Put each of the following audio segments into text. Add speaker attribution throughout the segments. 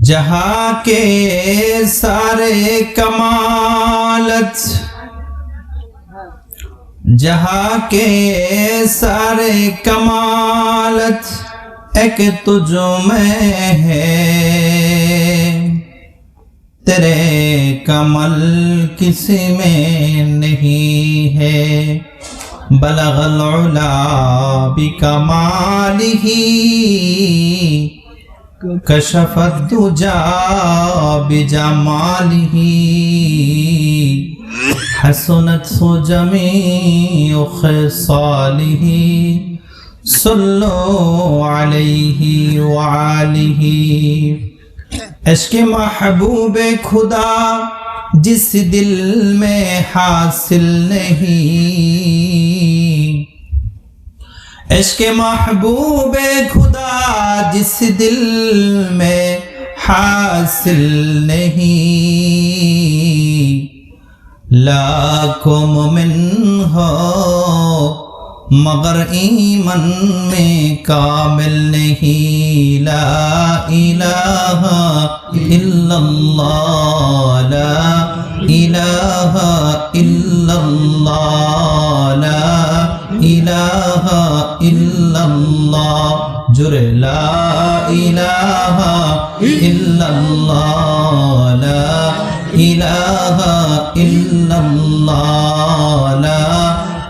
Speaker 1: जहाँ के सारे कमालत, जहाँ के सारे कमालत एक तुझ में है, तेरे कमल किसी में नहीं है। बलगल उला बिकमालिही कशफत दुजा बिजमालिही हसनत जमीउ खिसालिही सल्लु अलैहि व आलिही। इश्क़ महबूब खुदा जिस दिल में हासिल नहीं, इश्क़ महबूब खुदा जिस दिल में हासिल नहीं। लाखों मोमिन हो मगर ईमान में कामिल नहीं। ला इलाहा इल्लल्लाह, ला इलाहा इल्लल्लाह, ला इलाहा इल्लल्लाह। जुरे ला इलाहा इल्लल्लाह, ला इलाहा इल्लल्लाह, ला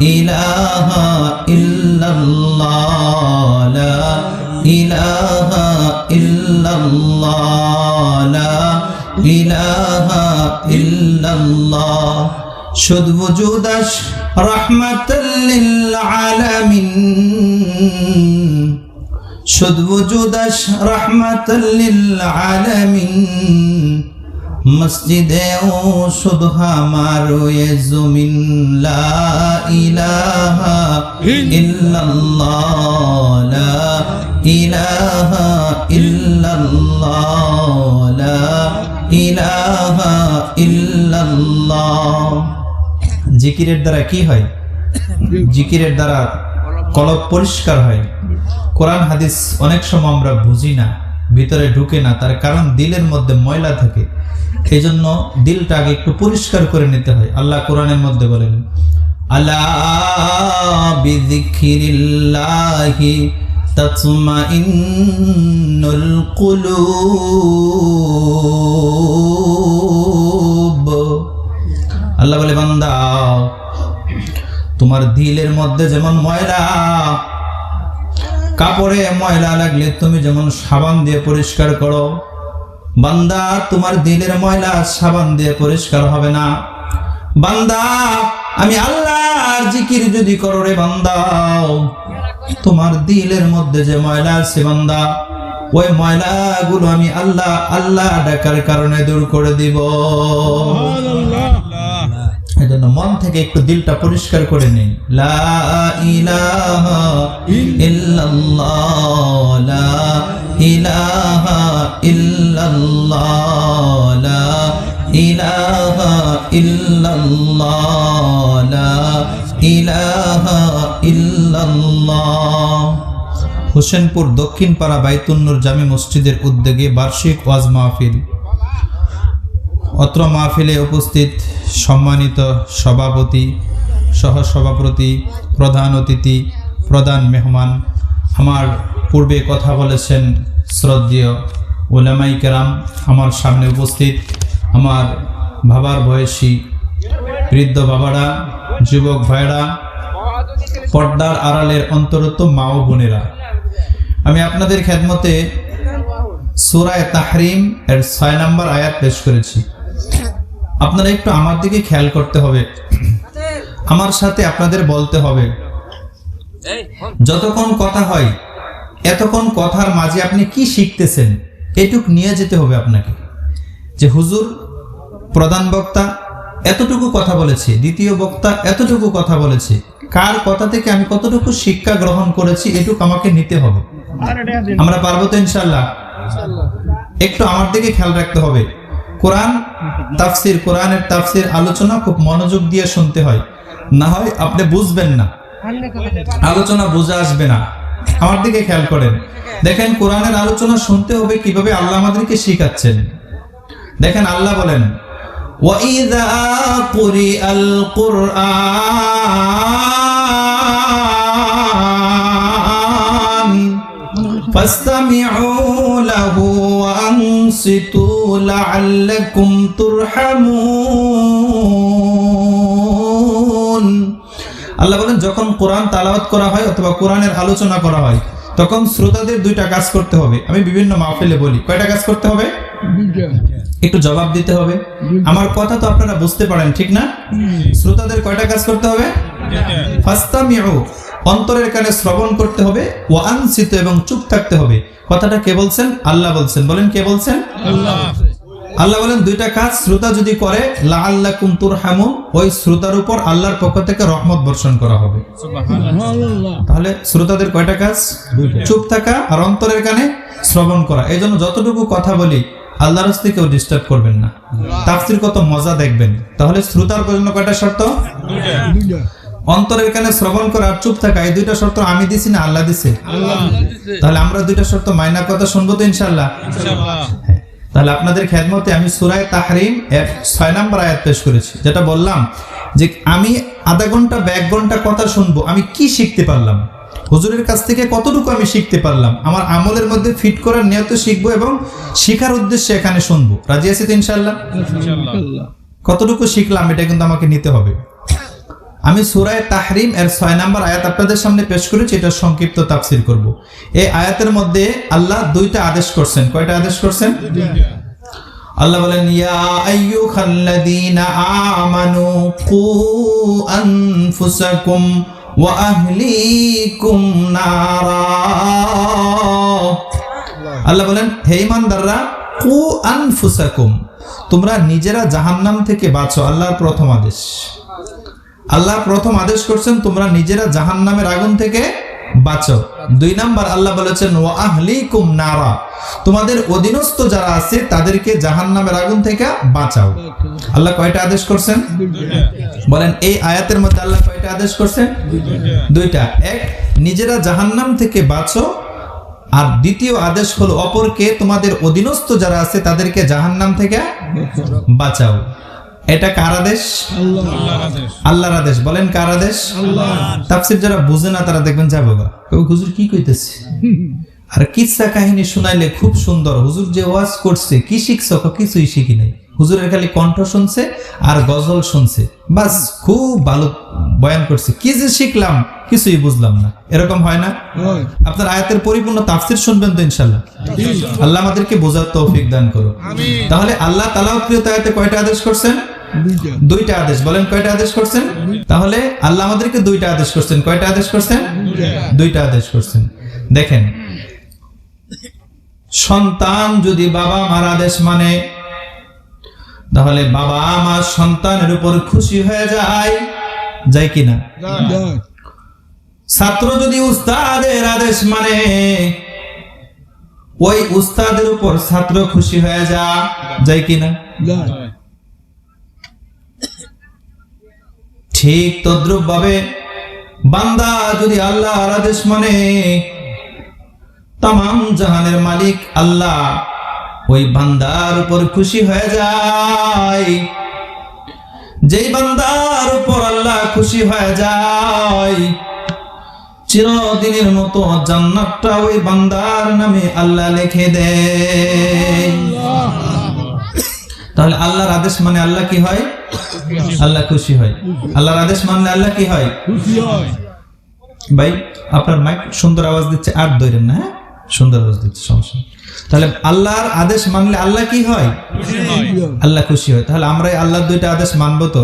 Speaker 1: इलाहा इल्लल्लाह, ला इलाहा इल्लल्लाह, ला इलाहा इल्लल्लाह। शुद्ध वजूदश रहमतल लिल आलमीन, शुद्ध वजूदश रहमतल लिल आलमीन। मस्जिदे ओ शुद्ध हमारो ये ज़मीन। ला इलाहा इल्लल्लाह, ला इलाहा इल्लल्लाह, ला इलाहा इल्लल्लाह। জিকিরের দ্বারা কি হয়? জিকিরের দ্বারা কলব পরিষ্কার হয়। কোরআন হাদিস অনেক সময় আমরা বুঝি না, ভিতরে ঢুকে না, তার কারণ দিলের মধ্যে ময়লা থাকে। এই জন্য দিলটা আগে একটু পরিষ্কার করে নিতে হয়। আল্লাহ কোরআনের মধ্যে বলেন, আলা বিযিকরিল্লাহি তাতমাইন্নুল কুলুব। আল্লাহ বলে, বান্দা তোমার দিলের মধ্যে যেমন ময়লা, কাপড়ে ময়লা লাগলে তুমি যেমন সাবান দিয়ে পরিষ্কার করো, বান্দা তোমার দিলের ময়লা সাবান দিয়ে পরিষ্কার হবে না। বান্দা আমি আল্লাহর জিকির যদি করো রে বান্দা, তোমার দিলের মধ্যে যে ময়লা আছে বান্দা, ওই ময়লাগুলো আমি আল্লাহ আল্লাহ ডাকার কারণে দূর করে দিব। এই জন্য মন থেকে একটু দিলটা পরিষ্কার করে নিন। লা ইলাহা ইল্লাল্লাহ, লা ইলাহা ইল্লাল্লাহ, লা ইলাহা ইল্লাল্লাহ, লা ইলাহা ইল্লাল্লাহ। হোসেনপুর দক্ষিণ পাড়া বাইতুন নূর জামি মসজিদের উদ্যোগে বার্ষিক ওয়াজ মাহফিল। অত্র মাহফিলে উপস্থিত সম্মানিত সভাপতি, সহসভাপতি, প্রধান অতিথি, প্রধান মেহমান, আমার পূর্বে কথা বলেছেন শ্রদ্ধেয় উলামাই কেরাম, আমার সামনে উপস্থিত আমার বাবার বয়সী বৃদ্ধ বাবারা, যুবক ভাইরা, পর্দার আড়ালের অন্তরত মা ও বোনেরা, আমি আপনাদের খেদমতে সূরা তাহরিম এর 6 নম্বর আয়াত পেশ করেছি। আপনারা একটু আমার দিকে খেয়াল করতে হবে, আমার সাথে আপনাদের বলতে হবে। যতক্ষণ কথা হয় এতক্ষণ কথার মাঝে আপনি কি শিখতেছেন এটুক নিয়ে যেতে হবে আপনাকে। যে হুজুর প্রধান বক্তা এতটুকু কথা বলেছে, দ্বিতীয় বক্তা এতটুকু কথা বলেছে, কার কথা থেকে আমি কতটুকু শিক্ষা গ্রহণ করেছি এটুক আমাকে নিতে হবে। আমরা পারবো তো ইনশাআল্লাহ? একটু আমার দিকে খেয়াল রাখতে হবে। কোরআন তাফসির, কোরআনের তাফসির আলোচনা খুব মনোযোগ দিয়ে শুনতে হয়, না হয় আপনি বুঝবেন না, আলোচনা বুঝে আসবে না। আমার দিকে খেয়াল করেন, দেখেন কোরআনের আলোচনা শুনতে হবে কিভাবে আল্লাহ আমাদেরকে শিখাচ্ছেন। দেখেন আল্লাহ বলেন, وَإِذَا قُرِئَ الْقُرْآنُ فَاسْتَمِعُوا لَهُ وَأَنصِتُوا لَعَلَّكُمْ تُرْحَمُونَ। আল্লাহ বলেন, যখন কোরআন তেলাওয়াত করা হয় অথবা কোরআনের আলোচনা করা হয় তখন শ্রোতাদের দুইটা কাজ করতে হবে। আমি বিভিন্ন মাহফিলে বলি, কয়টা কাজ করতে হবে? একটু জবাব দিতে হবে। আমার কথা তো আপনারা বুঝতে পারেন, ঠিক না? শ্রোতাদের কয়টা কাজ করতে হবে? ফাস্তামিউ, অন্তরের কানে শ্রবণ করতে হবে, ওয়া আনসিতু, এবং চুপ থাকতে হবে। কথাটা কে বলছেন? আল্লাহ বলছেন। বলেন, কে বলছেন? আল্লাহ। আল্লাহ বলেন দুইটা কাজ শ্রোতা যদি করে, লাআল্লাকুম তুরহামুন, ওই শ্রোতার উপর আল্লাহর পক্ষ থেকে রহমত বর্ষণ করা হবে। সুবহানাল্লাহ। তাহলে শ্রোতাদের কয়টা কাজ? চুপ থাকা আর অন্তরের কানে শ্রবণ করা। এই জন্য যতটুকু কথা বলি আল্লাহর রাস্তায় কেউ ডিস্টার্ব করবেন না। তাফসীর কত মজা দেখবেন। তাহলে শ্রোতার জন্য কয়টা শর্ত? অন্তরের কানে শ্রবণ করা আর চুপ থাকা, এই দুইটা শর্ত আমি দিছি না আল্লাহ দিছে? তাহলে আমরা দুইটা শর্ত মাইনা কথা শুনবো তো ইনশাআল্লাহ। তাহলে আপনাদের খেদমতে আমি সূরা তাহরিম এর 6 নম্বর আয়াত পেশ করেছি, যেটা বললাম যে আমি আধা ঘন্টা বা 1 ঘন্টা কথা শুনবো, আমি কি শিখতে পারলাম, হুজুরের কাছ থেকে কতটুকু আমি শিখতে পারলাম, আমার আমলের মধ্যে ফিট করার নিয়তে শিখবো এবং শিখার উদ্দেশ্যে এখানে শুনবো। রাজি আছি তো ইনশাআল্লাহ? কতটুকু শিখলাম এটা কিন্তু আমাকে নিতে হবে। আমি সূরা তাহরিম এর 6 নম্বর আয়াত আপনাদের সামনে পেশ করেছি, এটা সংক্ষিপ্ত তাফসীর করব। এই আয়াতের মধ্যে আল্লাহ দুইটা আদেশ করছেন। কয়টা আদেশ করছেন? আল্লাহ বলেন, ইয়া আইয়ুহাল্লাযীনা আমানু কু আনফুসাকুম ওয়া আহলিকুম নারা। আল্লাহ বলেন, হে ঈমানদাররা, কু আনফুসাকুম, তোমরা নিজেরা জাহান্নাম থেকে বাঁচো। আল্লাহর প্রথম আদেশ। আল্লাহ প্রথম আদেশ করছেন তোমরা নিজেরা জাহান্নামের আগুন থেকে বাঁচো। 2 নাম্বার আল্লাহ বলেছেন, ওয়া আহলিকুম নারা, তোমাদের অধীনস্থ যারা আছে তাদেরকে জাহান্নামের আগুন থেকে বাঁচাও। আল্লাহ কয়টা আদেশ করছেন? বলেন, এই আয়াতের মধ্যে আল্লাহ কয়টা আদেশ করছেন? দুইটা। এক, নিজেরা জাহান্নাম থেকে বাঁচো, আর দ্বিতীয় আদেশ হলো অপরকে, তোমাদের অধীনস্থ যারা আছে তাদেরকে জাহান্নাম থেকে বাঁচাও। এটা কার আদেশ? আল্লাহর আদেশ। বলেন, কার আদেশ? তাফসীর যারা বুঝে না তারা দেখবেন যাবে গা, হুজুর কি কইতেছে, আর কিচ্ছা কাহিনী শুনাইলে খুব সুন্দর, হুজুর যে ওয়াজ করছে কি শিখছো? কিছুই শিখি নাই, হুজুরের খালি কণ্ঠ শুনছে আর গজল শুনছে, বাস খুব ভালো বয়ান করছে, কি যে শিখলাম কিছুই বুঝলাম না। এরকম হয় না? আপনার আয়াতের পরিপূর্ণ তাফসীর শুনবেন তো ইনশাআল্লাহ। আল্লাহ আমাদেরকে বোঝার তৌফিক দান করুন। তাহলে আল্লাহ তাআলা আয়াতে কয়টা আদেশ করছেন? দুইটা আদেশ। বলেন, কয়টা আদেশ করছেন? তাহলে আল্লাহ আমাদেরকে দুইটা আদেশ করছেন। কয়টা আদেশ করছেন? দুইটা আদেশ করছেন। দেখেন, সন্তান যদি বাবা মার আদেশ মানে, তাহলে বাবা মা সন্তানের উপর খুশি হয়ে যায় কিনা? ছাত্র যদি উস্তাদের আদেশ মানে, ওই উস্তাদের উপর ছাত্র খুশি হয়ে যায় কিনা? ঠিক তদ্রুপ ভাবে বান্দা যদি আল্লাহর আদেশ মানে, তামাম জাহানের মালিক আল্লাহ ওই বান্দার উপর খুশি হয়ে যায়। যেই বান্দার উপর আল্লাহ খুশি হয়ে যায়, চিরদিনের মতো জান্নাতটা ওই বান্দার নামে আল্লাহ লিখে দেয়। তাহলে আল্লাহর আদেশ মানে আল্লাহ কি হয়? আল্লাহ খুশি হয়। আল্লাহর আদেশ মানলে আল্লাহ কি হয়? খুশি হয়। ভাই আপনার মাইক সুন্দর আওয়াজ দিচ্ছে, আর ধরেন না, হ্যাঁ সুন্দর আওয়াজ দিচ্ছে, সমস্যা। তাহলে আল্লাহর আদেশ মানলে আল্লাহ কি হয়? আল্লাহ খুশি হয়। তাহলে আমরা আল্লাহর দুইটা আদেশ মানবো তো?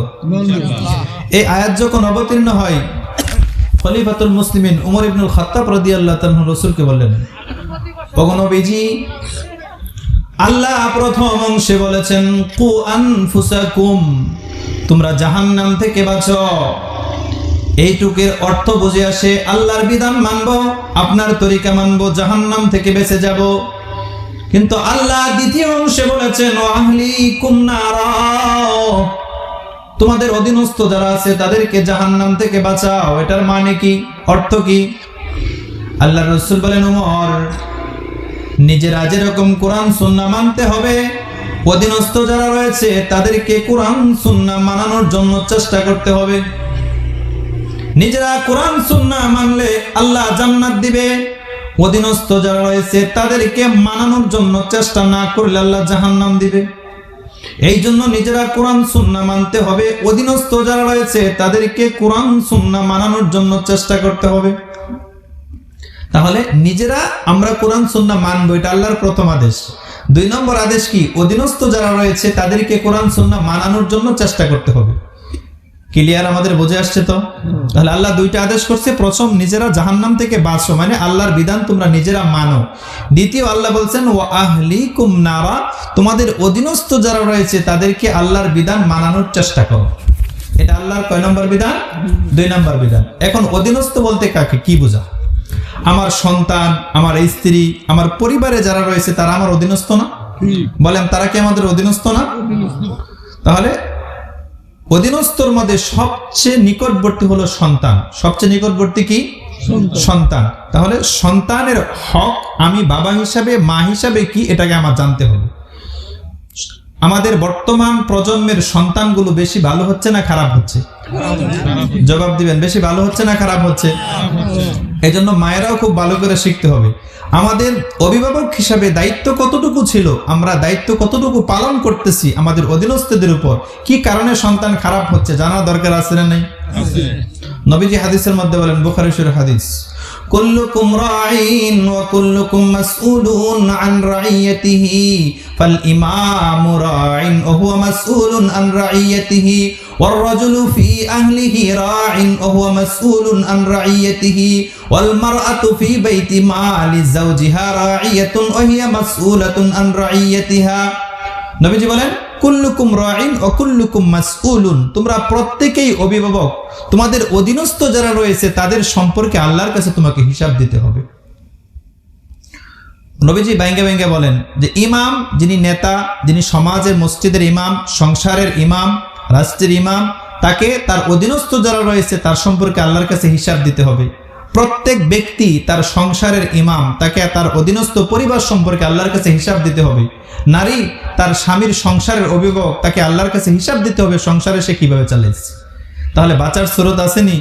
Speaker 1: এই আয়াত যখন অবতীর্ণ হয়, খলিফাতুল মুসলিমিন উমর ইবনুল খাত্তাব রাদিয়াল্লাহু তাআলা রাসূলকে বললেন, ওগো নবীজি, আল্লাহ প্রথম অংশে বলেছেন কু আনফুসাকুম, তোমরা জাহান্নাম থেকে বাঁচো। এইটুকের অর্থ বুঝে আসে আল্লাহর বিধান মানবো, আপনার তরিকা মানবো, জাহান্নাম থেকে বেঁচে যাব। কিন্তু আল্লাহ দ্বিতীয় অংশে বলেছেন ওয়া আহলিকুম নারা, তোমাদের অধীনস্থ যারা আছে তাদেরকে জাহান্নাম থেকে বাঁচাও। এটার মানে কি? অর্থ কি? আল্লাহ রাসূল বলেন, ওমর, নিজেরা যেরকম কোরআন সুন্নাহ মানতে হবে, অধীনস্থ যারা রয়েছে তাদেরকে কোরআন সুন্নাহ মানানোর জন্য চেষ্টা করতে হবে। নিজেরা কোরআন সুন্নাহ মানলে আল্লাহ জান্নাত দিবে, অধীনস্থ যারা রয়েছে তাদেরকে মানানোর জন্য চেষ্টা না করলে আল্লাহ জাহান্নাম দিবে। এই জন্য নিজেরা কোরআন সুন্নাহ মানতে হবে, অধীনস্থ যারা রয়েছে তাদেরকে কোরআন সুন্নাহ মানানোর জন্য চেষ্টা করতে হবে। তাহলে নিজেরা আমরা কোরআন সুন্নাহ মানবো, এটা আল্লাহর প্রথম আদেশ। 2 নম্বর আদেশ কি? অধীনস্থ যারা রয়েছে তাদেরকে কোরআন সুন্নাহ মানানোর জন্য চেষ্টা করতে হবে। ক্লিয়ার? আমাদের বুঝে আসছে তো? তাহলে আল্লাহ 2টা আদেশ করছে। প্রথম, নিজেরা জাহান্নাম থেকে বাঁচো, মানে আল্লাহর বিধান তোমরা নিজেরা মানো। দ্বিতীয়, আল্লাহ বলছেন ওয়া আহলিকুম নারা, তোমাদের অধীনস্থ যারা রয়েছে তাদেরকে আল্লাহর বিধান মানানোর চেষ্টা করো। এটা আল্লাহর কয় নম্বর বিধান? 2 নম্বর বিধান। এখন অধীনস্থ বলতে কাকে কি বোঝা? আমার সন্তান, আমার স্ত্রী, আমার পরিবারে যারা রয়েছে তারা আমার অধীনস্থ না? বলেন, তারা কি আমাদের অধীনস্থ না? তাহলে অধীনস্থর মধ্যে সবচেয়ে নিকটবর্তী হলো সন্তান। সবচেয়ে নিকটবর্তী কি? সন্তান। তাহলে সন্তানের হক আমি বাবা হিসাবে, মা হিসাবে কি, এটাকে আমার জানতে হবে। আমাদের বর্তমান প্রজন্মের সন্তানগুলো বেশি ভালো হচ্ছে না খারাপ হচ্ছে? জবাব দিবেন, বেশি ভালো হচ্ছে না খারাপ হচ্ছে? এই জন্য মায়েরাও খুব ভালো করে শিখতে হবে। আমাদের অভিভাবক হিসাবে দায়িত্ব কতটুকু ছিল, আমরা দায়িত্ব কতটুকু পালন করতেছি আমাদের অধীনস্থদের উপর, কি কারণে সন্তান খারাপ হচ্ছে জানা দরকার আছে না নাই? নবীজি হাদিসের মধ্যে বলেন, বুখারী শরীফ হাদিস, কুল্লুকুম রাঈন ওয়া কুল্লুকুম মাসউলুন আন রাইয়াতিহি ফাল ইমামু রাঈন ওয়া হুয়া মাসউলুন আন রাইয়াতিহি ওয়ার রাজুলু ফি আহলিহি রাঈন ওয়া হুয়া মাসউলুন আন রাইয়াতিহি ওয়াল মারআতু ফি বাইতি মালি যাওজিহা রাঈয়াতুন ওয়া হিয়া মাসউলাতুন আন রাইয়াতিহা। নবীজি বলেন, কুল্লুকুম রাঈন ওয়া কুল্লুকুম মাসউলুন, তোমরা প্রত্যেকেই অভিভাবক, তোমাদের অধীনস্থ যারা রয়েছে তাদের সম্পর্কে আল্লাহর কাছে তোমাকে হিসাব দিতে হবে। নবীজি বাইঙ্গা বাইঙ্গা বলেন যে ইমাম, যিনি নেতা, যিনি সমাজের মসজিদের ইমাম, সংসারের ইমাম, রাষ্ট্রের ইমাম, তাকে তার অধীনস্থ যারা রয়েছে তার সম্পর্কে আল্লাহর কাছে হিসাব দিতে হবে। প্রত্যেক ব্যক্তি তার সংসারের ইমাম, তাকে তার অধীনস্থ পরিবার সম্পর্কে আল্লাহর কাছে হিসাব দিতে হবে। নারী তার স্বামীর সংসারের অভিভাবক, তাকে আল্লাহর কাছে হিসাব দিতে হবে সংসারে সে কিভাবে চালাচ্ছে। তাহলে বাঁচার স্রোত আসেনি?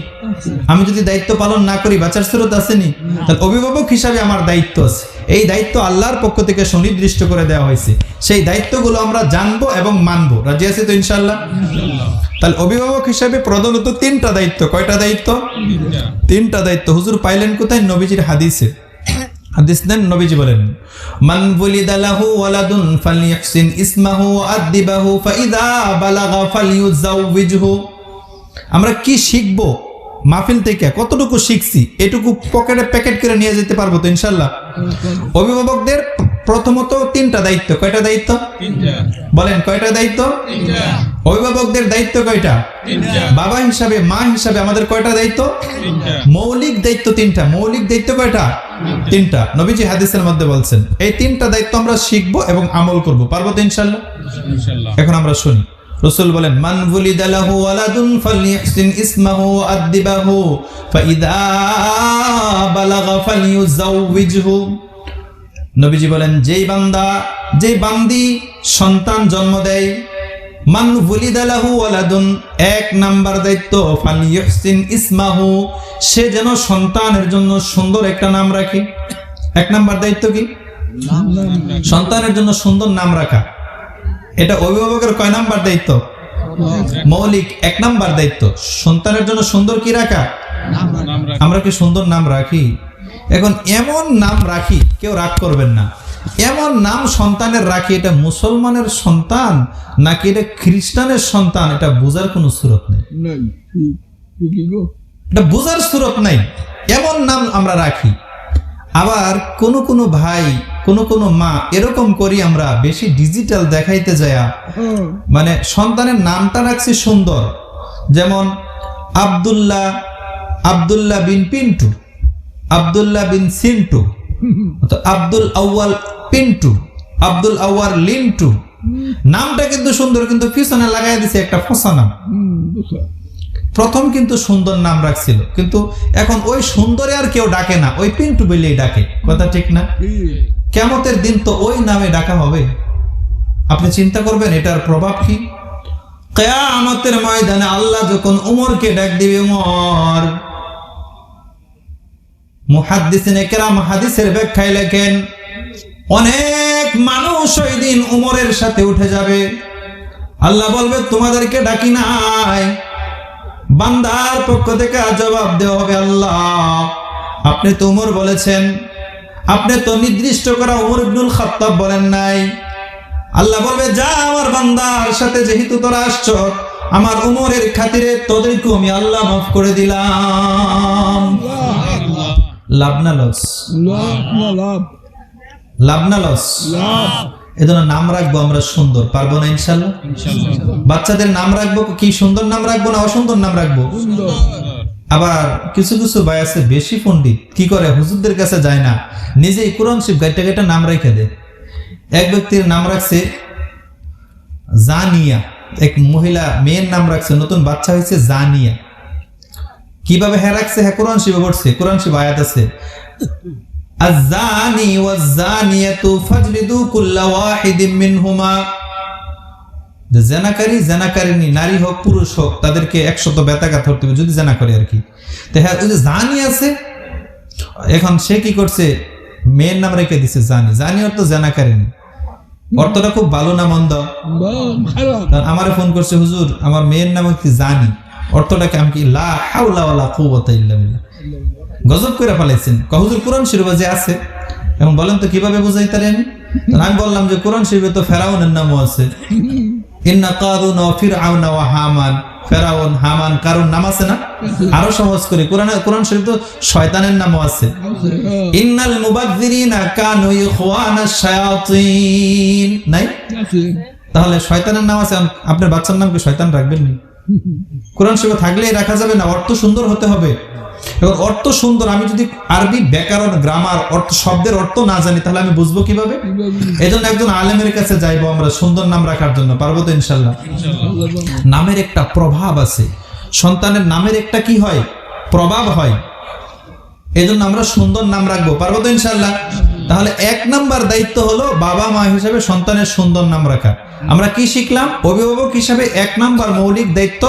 Speaker 1: আমি যদি দায়িত্ব পালন না করি বাঁচার স্রোত আসেনি? তাহলে অভিভাবক হিসাবে আমার দায়িত্ব আছে। এই দায়িত্ব আল্লাহর পক্ষ থেকে সুনির্দিষ্ট করে দেওয়া হয়েছে। সেই দায়িত্বগুলো আমরা জানবো এবং মানবো। রাজি আছি তো ইনশাআল্লাহ? তাহলে অভিভাবক হিসাবে প্রধানত 3টা দায়িত্ব। কয়টা দায়িত্ব? 3টা দায়িত্ব। হুজুর পাইলেন কোথায়? নবীজির হাদিসে। হাদিস দেন, নবীজি বলেন, মান বুলিদা লাহু ওয়ালাদুন ফালইহসিন ইসমাহু ওয়া আদিবাহু ফাইদা বালাগা ফালইউজাউবিজহু। আমরা কি শিখবো মাহফিল থেকে? কতটুকু শিখছি এটুকু পকেটে প্যাকেট করে নিয়ে যেতে পারবো তো ইনশাআল্লাহ? অভিভাবকদের প্রথমত 3টা দায়িত্ব। কয়টা দায়িত্ব? 3টা। বলেন, কয়টা দায়িত্ব? 3টা। অভিভাবকদের দায়িত্ব কয়টা? 3টা। বাবা হিসাবে, মা হিসাবে আমাদের কয়টা দায়িত্ব? 3টা। মৌলিক দায়িত্ব 3টা। মৌলিক দায়িত্ব কয়টা? 3টা। নবীজি হাদিসের মধ্যে বলছেন এই 3টা দায়িত্ব আমরা শিখবো এবং আমল করবো। পারবো তো ইনশাআল্লাহ? ইনশাআল্লাহ। এখন আমরা শুনি। রাসূল বলেন, মান বুলিদা লাহু ওয়ালাদুন ফালইহসিন ইসমাহু ওয়া আদিবাহু ফাইদা বালাগা ফালইউজাউবিজহু। নবীজি বলেন, যেই বান্দা, যে বান্দি সন্তান জন্ম দেয়, মান বুলিদা লাহু ওয়ালাদুন, 1 নাম্বার দায়িত্ব, ফালইহসিন ইসমাহু, সে যেন সন্তানের জন্য সুন্দর একটা নাম রাখে। 1 নাম্বার দায়িত্ব কি? সন্তানের জন্য সুন্দর নাম রাখা। এটা অভিভাবকের কয় নাম্বার দায়িত্ব? মৌলিক 1 নাম্বার দায়িত্ব। সন্তানের জন্য সুন্দর কি রাখা? আমরা কি সুন্দর নাম রাখি? এখন এমন নাম রাখি, কেউ রাগ করবেন না, এমন নাম সন্তানের রাখি, এটা মুসলমানের সন্তান নাকি এটা খ্রিস্টানের সন্তান, এটা বোঝার কোনো সুরত নেই। এটা বোঝার সুরত নাই, এমন নাম আমরা রাখি। আবার কোনো ভাই, কোনো মা এরকম করি আমরা, বেশি ডিজিটাল দেখাইতে যায়, মানে সন্তানের নামটা রাখছি সুন্দর, যেমন আব্দুল্লাহ বিন পিন্টু, আব্দুল্লাহ বিন সিন্টু, আব্দুল আউয়াল পিন্টু, আব্দুল আউয়াল লিন্টু। নামটা কিন্তু সুন্দর, কিন্তু পিছনে লাগাই দিছে একটা ফসা নাম। প্রথম কিন্তু সুন্দর নাম রাখছিল, কিন্তু এখন ওই সুন্দরে আর কেউ ডাকে না, ওই পিন্টু বলেই ডাকে। কথা ঠিক না? কিয়ামতের দিন তো ওই নামে ডাকা হবে। আপনি চিন্তা করবেন এটার প্রভাব কি? কিয়ামতের ময়দানে আল্লাহ যখন উমরকে ডাক দিবে, উমর, মুহাদ্দিসিনে কেরাম হাদিসের ব্যাখ্যায় লেখেন অনেক মানুষ ওই দিন উমরের সাথে উঠে যাবে। আল্লাহ বলবে তোমাদেরকে ডাকি নাই। বান্দার পক্ষ থেকে জবাব দেওয়া হবে, আল্লাহ আপনি তো উমর বলেছেন, আপনি তো নির্দিষ্ট করা উমর ইবনুল খাত্তাব বলেন নাই। আল্লাহ বলবে যা, আমার বান্দার সাথে যেহেতু তোরা আসছ, আমার উমরের খাতিরে তোদেরকে আমি আল্লাহ মাফ করে দিলাম। লাভ না লস? লাভ না লস? এজন্য নাম রাখবো আমরা সুন্দর, পারবো না ইনশাল্লাহ? বাচ্চাদের নাম রাখবো কি সুন্দর নাম রাখবো না অসুন্দর নাম রাখবো? আবার কিছু কিছু ভাই আছে বেশি পণ্ডিত, কি করে হুজুরদের কাছে যায় না, নিজেই কোরআন শরীফ গাইটা গাইটা নাম রেখে দেয়। এক ব্যক্তির নাম রাখছে জানিয়া, এক মহিলা মেয়ের নাম রাখছে, নতুন বাচ্চা হয়েছে জানিয়া। কিভাবে হ্যাঁ রাখছে? হ্যাঁ কোরআন শরীফে পড়ছে, কোরআন শরীফ আয়াত আছে, আয-যানি ওয়াজ-যানিয়াতু ফাজলিদু কুল্লা ওয়াহিদিম মিনহুমা, যে জানাকারী জানাকারিনী নারী হোক পুরুষ হোক তাদেরকে 100 বেতাঘাত ধরতে হবে যদি জানা করে আর কি। তো হ্যাঁ ওই যে জানি আছে, এখন সে কি করছে, মেয়ের নাম রেখে দিছে জানি। জানি অর্থ জানাকারিনী, অর্থটা খুব ভালো না মন্দ? আমারে ফোন করছে, হুজুর আমার মেয়ের নাম কি জানি, অর্থটাকে আমি কি লা হাওলা ওয়ালা কুওয়াতা ইল্লা বিল্লাহ। গজব করে ফেলাইছেন। হুজুর কোরআন শরীফে যে আছে, এখন বলেন তো কিভাবে বুঝাইতারেন? আমি বললাম যে কোরআন শরীফে তো ফেরাউনের নামও আছে, ইন্না কারুন ওয়া ফিরআউন ওয়া হামান। ফেরাউন, হামান, কারুন নাম আছে না? আরো সহজ করে কোরআন শরীফ তো শয়তানের নামও আছে, ইন্নাল মুবাযযিরিনা কানু ইখওয়ানাশ শায়াতিন, নাই? তাহলে শয়তানের নাম আছে, আপনার বাচ্চার নাম কি শয়তান রাখবেন নি? কোরআন শরীফে থাকলেই রাখা যাবে না, অর্থ সুন্দর হতে হবে। এখন অর্থ সুন্দর, আমি যদি আরবি ব্যাকরণ গ্রামার অর্থ শব্দের অর্থ না জানি তাহলে আমি বুঝবো কিভাবে? এজন্য একজন আলেমের কাছে যাইবো আমরা সুন্দর নাম রাখার জন্য। পারবো তো ইনশাল্লাহ? নামের একটা প্রভাব আছে, সন্তানের নামের একটা কি হয়, প্রভাব হয়। এজন্য আমরা সুন্দর নাম রাখবো। পারবো তো ইনশাল্লাহ? তাহলে 1 নাম্বার দায়িত্ব হলো বাবা মা হিসেবে সন্তানের সুন্দর নাম রাখা। আমরা কি শিখলাম? অভিভাবক হিসাবে 1 নাম্বার মৌলিক দায়িত্ব,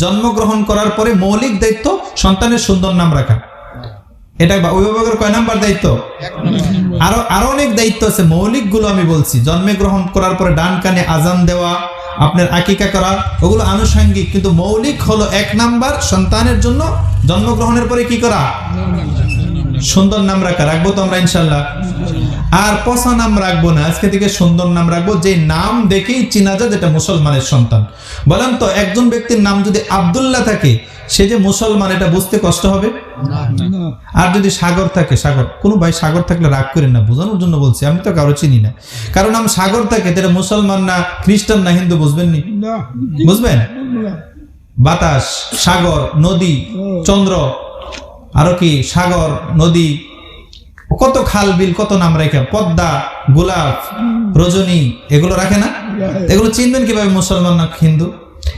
Speaker 1: জন্মগ্রহণ করার পরে মৌলিক দায়িত্ব সন্তানের সুন্দর নাম রাখা। এটা অভিভাবকের কয় নাম্বার দায়িত্ব? আরো অনেক দায়িত্ব আছে, মৌলিক গুলো আমি বলছি। জন্মে গ্রহণ করার পরে ডান কানে আজান দেওয়া, আপনার আকিকা করা, ওগুলো আনুষঙ্গিক, কিন্তু মৌলিক হলো 1 নাম্বার সন্তানের জন্য জন্মগ্রহণের পরে কি করা, সুন্দর নাম রাখা। রাখবো তো আমরা ইনশাল্লাহ? আর পচা নাম রাখবো না, আজকে থেকে সুন্দর নাম রাখবো, যে নাম দেখেই চিনা যায় যেটা মুসলমানের সন্তান। বলেন তো একজন ব্যক্তির নাম যদি আব্দুল্লাহ থাকে, সে যে মুসলমান এটা বুঝতে কষ্ট হবে? আর যদি সাগর থাকে, সাগর, কোনো ভাই সাগর থাকলে রাগ করেন না, বোঝানোর জন্য বলছি, আমি তো কারো চিনি না, কারণ নাম সাগর থাকে এটা মুসলমান না খ্রিস্টান না হিন্দু বুঝবেন নি? বুঝবেন? বাতাস, সাগর, নদী, চন্দ্র, আরো কি সাগর, নদী, কত খাল বিল, কত নাম রাখে, পদ্মা, গোলাপ, রজনী, এগুলো রাখে না? এগুলো চিনবেন কিভাবে মুসলমান না হিন্দু?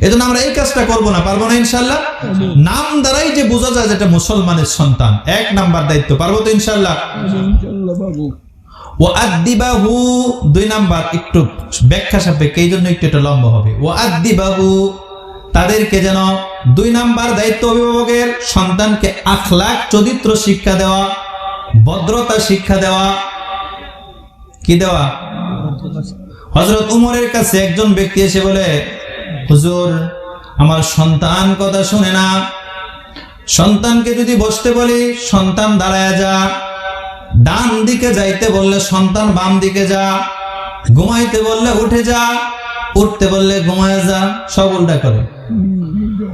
Speaker 1: এজন্য আমরা এই কাজটা করবো না, পারবো না ইনশাল্লাহ? নাম দ্বারাই যে বোঝা যায় যেটা মুসলমানের সন্তান, 1 নাম্বার দায়িত্ব। পারবো তো ইনশাল্লাহ? ওয়াআদ্দিবাহু 2 নাম্বার, একটু ব্যাখ্যা সাপেক্ষে, এই জন্য একটু এটা লম্বা হবে। ওয়াআদ্দিবাহু, তাদেরকে যেন 2 নাম্বার দায়িত্ব অভিভাবকের, সন্তানকে আখলাক, চরিত্র শিক্ষা দেওয়া, ভদ্রতা শিক্ষা দেওয়া। কি দেওয়া? হযরত উমরের কাছে একজন ব্যক্তি এসে বলে, হুজুর আমার সন্তান কথা শুনে না, সন্তানকে যদি বসতে বলি সন্তান দাঁড়ায় যা, ডান দিকে যাইতে বললে সন্তান বাম দিকে যা, ঘুমাইতে বললে উঠে যা, উঠতে বললে ঘুমায় যা, সব উল্টা করে।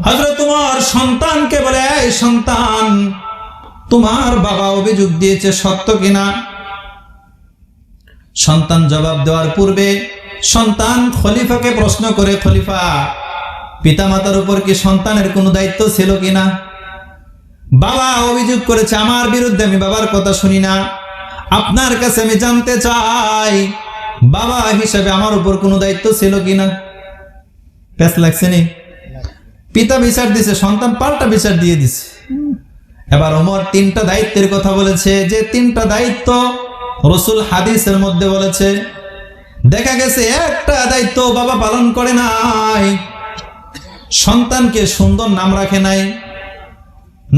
Speaker 1: হযরত উমর সন্তানকে বলে, এই সন্তান, তোমার বাবা অভিযোগ দিয়েছে সত্য কিনা? সন্তান জবাব দেওয়ার পূর্বে সন্তান খলিফাকে প্রশ্ন করে, খলিফা, পিতামাতার উপর কি সন্তানের কোনো দায়িত্ব ছিল কিনা? বাবা অভিযোগ করেছে আমার বিরুদ্ধে, আমি বাবার কথা শুনি না, আপনার কাছে আমি জানতে চাই বাবা হিসেবে আমার উপর কোনো দায়িত্ব ছিল কিনা? প্যাস লাগছে নি? পিতা বিচার দিছে, সন্তান পাল্টা বিচার দিয়ে দিছে। এবার ওমর 3টা দায়িত্বের কথা বলেছে, যে 3টা দায়িত্ব রাসূল হাদিসের মধ্যে বলেছে। দেখা গেছে একটা দায়িত্ব বাবা পালন করে নাই, সন্তানকে সুন্দর নাম রাখে নাই।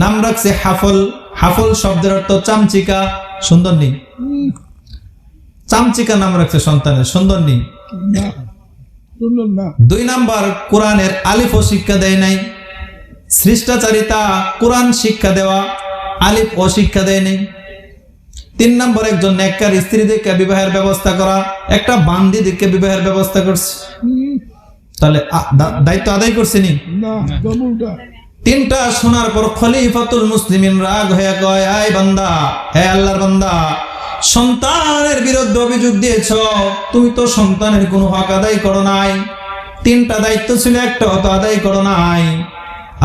Speaker 1: নাম রাখছে হাফল। হাফল শব্দের অর্থ চামচিকা, সুন্দর নেই। চামচিকা নাম রাখছে সন্তানের, সুন্দর নেই। 2 নাম্বার, কোরআনের আলিফ ও শিক্ষা দেয় নাই। শিষ্টাচারিতা, কোরআন শিক্ষা দেওয়া, আলিফ ও শিক্ষা দেয় নাই। 3 নম্বর, একজন নেককার স্ত্রীদেরকে বিবাহের ব্যবস্থা করা, একটা বান্দিদেরকে বিবাহের ব্যবস্থা করছে। তাহলে দায়িত্ব আদায় করছে নি? 3টা শোনার পর খলিফাতুল মুসলিমিন রাগ হয়ে কয়, আয় বান্দা, হে আল্লাহর বান্দা, সন্তানের বিরুদ্ধে অভিযোগ দিয়েছ, তুমি তো সন্তানের কোনো হক আদায় করো নাই। 3টা দায়িত্ব ছিল, একটা হক আদায় করো নাই,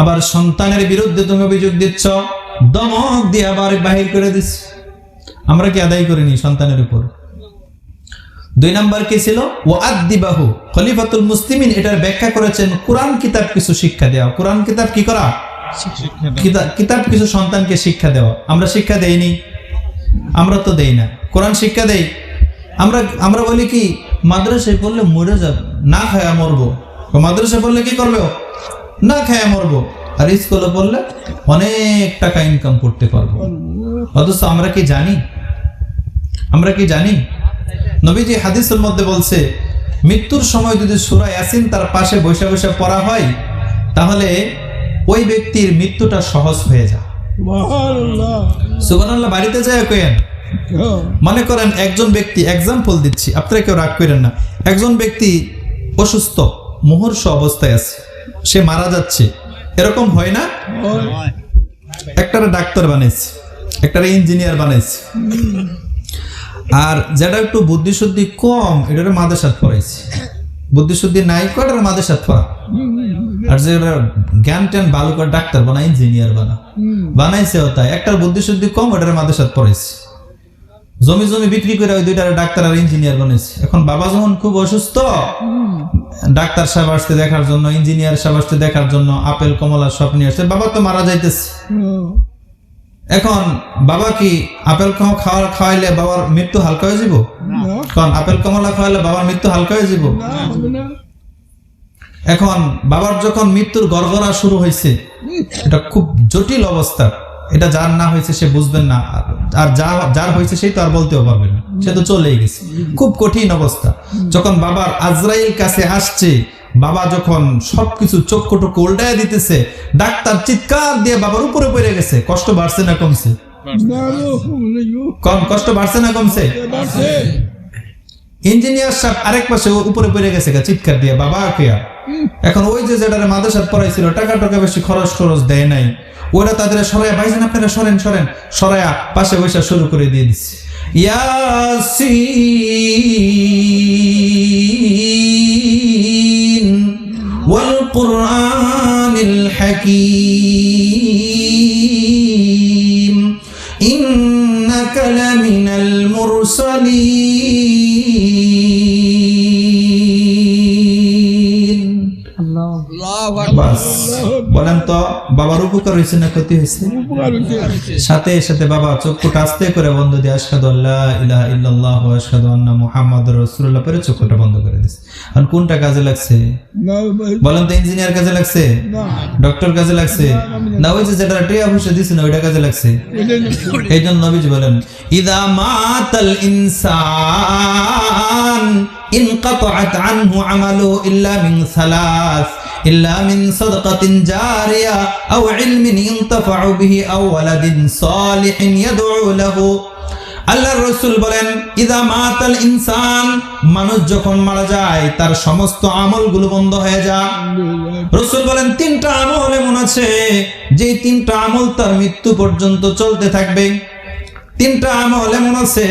Speaker 1: আবার সন্তানের বিরুদ্ধে তুমি অভিযোগ দিচ্ছ। দমক দিয়ে আবার বাহির করে দিচ্ছ। আমরা কি আদায় করিনি সন্তানের উপর? 2 নাম্বার কি ছিল? ওয়াআদ্দিবাহু। খলিফাতুল মুসলিমিন এটার ব্যাখ্যা করেছেন কোরআন কিতাব কিছু শিক্ষা দেওয়া। কোরআন কিতাব কি করা? কিতাব কিছু সন্তানকে শিক্ষা দেওয়া। আমরা শিক্ষা দেইনি? আমরা তো দেই না। কোরআন শিক্ষা দেই। আমরা বলি কি, মাদ্রাসায় পড়লে মরে যাবে, না খায়া মরবো। মাদ্রাসায় পড়লে কি করবে? না খায়া মরবো। আর স্কুলে পড়লে অনেক টাকা ইনকাম করতে পারবো। অথচ আমরা কি জানি? আমরা কি জানি? নবীজি হাদিসের মধ্যে বলছে, মৃত্যুর সময় যদি সূরা ইয়াসিন তার পাশে বসে বসে পড়া হয়, তাহলে ওই ব্যক্তির মৃত্যুটা সহজ হয়ে যায়। সুবহানাল্লাহ। বাড়িতে যায় কয়েন। মনে করেন একজন ব্যক্তি, এক্সাম্পল দিচ্ছি, আপনারা কেউ রাগ করেন না। একজন ব্যক্তি অসুস্থ, মুমূর্ষ অবস্থায় আছে, সে মারা যাচ্ছে, এরকম হয় না? একটারে ডাক্তার বানাইছে, একটারে ইঞ্জিনিয়ার বানাইছে, আর যেটা একটু বুদ্ধিশুদ্ধি কম এটারে মাদ্রাসাত পড়াইছে। বুদ্ধিশুদ্ধি নাই কটার মাদ্রাসাত পড়া, আর যেটা জ্ঞান ট্যান ভালো করে ডাক্তার বানা, ইঞ্জিনিয়ার বানাইছে, তাই একটার বুদ্ধিশুদ্ধি কম ওটারে মাদ্রাসাত পড়াইছে। জমি জমি বিক্রি করে ওই 2টারে ডাক্তার আর ইঞ্জিনিয়ার বানাইছে। এখন বাবা যখন খুব অসুস্থ, ডাক্তার সাহেব আসতে দেখার জন্য, ইঞ্জিনিয়ার সাহেব আসতে দেখার জন্য আপেল কমলা সব নিয়ে আসছে। বাবা তো মারা যাইতেছে। এখন বাবা কি আপেল কমলা খাওয়াইলে বাবার মৃত্যু হালকা হয়ে যাব? কারণ আপেল কমলা খাওয়াইলে বাবার মৃত্যু হালকা হয়ে যাব? এখন বাবার যখন মৃত্যুর গড়গড়া শুরু হয়েছে, এটা খুব জটিল অবস্থা, এটা যার না হয়েছে সে বুঝবেন না, আর যার হয়েছে সেই তো আর বলতেও পারবে না, সে তো চলেই গেছে। খুব কঠিন অবস্থা। যখন বাবার আজরাইল কাছে আসছে, বাবা যখন সবকিছু চক্ষু টুকু উল্টায় দিতেছে, ডাক্তার চিৎকার দিয়ে বাবার উপরে পড়ে গেছে। কষ্ট বাড়ছে না কমছে? কষ্ট বাড়ছে না কমছে? ইঞ্জিনিয়ার সাহেব আরেক পাশে উপরে পড়ে গেছে চিৎকার দিয়ে, বাবা কেয়া। এখন ওই যে যেটা মাদ্রাসাত পড়াইছিল, টাকা বেশি খরচ দেয় নাই, ওরা তাদের সরাইয়া, ভাইজান আপনারা সরেন সরাইয়া পাশে বসে শুরু করে দিয়ে দিচ্ছে, ইয়াসিন ওয়াল কুরআনিল হাকীম ইন্নাকা লামিনাল মুরসালিন। বাস বলেন তো, বাবার উপকার হয়েছে না ক্ষতি হয়েছে? সাথে সাথে বাবা চক্ষুটা আস্তে করে বন্ধ দিয়ে আশহাদু আল্লা ইলাহা ইল্লাল্লাহ ওয়া আশহাদু আন্না মুহাম্মাদুর রাসূলুল্লাহ পরে চক্ষুটা বন্ধ করে দিয়েছে। আর কোনটা কাজে লাগছে বলেন তো? ইঞ্জিনিয়ার কাজে লাগছে? ডক্টর কাজে লাগছে? না ওই যে যেটা টিয়া বসে দিছে না ওইটা কাজে লাগছে? এইজন্য নবীজি বলেন, ইযা মাতাল ইনসান ইনকাতাআত আনহু আমালু ইল্লা মিন সালাস ইল্লা মিন সাদাকাতিন জারিয়া আও ইলমিন ইনতাফাউ বিহি আও ওয়ালাদিন সালিহিন ইয়াদউ লাহু। আল্লাহর রাসূল বলেন, ইযা মাতাল ইনসান, মানুষ যখন মারা যায় তার সমস্ত আমলগুলো বন্ধ হয়ে যায়। রাসূল বলেন 3টা আমল এমন আছে যে 3টা আমল তার মৃত্যু পর্যন্ত চলতে থাকবে। 3টা আমল এমন আছে,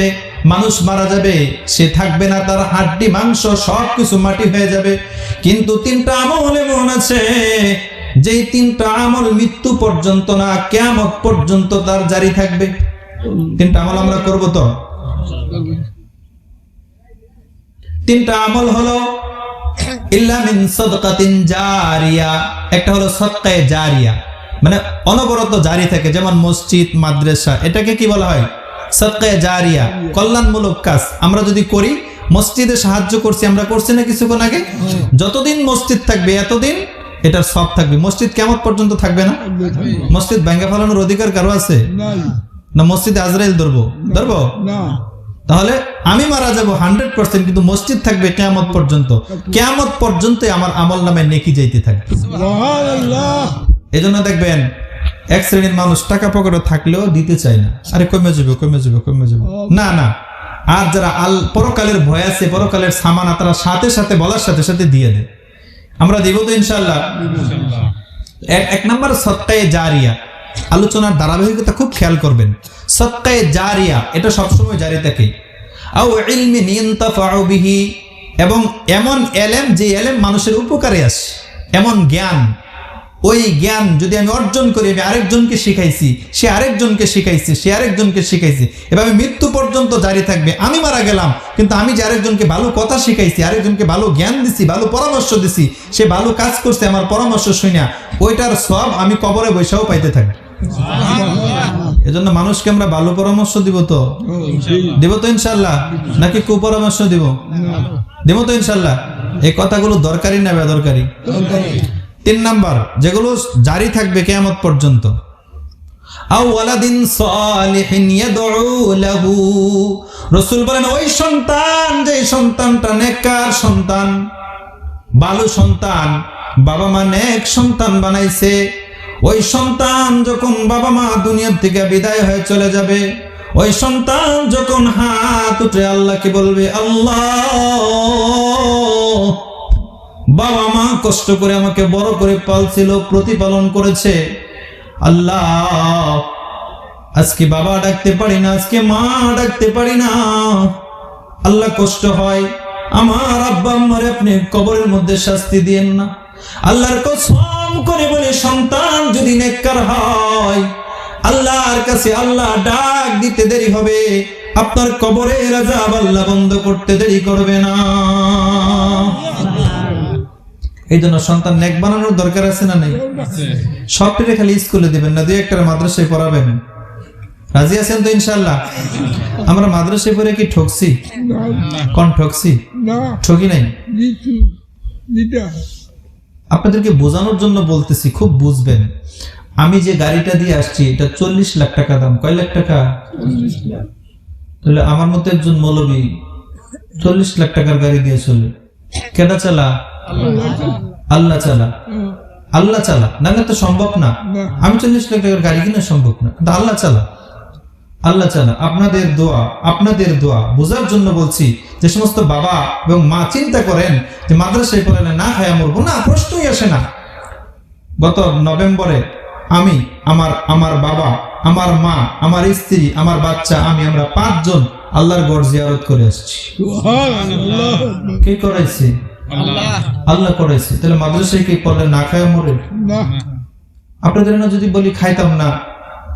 Speaker 1: মানুষ মারা যাবে, সে থাকবে না, তার হাড্ডি মাংস সবকিছু মাটি হয়ে যাবে, কিন্তু 3টা আমল এমন আছে যে 3টা আমল মৃত্যু পর্যন্ত না, কিয়ামত পর্যন্ত তার জারি থাকবে। 3টা আমল আমরা করব তো? 3টা আমল হলো, ইল্লা মিন সাদকাতিন জারিয়া, একটা হলো সাদকায়ে জারিয়া, মানে অনবরত জারি থাকে, যেমন মসজিদ মাদ্রাসা, এটাকে কি বলা হয়? সাদকায়ে জারিয়া, কল্যাণমূলক কাজ। আমরা যদি করি, মসজিদে সাহায্য করছি, আমরা করছি না কিছুক্ষণ আগে, যতদিন মসজিদ থাকবে এতদিন এটার সব থাকবে। মসজিদ কিয়ামত পর্যন্ত থাকবে না? মসজিদ ভেঙে ফেলানোর অধিকার কারো আছে না? মসজিদে আজরাইল ধরবো? তাহলে আমি মারা যাব 100%, কিন্তু মসজিদ থাকবে কিয়ামত পর্যন্ত। কিয়ামত পর্যন্ত আমার আমল নামে নেকি যাইতে থাকবে। এজন্য দেখবেন এক শ্রেণীর মানুষ টাকা পকেটে থাকলেও দিতে চায় না, আরে কমে যাবে কমে যাবে কমে যাবে, না না। আর যারা পরকালের ভয় আছে, পরকালের সামানা, তারা সাথে সাথে বলার সাথে সাথে দিয়ে দেয়। আমরা দিব তো ইনশাআল্লাহ। এক নাম্বার সদকায়ে জারিয়া, আলোচনার ধারাবাহিকতা খুব খেয়াল করবেন। সদকায়ে জারিয়া এটা সবসময় জারি থাকে। আও ইলমিন ইনতাফাউ বিহি, এবং এমন এলেম যে এলেম মানুষের উপকারে আসে, এমন জ্ঞান, ওই জ্ঞান যদি আমি অর্জন করি, আমি আরেকজনকে শিখাইছি, সে আরেকজনকে শিখাইছি, সে আরেকজনকে শিখাইছি, এভাবে মৃত্যু পর্যন্ত জারি থাকবে। আমি মারা গেলাম, কিন্তু আমি যে আরেকজনকে ভালো কথা শিখাইছি, আরেকজনকে ভালো জ্ঞান দিছি, ভালো পরামর্শ দিছি, সে ভালো কাজ করছে আমার পরামর্শ শুনিয়া, ওইটার সব আমি কবরে বৈশাও পাইতে থাকি। এজন্য মানুষকে আমরা ভালো পরামর্শ দিব তো ইনশাল্লাহ, নাকি কুপরামর্শ দিব? দিব তো ইনশাল্লাহ। এই কথাগুলো দরকারি না বেদরকারি? 3 নাম্বার যেগুলো জারি থাকবে কিয়ামত পর্যন্ত, আও ওয়ালাদিন সালিহিন ইয়াদউ লাহু, রাসূল বলেন ওই সন্তান, যে সন্তানটা নেককার সন্তান, ভালো সন্তান, বাবা মা নেক সন্তান বানাইছে, ওই সন্তান যখন বাবা মা দুনিয়া থেকে বিদায় হয়ে চলে যাবে, ওই সন্তান যখন হাত উঠে আল্লাহকে বলবে, আল্লাহ, বাবা মা কষ্ট করে আমাকে বড় করে পালছিল, প্রতিপালন করেছে, আল্লাহ আজকে বাবা ডাকতে পারি না, আজকে মা ডাকতে পারি না, আল্লাহ কষ্ট হয়, আমার আব্বা আম্মারে আপনি কবরের মধ্যে শাস্তি দিয়েন না। আল্লাহর কসম করে বলে, সন্তান যদি নেককার হয়, আল্লাহর কাছে আল্লাহ ডাক দিতে দেরি হবে, আপনার কবরের আযাব আল্লাহ বন্ধ করতে দেরি করবে না। এই জন্য সন্তান নেক বানানোর দরকার আছে না নাই? সবটাকে খালি স্কুলে দিবেন না, 2-1টা মাদ্রাসায় পড়াবেন। রাজি আছেন তো ইনশাআল্লাহ? আমরা মাদ্রাসায় পড়ে কি ঠকছি? কোন ঠকছি? ঠকি নাই। আপনাদেরকে বোঝানোর জন্য বলতেছি, খুব বুঝবেন। আমি যে গাড়িটা দিয়ে আসছি এটা 40 লাখ টাকা দাম। কয় লাখ টাকা? তাহলে আমার মতো একজন মৌলবী 40 লাখ টাকার গাড়ি দিয়ে চলে, কেডা চালা? আল্লাহ চালা। আল্লাহ চালা, নাহলে তো সম্ভব না। আমি 40 লাখ টাকার গাড়ি কিনা সম্ভব না, কিন্তু আল্লাহ চালা। আল্লাহ চালা। আপনাদের দোয়া বোঝার জন্য বলছি। যে সমস্ত বাবা এবং মা চিন্তা করেন যে মাদ্রাসায় পড়ে না খায়া মরবো, না, প্রশ্নই আসে না। গত নভেম্বরে আমি, আমার বাবা, আমার মা, আমার স্ত্রী, আমার বাচ্চা, আমরা 5 জন আল্লাহর গড় জিয়ারত করে আসছি। কে করাইছে? আল্লাহ করাইছে। তাহলে মাদ্রাসায় কি পড়লে না খায়া মরে? আপনাদের না যদি বলি খাইতাম না,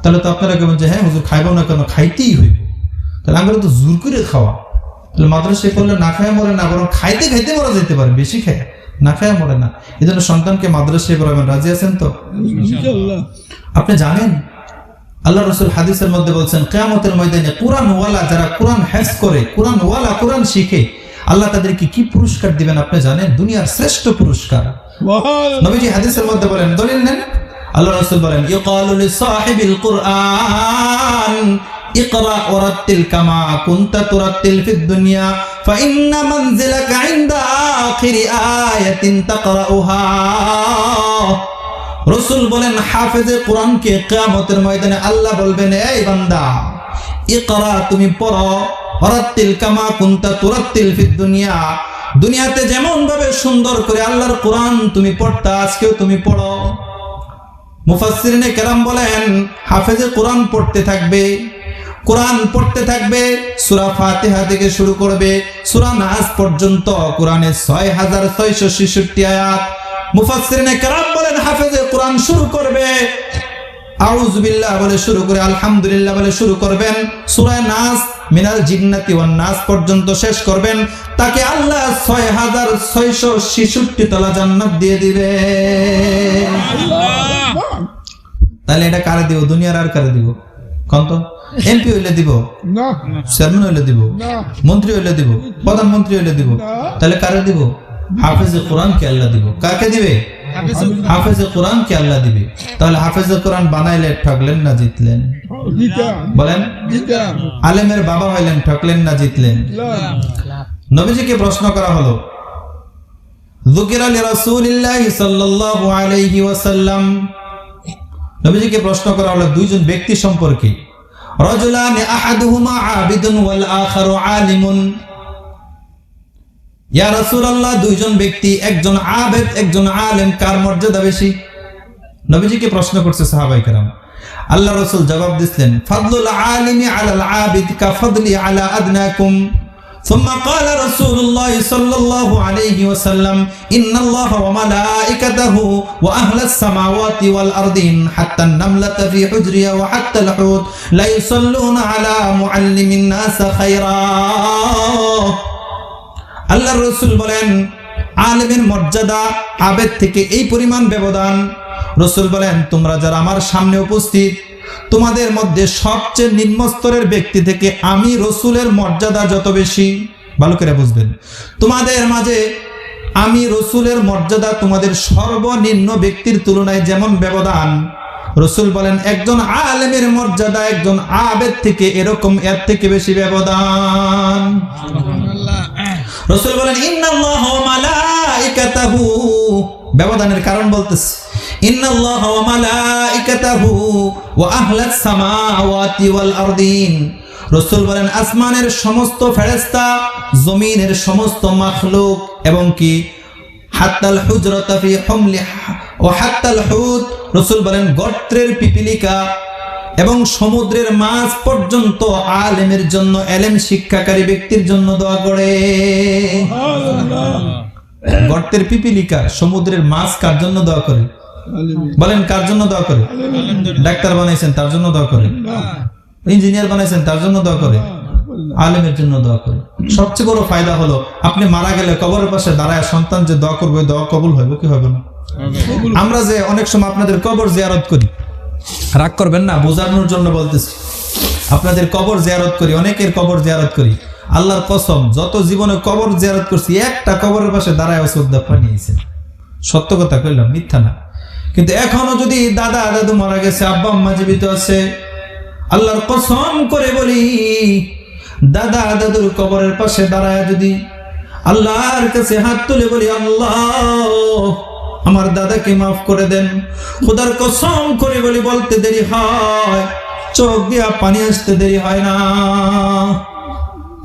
Speaker 1: তাহলে তো আপনারা কেমন যে হ্যাঁ হুজুর খাইবো না কেন? খাইতেই হইবে। তাহলে আমরা তো জোর করে খাওয়া। তাহলে মাদ্রাসায় পড়লে না খায়া মরে না, বরং খাইতে খাইতে মরা যেতে পারে, বেশি খায় না খায়া মরে না। এই জন্য সন্তানকে মাদ্রাসায় পড়াবেন। রাজি আছেন তো? আপনি জানেন আল্লাহ রাসূল হাদিসের মধ্যে বলছেন, কিয়ামতের ময়দানে কুরআন ওয়ালা যারা কুরআন হেফজ করে, কুরআন ওয়ালা কুরআন শিখে, আল্লাহ তাদেরকে কি পুরস্কার দিবেন আপনি জানেন? দুনিয়ার শ্রেষ্ঠ পুরস্কার। নবীজি হাদিসের মধ্যে বলেন, দলিল নেন, আল্লাহ রাসূল বলেন, ইউকালু লিসাহিবিল কুরআন ইকরা ওয়ারাতিল কামা কুনতা তুরাতিল ফিদ দুনিয়া ফাইন্না মানজিলাকা ইনদা আখিরি আয়াতিন তাকরাউহা। রাসূল বলেন, হাফেজে কোরআনকে কিয়ামতের ময়দানে আল্লাহ বলবেন, এই বান্দা, ইকরা, তুমি পড়ো, ওয়ারাতিল কামা কুনতা তুরাতিল ফিদ দুনিয়া, দুনিয়াতে যেমন ভাবে সুন্দর করে আল্লাহর কোরআন তুমি পড়তা, আজকেও তুমি পড়ো। মুফাসসিরিনে কেরাম বলেন, হাফেজে কোরআন পড়তে থাকবে, কোরআন পড়তে থাকবে, সূরা ফাতিহা থেকে শুরু করবে সূরা নাস পর্যন্ত কোরআনে 6666 আয়াত। মুফাসসিরিনে কেরাম বলেন, হাফেজে কোরআন শুরু করবে, আউযু বিল্লাহ বলে শুরু করে আলহামদুলিল্লাহ বলে শুরু করবেন, সূরা নাস মিনাল জিন্নাতি ওয়ান নাস পর্যন্ত শেষ করবেন, তাকে আল্লাহ 6666 তলা জান্নাত দিয়ে দিবে। তাহলে এটা কারে দিব? দুনিয়ার আর কারে দিব? কোন তো? এমপি হইলে দিব না, চেয়ারম্যান হইলে দিব না, মন্ত্রী হইলে দিব, প্রধানমন্ত্রী হইলে দিব, তাহলে কারে দিব? হাফেজে কোরআন কে আল্লাহ দিব। কাকে দিবে? হাফেজে কোরআন কে আল্লাহ দিবে। তাহলে হাফেজে কোরআন বানাইলে ঠকলেন না জিতলেন? বলেন। আলেমের বাবা হইলেন, ঠকলেন না জিতলেন? নবীজিকে প্রশ্ন করা হলো, যুকিরা লিরাসূলিল্লাহি সাল্লাল্লাহু আলাইহি ওয়াসাল্লাম, নবীজিকে প্রশ্ন করা হলো দুইজন ব্যক্তি সম্পর্কে। রাজুলানি আহাদুহুমা আবিদুন ওয়াল আখারু আলিমুন। ইয়া রাসূলুল্লাহ, দুইজন ব্যক্তি, একজন আবেদ একজন আলেম, কার মর্যাদা বেশি? নবীজিকে প্রশ্ন করছে সাহাবায়ে কেরাম। আল্লাহ রাসূল জবাব দিলেন, ফাদলুল আলিমি আলাল আবিদ কা ফাদলি আলা আদনাকুম। ثم قال رسول الله صلى الله عليه وسلم إن الله وملائكته وأهل السماوات والأرضين حتى النملة في حجرها وحتى الحوت لا يصلون على معلم الناس خيرا। আল্লাহ রাসূল বলেন, আলেমের মর্যাদা আবেদ থেকে এই পরিমাণ ব্যবধান। রাসূল বলেন, তোমরা যারা আমার সামনে উপস্থিত, তোমাদের মধ্যে সবচেয়ে নিম্ন স্তরের ব্যক্তি থেকে আমি রাসূলের মর্যাদা যত বেশি, ভালো করে বুঝবেন, তোমাদের মাঝে আমি রাসূলের মর্যাদা তোমাদের সর্বনিম্ন ব্যক্তির তুলনায় যেমন ব্যবধান, রাসূল বলেন একজন আলেমের মর্যাদা একজন আবেদ থেকে এরকম, এর থেকে বেশি ব্যবধান। রাসূল বলেন, ইন্নাল্লাহা ওয়া মালাইকাতাহু, ব্যবধানের কারণ বলতেছে, ইন্নাল্লাহা ওয়া মালাইকাতাহু ওয়া আহলাস সামাওয়াতি ওয়াল আরদিন। রাসূল বলেন, আসমানের সমস্ত ফেরেশতা, জমিনের সমস্ত মাখলুক, এবং কি হাত্তাল হুজরাতা ফি হুমলি ওয়া হাত্তাল হুত, রাসূল বলেন গর্তের পিপিলিকা এবং সমুদ্রের মাছ পর্যন্ত আলেমের জন্য, এলেম শিক্ষাকারী ব্যক্তির জন্য দোয়া করে। গর্তের পিপিলিকা, সমুদ্রের মাছ কার জন্য দোয়া করে? বলেন, কার জন্য দোয়া করে? ডাক্তার বানাইছেন তার জন্য দোয়া করে, ইঞ্জিনিয়ার বানাইছেন তার জন্য দোয়া করে, আলেমের জন্য দোয়া করে। সবচেয়ে বড় ফায়দা হলো, আপনি মারা গেলে কবরের পাশে দাঁড়ায় সন্তান যে দোয়া করবে, দোয়া কবুল হবে কি হবে না? আমরা যে অনেক সময় আপনাদের কবর জিয়ারত করি, রাগ করবেন না, বোঝানোর জন্য বলতেছি, আপনাদের কবর জিয়ারত করি, অনেকের কবর জিয়ারত করি, আল্লাহর কসম যত জীবনে কবর জিয়ারত করছি, একটা কবরের পাশে দাঁড়ায় শ্রদ্ধা পানিয়েছেন। সত্য কথা কইলাম, মিথ্যা না। কিন্তু এখনো যদি দাদা দাদু মারা গেছে, আব্বা আম্মা জীবিত আছে, আল্লাহর কসম করে বলি, দাদা দাদুর কবরের পাশে দাঁড়ায় যদি আল্লাহর কাছে হাত তুলে বলি, আল্লাহ আমার দাদাকে মাফ করে দেন, খোদার কসম করে বলি, বলতে দেরি হয়, চোখ দিয়া পানি আসতে দেরি হয় না,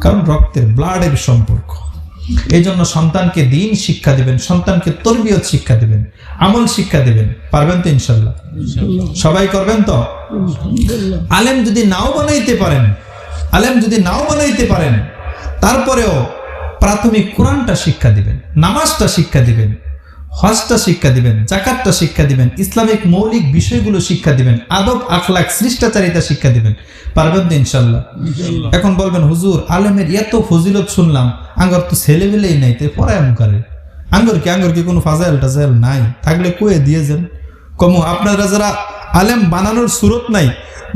Speaker 1: কারণ রক্তের ব্লাডের সম্পর্ক। এই জন্য সন্তানকে দ্বীন শিক্ষা দিবেন, সন্তানকে তরবিয়ত শিক্ষা দিবেন, আমল শিক্ষা দিবেন। পারবেন তো ইনশাল্লাহ? সবাই করবেন তো? আলেম যদি নাও বানাইতে পারেন, আলেম যদি নাও বানাইতে পারেন, তারপরেও প্রাথমিক কোরআনটা শিক্ষা দিবেন, নামাজটা শিক্ষা দিবেন, হজটা শিক্ষা দিবেন, যাকাতটা শিক্ষা দিবেন, ইসলামিক মৌলিক বিষয়গুলো শিক্ষা দিবেন, আদব আখলাক শিষ্টাচারিতা শিক্ষা দিবেন। পারবেন তো ইনশাল্লাহ? এখন বলবেন, হুজুর আলেমের এত ফজিলত শুনলাম, আঙ্গর তো ছেলেবেলেই নাই, তো পড়ায় মুখারে আঙ্গর কি কোনো ফাজাইল টাজাইল নাই? থাকলে কয়ে দিয়েছেন কমু। আপনারা যারা আলেম বানানোর সুরত নাই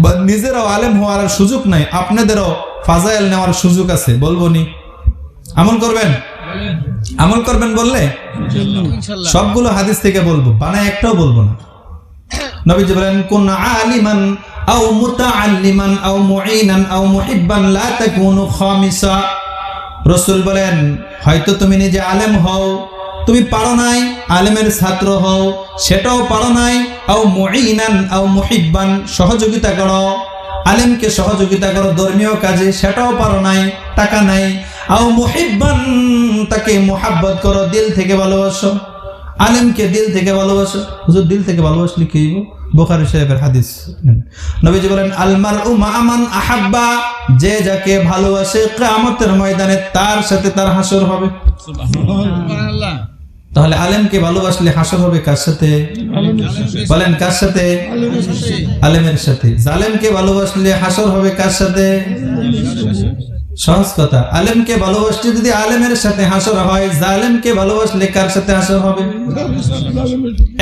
Speaker 1: বা নিজেরাও আলেম হওয়ার সুযোগ নাই, আপনাদেরও ফাজাইল নেওয়ার সুযোগ আছে। বলবো নি? আমল করবেন? আমল করবেন বললে সবগুলো হাদিস থেকে বলবো, বানায় একটাও বলবো না। নবীজি বলেন, কুন আলিমান আও মুতাআল্লিমান আও মুঈনান আও মুহিব্বান লা তাকুনু খামিসা। রাসূল বলেন, হয়তো তুমি নিজে আলেম হও, তুমি পারো নাই, আলেমের ছাত্র হও, সেটাও পারো নাই, আও মুঈনান আও মুহিব্বান, সহযোগিতা করো, আলেমকে সহযোগিতা করো ধর্মীয় কাজে, সেটাও পারো নাই, টাকা নাই, আও মুহিব্বান, তাকে মুহাব্বত করো, দিল থেকে ভালোবাসো, আলেমকে দিল থেকে ভালোবাসো। হুজুর দিল থেকে ভালোবাসলে কি হইব? বুখারী শরীফের হাদিস। নবীজি বলেন, আল মারউ মা মান আহাব্বা, যে যাকে ভালোবাসে কিয়ামতের ময়দানে তার সাথে তার হাসর হবে। সুবহানাল্লাহ। তাহলে আলেমকে ভালোবাসলে হাসর হবে কার সাথে? বলেন কার সাথে? আলেমের সাথে। জালেমকে ভালোবাসলে হাসর হবে কার সাথে? সহজ কথা, আলেমকে ভালোবাসলে যদি আলেমের সাথে হাসর হয়, জালেমকে ভালোবাসলে কার সাথে হাসর হবে?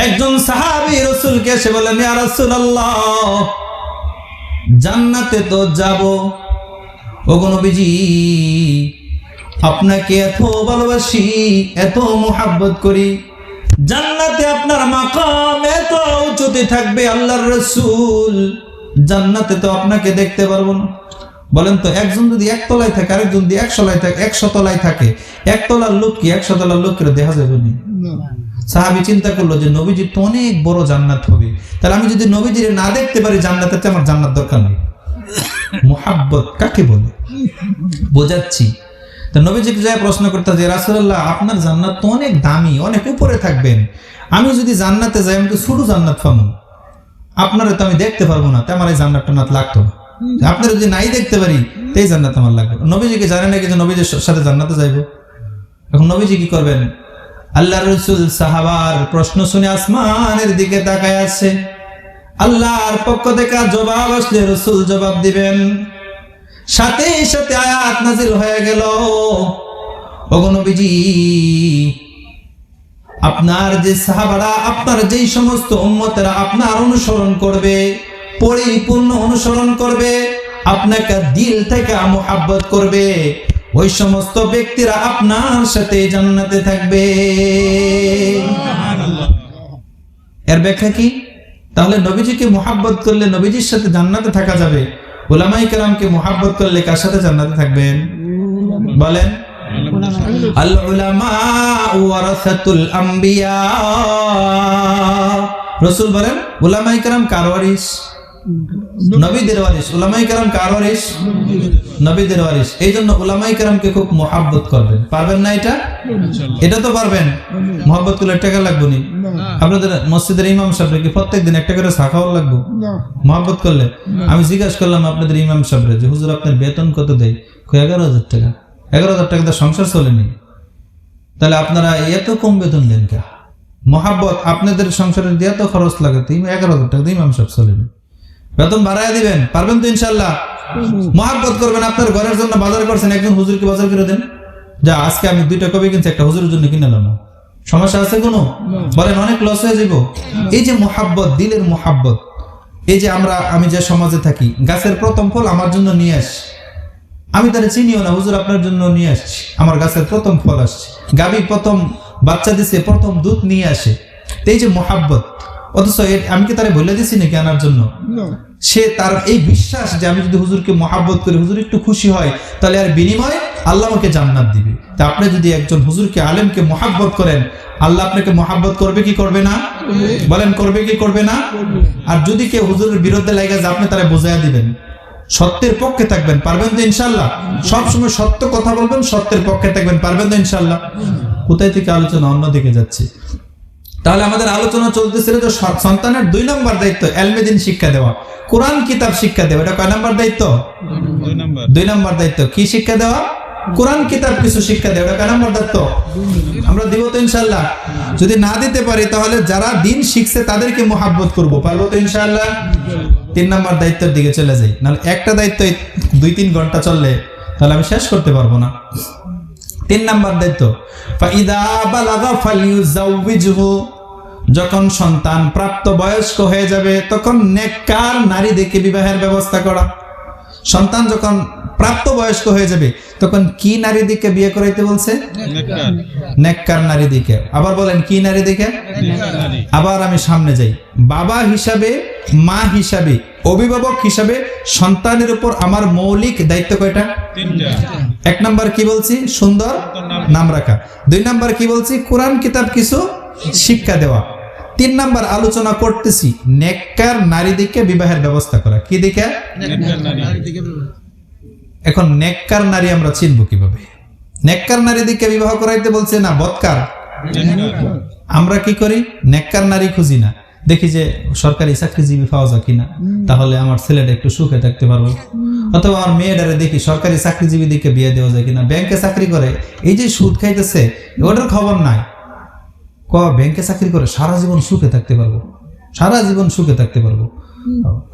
Speaker 1: একজন সাহাবী রাসূলকে এসে বলেন, ইয়া রাসূলুল্লাহ, জান্নাতে তো যাব, ওগো নবীজি আপনাকে এত ভালোবাসি, এত মুহাব্বত করি, জান্নাতে আপনার মাকাম এত উঁচুতে থাকবে আল্লাহর রাসূল, জান্নাতে তো আপনাকে দেখতে পারবো না। বলেন তো, একজন যদি একতলায় থাকে, আরেকজন যদি 100 তলায় থাকে, একতলার লোক কি 100 তলার লোককে দেখা যাবে না? সাহাবী চিন্তা করলো যে নবীজির তো অনেক বড় জান্নাত হবে, তাহলে আমি যদি নবীজির না দেখতে পারি জান্নাতে, তো আমার জান্নাত দরকার নেই। মুহাব্বত কাকে বলে বোঝাচ্ছি। তো নবীজিকে যায় প্রশ্ন করতে, যে রাসূলুল্লাহ আপনার জান্নাত তো অনেক দামি, অনেক উপরে থাকবেন, আমি যদি জান্নাতে যাই আমি তো ছোট জান্নাত পাবো, আপনারা তো আমি দেখতে পারবো না, তো আমার এই জান্নাত টান্নাত লাগতো না। আপনারা যদি নাই দেখতে পারি তো এই জান্নাত আমার লাগবে। নবীজিকে জানে নাকি যে নবীজির সাথে জান্নাতে যাইবো? এখন নবীজি কি করবেন? আল্লাহর রাসূল সাহাবার প্রশ্ন শুনে আসমানের দিকে তাকায় আছে, আল্লাহর পক্ষ থেকে জবাব আসলে রাসূল জবাব দিবেন। সাথে সাথে আয়াত নাযিল হয়ে গেল, ওগো নবীজি আপনার যে সাহাবারা, আপনার যেই সমস্ত উম্মতেরা আপনার অনুসরণ করবে, পরিপূর্ণ অনুসরণ করবে, আপনাকে দিল থেকে মুহাব্বত করবে, ওই সমস্ত ব্যক্তিরা আপনার সাথে জান্নাতে থাকবে। এর ব্যাখ্যা কি? তাহলে নবীজিকে মুহাব্বত করলে নবীজির সাথে জান্নাতে থাকা যাবে, উলামায়ে কেরামকে মুহাব্বত করলে কার সাথে জান্নাতে থাকবেন? বলেন। আল উলামা ওয়ারাসাতুল আম্বিয়া, রাসূল বলেন উলামায়ে কেরাম কার ওয়ারিস? নবীদের ওয়ারিস। উলামায়ে কেরাম কার ওয়ারিস? নবীদের ওয়ারিস। এইজন্য উলামায়ে কেরামকে খুব মুহাব্বত করবেন। পারবেন না এটা? এটা তো পারবেন। মুহাব্বত করলে টাকা লাগবে না। আপনাদের মসজিদের ইমাম সাহেবকে কি প্রত্যেকদিন একটা করে চা খাওয়া লাগবে? মুহাব্বত করলে। আমি জিজ্ঞাসা করলাম আপনাদের ইমাম সাহেবরে যে হুজুর আপনার বেতন কত দেয়? 11,000 টাকা। 11,000 টাকা দিয়ে সংসার চলেনি, তাহলে আপনারা এত কম বেতন দেন কে? মুহাব্বত আপনাদের সংসারের দিয়ে এত খরচ লাগে, 11,000 টাকা দিয়ে ইমাম সাহেব চলেনি, বেতন বাড়ায় দিবেন। পারবেন তো ইনশাআল্লাহ? মুহাব্বত করবেন। আপনার ঘরের জন্য বাজার করছেন, একজন হুজুরকে বাজার করে দেন, যা আজকে আমি 2টা কপি কিনছি, একটা হুজুরের জন্য কিনে নিলাম, সমস্যা আছে কোনো? বলেন অনেক লস হয়ে যাব। এই যে মুহাব্বত, দিলের মুহাব্বত, এই যে আমি যে সমাজে থাকি, গাছের প্রথম ফল আমার জন্য নিয়ে আসি, আমি তারা চিনিও না, হুজুর আপনার জন্য নিয়ে আসছি, আমার গাছের প্রথম ফল আসছে, গাবি প্রথম বাচ্চা দিছে, প্রথম দুধ নিয়ে আসে, এই যে মুহাব্বত। অথচ আমি কি তারা বলে দিছি নাকি আনার জন্য? সে তার এই বিশ্বাস যে আমি যদি হুজুরকে মুহাব্বত করি, হুজুর একটু খুশি হয়, তাহলে আর বিনিময়ে আল্লাহ আমাকে জান্নাত দিবে। তা আপনি যদি একজন হুজুরকে, আলেমকে মুহাব্বত করেন, আল্লাহ আপনাকে মুহাব্বত করবে কি করবে না? বলেন করবে কি করবে না? আর যদি কেউ হুজুরের বিরুদ্ধে লাগে যায়, আপনি তারা বোঝাইয়া দিবেন, সত্যের পক্ষে থাকবেন। পারবেন তো ইনশাআল্লাহ? সবসময় সত্য কথা বলবেন, সত্যের পক্ষে থাকবেন। পারবেন তো ইনশাআল্লাহ? কোথায় থেকে আলোচনা অন্যদিকে যাচ্ছে? তাহলে আমাদের আলোচনা চলতেছিল যে সন্তানের 2 নম্বর দায়িত্ব ইলমে দ্বীন শিক্ষা দেওয়া, কোরআন কিতাব শিক্ষা দেওয়া। এটা কয় নম্বর দায়িত্ব? 2 নম্বর দায়িত্ব। কি শিক্ষা দেওয়া? কোরআন কিতাব কিছু শিক্ষা দেওয়া। এটা কয় নম্বর দায়িত্ব? আমরা দিব তো ইনশাআল্লাহ? যদি না দিতে পারি তাহলে যারা দ্বীন শিখছে তাদেরকে মুহাব্বত করব। পারবো তো ইনশাআল্লাহ? 3 নম্বর দায়িত্বের দিকে চলে যাই, নাহলে একটা দায়িত্ব 2-3 ঘন্টা চললে তাহলে আমি শেষ করতে পারবো না। 3 নম্বর দায়িত্ব, ফাইদা বালাগা ফালিউযাউবিজহু, যখন সন্তান প্রাপ্ত বয়স্ক হয়ে যাবে তখন নেককার নারী দেখে বিবাহের ব্যবস্থা করা। সন্তান যখন প্রাপ্ত বয়স্ক হয়ে যাবে তখন কি নারী দিকে বিয়ে করাইতে বলছে? নেককার নারী দিকে। আবার বলেন কি নারী দিকে? আবার আমি সামনে যাই, বাবা হিসাবে, মা হিসাবে, অভিভাবক হিসাবে সন্তানের উপর আমার মৌলিক দায়িত্ব কয়টা? 3টা। 1 নাম্বার কি বলছি? সুন্দর নাম রাখা। 2 নাম্বার কি বলছি? কোরআন কিতাব কিছু শিক্ষা দেওয়া। 3 নাম্বার আলোচনা করতেছি নেককার নারী দিকে বিবাহের ব্যবস্থা করা। কি দিকে? নেককার নারী দিকে। এখন নেককার নারী আমরা চিনব কিভাবে? নেককার নারী দিকে বিবাহ করাইতে বলছে না বদকার? আমরা কি করি? নেককার নারী খুঁজি না, দেখি যে সরকারি চাকরিজীবী পাওয়া যায় কিনা, তাহলে আমার ছেলেটা একটু সুখে থাকতে পারবো। অথবা আমার মেয়েটারে দেখি সরকারি চাকরিজীবী দিকে বিয়ে দেওয়া যায় কিনা, ব্যাংকে চাকরি করে, এই যে সুদ খাইতেছে ওটার খবর নাই, ব্যাংকে চাকরি করে সারা জীবন সুখে থাকতে পারবো, সারা জীবন সুখে থাকতে পারবো,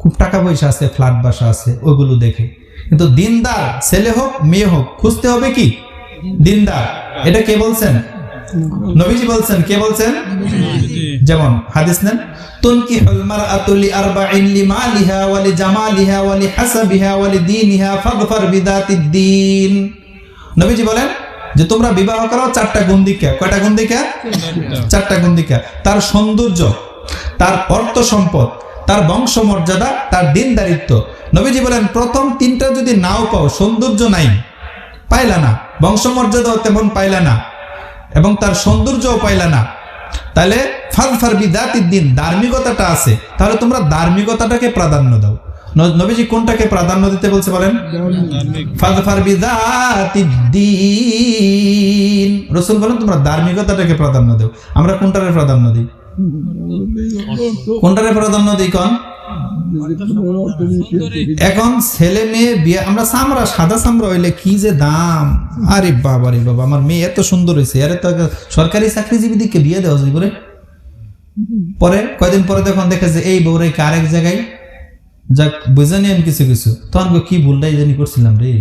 Speaker 1: খুব টাকা পয়সা আছে, ফ্ল্যাট বাসা আছে, ওইগুলো দেখে। কিন্তু দিনদার ছেলে হোক মেয়ে হোক খুঁজতে হবে কি দিনদার। এটা কে বলছেন? নবীজি বলছেন। কে বলছেন? যেমন হাদিস নেন, তুনকিহুল মারআতু লিআরবাইন লিমালিহা ওয়া লিজামালিহা ওয়া লিহাসাবিহা ওয়া লিদীনিহা ফাযফার বিযাতিদ দ্বীন। নবীজি বলেন যে তোমরা বিবাহ করো চারটা গুণ দিকে। কয়টা গুণ দিকে? চারটা গুণ দিকে। তার সৌন্দর্য, তার অর্থ সম্পদ, তার বংশমর্যাদা, তার দিনদারিত্ব। নবীজি বলেন প্রথম তিনটা যদি নাও পাও, সৌন্দর্য নাই, পাইলা না, বংশমর্যাদাও তেমন পাইলা না, এবং তার সৌন্দর্যও পাইলা না, তাহলে ফাযফার বিযাতিদ দ্বীন, ধার্মিকতাটা আছে, তাহলে তোমরা ধার্মিকতাটাকে প্রাধান্য দাও। নবীজি কোনটাকে প্রাধান্য দিতে বলছে বলেন? ফাযফার বিযাতিদ দ্বীন। রাসূল বলেন তোমরা ধার্মিকতাটাকে প্রাধান্য দাও। আমরা কোনটারে প্রাধান্য দিই? কোনটারে প্রাধান্য দিই কোন? এখন ছেলে মেয়ে বিয়ে, আমরা চামড়া, সাদা চামড়া হইলে কি যে দাম, আরে বাবা রে বাবা, আমার মেয়ে এত সুন্দর হয়েছে, আরে তো সরকারি চাকরিজীবী দিকে বিয়ে দেওয়া যায় করে। পরে কয়দিন পরে তখন দেখে যে এই বউরে আরেক জায়গায় যাক বুঝে নিন কিছু কিছু, তখন কি ভুলটাই জানি করছিলাম রে,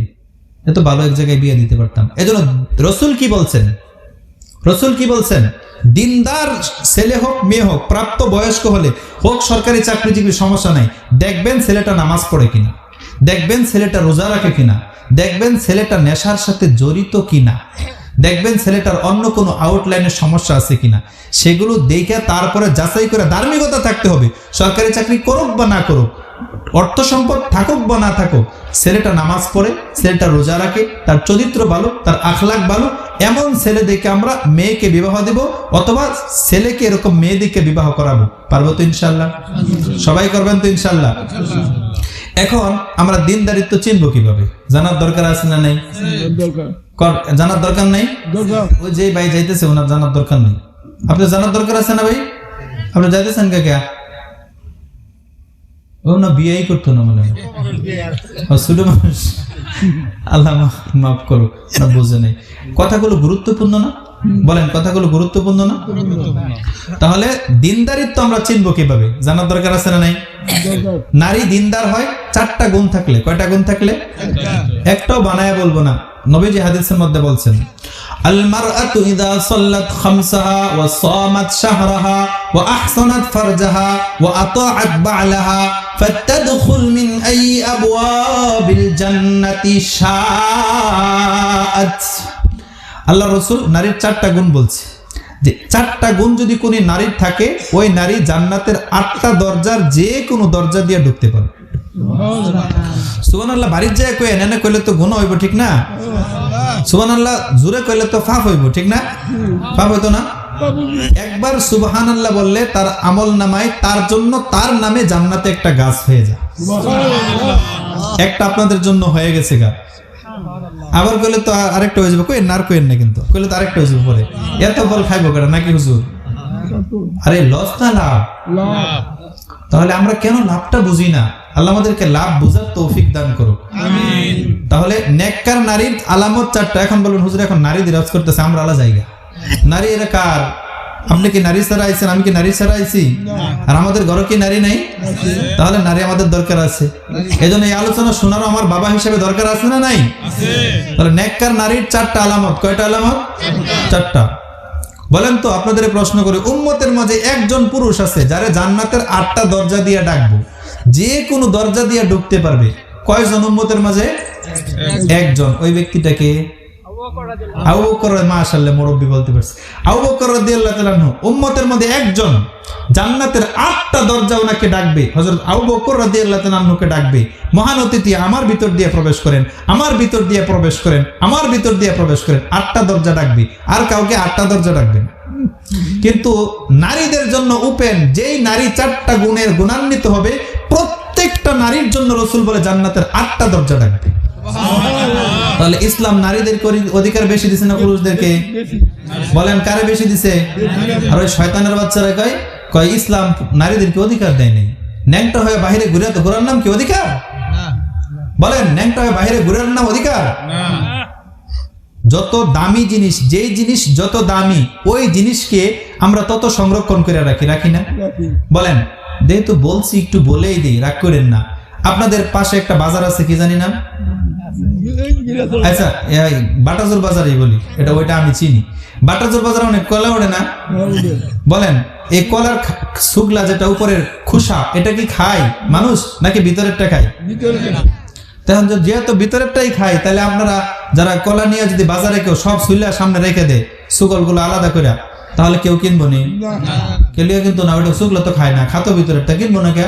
Speaker 1: এত ভালো এক জায়গায় বিয়ে দিতে পারতাম। এজন্য রাসূল কি বলছেন? রাসূল কি বলছেন? দিনদার ছেলে হোক মেয়ে হোক, প্রাপ্ত বয়স্ক হলে হোক সরকারি চাকরিজীবী, সমস্যা নাই, দেখবেন ছেলেটা নামাজ পড়ে কিনা, দেখবেন ছেলেটা রোজা রাখে কিনা, দেখবেন ছেলেটা নেশার সাথে জড়িত কিনা, দেখবেন ছেলেটার অন্য কোনো আউটলাইনের সমস্যা আছে কিনা, সেগুলো দেখে তারপরে যাচাই করে ধার্মিকতা থাকতে হবে। সরকারি চাকরি করুক বা না করুক, অর্থ সম্পদ থাকুক বা না থাকুক, ছেলেটা নামাজ পড়ে, ছেলেটা রোজা রাখে, তার চরিত্র ভালো, তার আখলাক ভালো, এমন ছেলে দেখে আমরা মেয়েকে বিবাহ দেব, অথবা ছেলেকে এরকম মেয়ে দেখে বিবাহ করাবো। পারবো তো ইনশাল্লাহ? সবাই করবেন তো ইনশাল্লাহ? এখন আমরা দিনদারিত্ব চিনবো কিভাবে? জানার দরকার আছে না নাই? জানার দরকার নাই? ওই যে ভাই যাইতেছে ওনার জানার দরকার নেই, আপনার জানার দরকার আছে না ভাই? আপনি যাইতেছেন কে? ও না বিয়েই করতো না মনে হয়, ছোট মানুষ, আল্লাহ মাফ করো, না বুঝে নেই। কথাগুলো গুরুত্বপূর্ণ না? বলেন কথাগুলো গুরুত্বপূর্ণ না? তাহলে দিনদারিত্ব আমরা চিনবো কিভাবে? জানার দরকার আছে না নাই? নারী দিনদার হয় চারটা গুণ থাকলে। কয়টা গুণ থাকলে? একটাও বানায় বলবো না, নবীজি হাদিসের মধ্যে বলছেন, আল মারআতু ইযা সাল্লাত খামসাহা ওয়া সামাত শাহরাহা ওয়া আহসানাত ফারজাহা ওয়া আতাআত বা'লাহা ফাতাদখুল মিন আই আবওয়াবিল জান্নাতি শাআত। আল্লাহ রাসূল নারীর চারটা গুণ বলছে, যে চারটা গুণ যদি কোন নারীর থাকে, ওই নারী জান্নাতের 8টা দরজার যে কোনো দরজা দিয়ে ঢুকতে পারে। সুবহানাল্লাহ। বাড়ির যায় কই এনে কইলে তো গুনাহ হইব, ঠিক না? সুবহানাল্লাহ জোরে কইলে তো পাপ হইব, ঠিক না? পাপ হইতো না? একবার সুবহানাল্লাহ বললে তার আমল নামায় তার জন্য, তার নামে জান্নাতে একটা গাছ হয়ে যায়। একটা আপনাদের জন্য হয়ে গেছে গা, আবার কইলে তো আরেকটা হয়ে যাবে। কই নার কইেন না, কিন্তু কইলে তো আরেকটা হয়ে যাবে পরে। এত ফল খাইবো কেন নাকি হুজুর? আরে লস না লাভ? তাহলে আমরা কেন লাভটা বুঝি না? আল্লাহ আমাদেরকে লাভ বুঝার তৌফিক দান করুক, আমিন। তাহলে নেককার নারীর আলামত চারটা। এখন বলুন হুজুর এখন নারী দিরাজ করতেছে, আমরা আলাদা জায়গা। নারী এরা কার? আপনি কি নারী ছাড়া আইছেন? আমি কি নারী ছাড়া আইছি? আর আমাদের ঘরে কি নারী নাই? তাহলে নারী আমাদের দরকার আছে। এজন্য এই আলোচনা শোনারও আমার বাবা হিসেবে দরকার আছে না নাই? তাহলে নেককার নারীর চারটা আলামত। কয়টা আলামত? চারটা। বলেন তো, আপনাদের প্রশ্ন করে, উম্মতের মাঝে একজন পুরুষ আছে যারে জান্নাতের 8টা দরজা দিয়ে ডাকবো, যে কোনো দরজা দিয়ে ঢুকতে পারবে। কয়জন উম্মতের মাঝে? একজন। ওই ব্যক্তিটাকে আবু বকর, মাশাআল্লাহ মুরব্বি বলতে পারছে। আবু বকর রাদিয়াল্লাহু তাআলা আনহু উম্মতের মধ্যে একজন, জান্নাতের 8টা দরজা ওনাকে ডাকবে। হযরত আবু বকর রাদিয়াল্লাহু তাআলা আনহুকে ডাকবে, মহান অতিথি আমার ভিতর দিয়ে প্রবেশ করেন, আমার ভিতর দিয়ে প্রবেশ করেন, আমার ভিতর দিয়ে প্রবেশ করেন। 8টা দরজা ডাকবে, আর কাউকে 8টা দরজা ডাকবে না। কিন্তু নারীদের জন্য ওপেন, যেই নারী 4টা গুণের গুণান্বিত হবে, প্রত্যেকটা নারীর জন্য রাসূল বলে জান্নাতের 8টা দরজা ডাকবে। তাহলে ইসলাম নারীদেরকে অধিকার বেশি দিছে না পুরুষদেরকে? বলেন কারে বেশি দিছে? আর ওই শয়তানের বাচ্চারা কয় ইসলাম নারীদেরকে অধিকার দেয় নাই। ন্যাংটা হয়ে বাইরে ঘোরার নাম কি অধিকার? বলেন ন্যাংটা হয়ে বাইরে ঘোরার নাম অধিকার? যত দামি জিনিস, যেই জিনিস যত দামি ওই জিনিসকে আমরা তত সংরক্ষণ করে রাখি না? বলেন, যেহেতু বলছি একটু বলেই দিই, রাগ করেন না। আপনাদের পাশে একটা বাজার আছে, কি জানি না? আচ্ছা, বাটাজোর বাজারই বলি, এটা ওইটা আমি চিনি। বাটাজোর বাজারে অনেক কলা ওঠে না? বলেন, এই কলার শুকলা যেটা উপরের খোসা, এটা কি খায় মানুষ নাকি ভিতরেরটা খায়? তখন যেহেতু ভিতরেরটাই খায়, তাহলে আপনারা যারা কলা নিয়ে যদি বাজারে কেউ সব শুইলা সামনে রেখে দেয় শুকল গুলো আলাদা করে, তাহলে কেউ কিনবো নি? কেউ কিন্তু না, ওইটা শুকলা তো খায় না, খাতো ভিতরেরটা কিনবো না কে?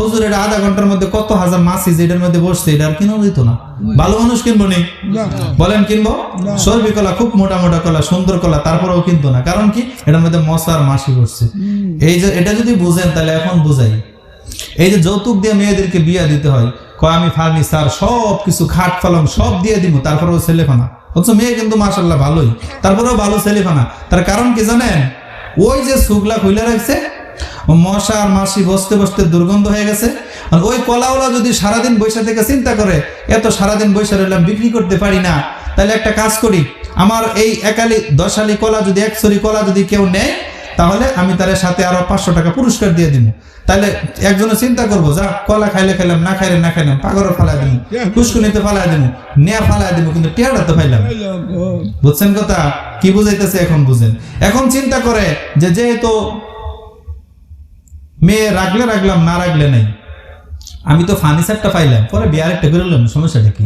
Speaker 1: হুজুর এটা আধা ঘন্টার মধ্যে কত হাজার মাছি যেটার মধ্যে বসছে, এটা আর কিনেও দিত না। ভালো মানুষ কিনবো নি? বলেন কিনবো? সর্বি কলা, খুব মোটা মোটা কলা, সুন্দর কলা, তারপরেও কিনতো না। কারণ কি? এটার মধ্যে মশার মাছি বসছে। এই যে এটা যদি বুঝেন তাহলে এখন বুঝাই। এই যে যৌতুক দিয়ে মেয়েদেরকে বিয়া দিতে হয়, কয় আমি ফার্নিচার সব কিছু, খাট পালং সব দিয়ে দিব, তারপরেও ছেলেফানা। অথচ মেয়ে কিন্তু মাশাআল্লাহ ভালোই, তারপরেও ভালো ছেলেফানা। তার কারণ কি জানেন? ওই যে সুগলা খুলে রাখছে, মশা আর মাছি বসতে বসতে দুর্গন্ধ হয়ে গেছে। আর ওই কলাওয়ালা যদি সারাদিন বৈশা থেকে চিন্তা করে, এত সারাদিন বৈশা রইলাম, বিক্রি করতে পারি না, তাহলে একটা কাজ করি, আমার এই 10 আলি কলা যদি, 1 ছড়ি কলা যদি কেউ নেয়, তাহলে আমি তার সাথে আরো 500 টাকা পুরস্কার দিয়ে দিব। তাহলে একজনে চিন্তা করবো, যা কলা খাইলে খাইলাম, না খাইলে না খাইলাম, পাগরে ফালাই দিব, পুষ্কুনিতে ফালাই দিব, নেয়া ফালাই দিব, কিন্তু টেয়ারা তো পাইলাম। বুঝছেন কথা? কি বুঝাইতেছে এখন বুঝেন। এখন চিন্তা করে যে যেহেতু মেয়ে রাখলে রাখলাম, না রাখলে নাই, আমি তো ফার্নিচারটা পাইলাম, পরে বিয়ার একটা করে নিলাম, সমস্যাটা কি?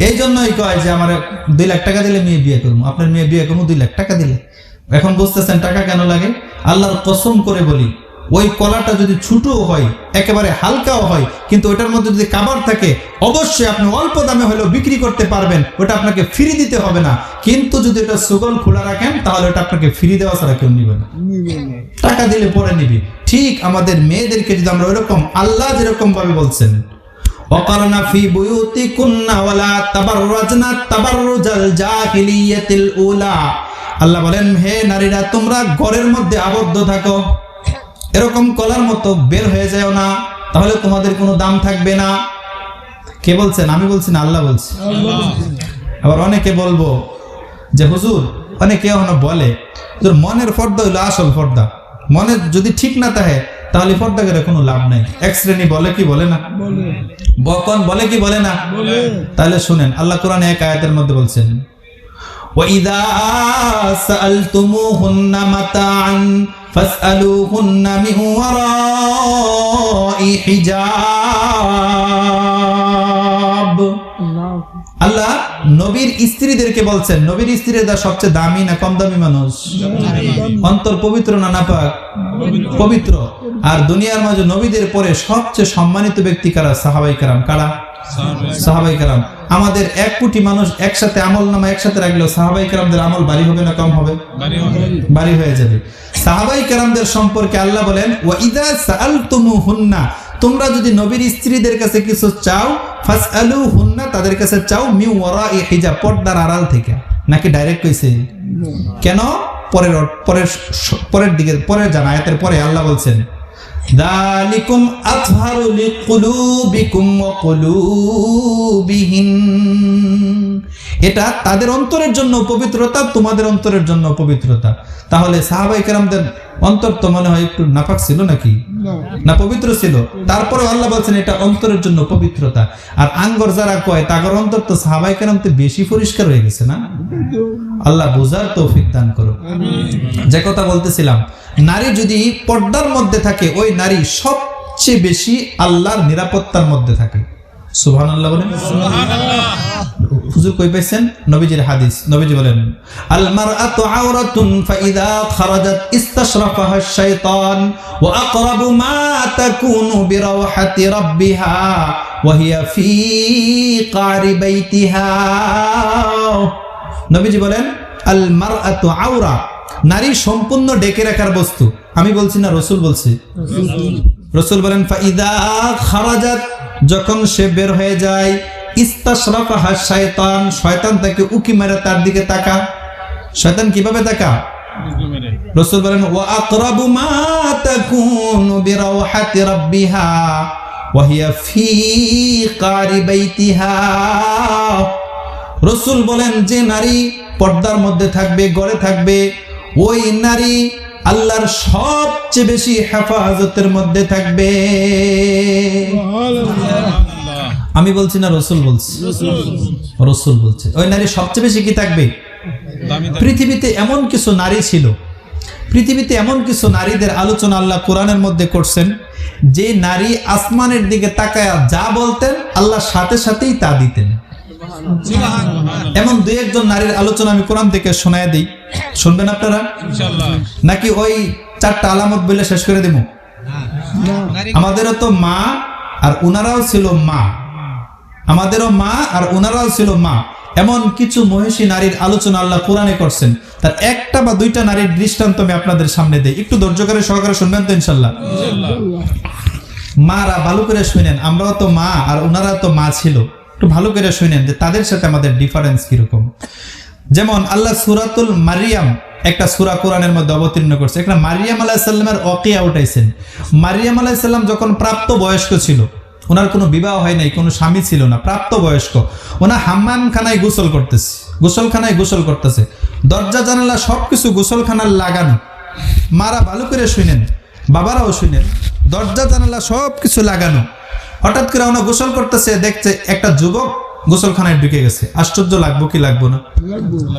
Speaker 1: এই জন্যই কয় যে আমার 2 লাখ টাকা দিলে মেয়ে বিয়ে করবো। আপনার মেয়ে বিয়ে করবো 2 লাখ টাকা দিলে। এখন বুঝতেছেন টাকা কেন লাগে? আল্লাহর কসম করে বলি, ওই কলাটা যদি ছোটও হয়, একেবারে হালকাও হয়, কিন্তু ওটার মধ্যে যদি কাবার থাকে, অবশ্যই আপনি অল্প দামে হলেও বিক্রি করতে পারবেন, ওটা আপনাকে ফ্রি দিতে হবে না। কিন্তু যদি এটা সুগল খোলা রাখেন, তাহলে ওটা আপনাকে ফ্রি দেওয়া ছাড়া কেউ নিবে না, টাকা দিলে পরে নিবি। ঠিক আমাদের মেয়েদেরকে যদি আমরা ওইরকম, আল্লাহ যেরকম ভাবে বলছেন, ওয়াকারনা ফি বুয়ুতিকুন্না ওয়ালা তাবাররাজনা তাবাররুজাল জাহিলিয়াতিল উলা। আল্লাহ বলেন, হে নারীরা, তোমরা ঘরের মধ্যে আবদ্ধ থাকো, এরকম কলার মতো বের হয়ে যাও না, তাহলে তোমাদের কোনো দাম থাকবে না। কে বলছেন? আমি বলছি না, আল্লাহ বলছে। আবার অনেকে বলবো যে হুজুর, অনেকে বলে মনের পর্দা হইলো আসল পর্দা, মনে যদি ঠিক না থাকে তাহলে পর্দা করে কোনো লাভ নাই। এক শ্রেণী বলে কি বলে না, বকন বলে কি বলে না? তাহলে শুনেন, আল্লাহ কোরআনে এক আয়াতের মধ্যে বলছেন, وَإِذَا سَأَلْتُمُوهُنَّ مَتَاعًا فَاسْأَلُوهُنَّ مِنْ وَرَاءِ حِجَابٍ। আল্লাহ নবীর স্ত্রীদেরকে বলছেন, নবীর স্ত্রীরা সবচেয়ে দামি না কম দামি মানুষ? অন্তর পবিত্র না নাপাক? পবিত্র। আর দুনিয়ার মাঝে নবীদের পরে সবচেয়ে সম্মানিত ব্যক্তি কারা? সাহাবায়ে কেরাম। কারা? সাহাবায়ে কেরাম। আমাদের 1 কোটি মানুষ একসাথে আমল নামা একসাথে রাখলেও সাহাবায়ে কেরামদের আমল ভারী হবে না কম হবে? ভারী হয়ে যাবে। সাহাবায়ে কেরামদের সম্পর্কে আল্লাহ বলেন, ওয়াইদা সাআলতুমুহুন্না, তোমরা যদি নবীর স্ত্রীদের কাছে কিছু চাও, ফাসআলুহুন্না, তাদের কাছে চাও, মিন ওয়ারাই হিজাব, পর্দার আড়াল থেকে। নাকি ডাইরেক্ট কইছে? কেন? পরের দিকে, পরের জানা আয়াতের পরে আল্লাহ বলছেন, যালিকুম আতহারু লিকুলুবিকুম ওয়া কুলুবিহিন, এটা তাদের অন্তরের জন্য পবিত্রতা, তোমাদের অন্তরের জন্য পবিত্রতা। তাহলে সাহাবায়ে কেরামদের অন্তর তো মনে হয় একটু নাপাক ছিল নাকি? না, পবিত্র ছিল। তারপরে আল্লাহ বলছেন এটা অন্তরের জন্য পবিত্রতা। আর আঙ্গর যারা কয়, তাগর অন্তর তো সাহাবায়ে কেরাম তো বেশি পরিষ্কার হয়ে গেছে না? আল্লাহ বুঝার তৌফিক দান করো। যে কথা বলতেছিলাম, নারী যদি পর্দার মধ্যে থাকে, ওই নারী সবচেয়ে বেশি আল্লাহর নিরাপত্তার মধ্যে থাকে। সুবহানাল্লাহ বলেন। হুজুর কই পাইছেন? নবীজির হাদিস। নবীজি বলেন, আল মারআতু আওরাতুন ফাইদা খারাজাত ইস্তাশরাফাহা আশ-শাইতান ওয়া আকরাবু মা তাকুনু বিরাওহাতি রাব্বিহা ওয়া হিয়া ফি কারি বাইতিহা। নবীজি বলেন, আল মারআতু আওরা, নারী সম্পূর্ণ ঢেকে রাখার বস্তু। আমি বলছি না, রাসূল বলছে। রাসূল বলেন, ফাইদা খারাজাত, যখন সে বের হয়ে যায়, ইস্তাশরাফাহা শায়তান, শয়তান তাকে উকি মেরে তার দিকে তাকা। শয়তান কিভাবে তাকা? রাসূল বলেন, ওয়া আকরাবু মা তাকুনু বিরাওহাতি রাব্বিহা ওয়া হিয়া ফি কারি বাইতিহা। রাসূল বলেন যে নারী পর্দার মধ্যে থাকবে, গড়ে থাকবে, ওই নারী আল্লাহর সবচেয়ে বেশি হেফাজতের মধ্যে থাকবে। আমি বলছি না, রাসূল বলছে, রাসূল বলছে ওই নারী সবচেয়ে বেশি কি থাকবে? পৃথিবীতে এমন কিছু নারী ছিল, পৃথিবীতে এমন কিছু নারীদের আলোচনা আল্লাহ কোরআনের মধ্যে করছেন, যে নারী আসমানের দিকে তাকায় যা বলতেন আল্লাহ সাথে সাথেই তা দিতেন। এমন দুই একজন নারীর আলোচনা আমি কোরআন থেকে শোনায় দিই, শুনবেন আপনারা নাকি ওই 4টা আলামত বলে শেষ করে দেব? আমাদেরও তো মা আর উনারাও ছিল মা, আমাদেরও মা আর উনারাও ছিল মা। এমন কিছু মহিষী নারীর আলোচনা আল্লাহ কোরআনে করছেন, তার একটা বা দুইটা নারীর দৃষ্টান্ত আমি আপনাদের সামনে দেই, একটু ধৈর্য করে সহকারে শুনবেন তো ইনশাল্লাহ। মারা ভালো করে শুনেন, আমরাও তো মা আর উনারা তো মা ছিল, একটু ভালো করে শুনেন যে তাদের সাথে আমাদের ডিফারেন্স কিরকম। যেমন আল্লাহ সূরাতুল মারিয়াম একটা সূরা কোরআনের মধ্যে অবতীর্ণ করছে, একটা মারিয়াম আলাইহিস সালামের ওয়াকিয়া উঠাইছেন। মারিয়াম আলাইহিস সালাম যখন প্রাপ্ত বয়স্ক ছিল, ওনার কোনো বিবাহ হয় নাই, কোনো স্বামী ছিল না, প্রাপ্ত বয়স্ক, ওনা হাম্মামখানায় গোসল করতেছে, গোসলখানায় গোসল করতেছে, দরজা জানালা সবকিছু গোসলখানার লাগানো। মারা ভালো করে শুনেন, বাবারাও শুনেন, দরজা জানালা সবকিছু লাগানো। হঠাৎ করে ওনা গোসল করতেছে, দেখছে একটা যুবক গোসলখানায় ঢুকে গেছে। আশ্চর্য লাগবো কি লাগবো না?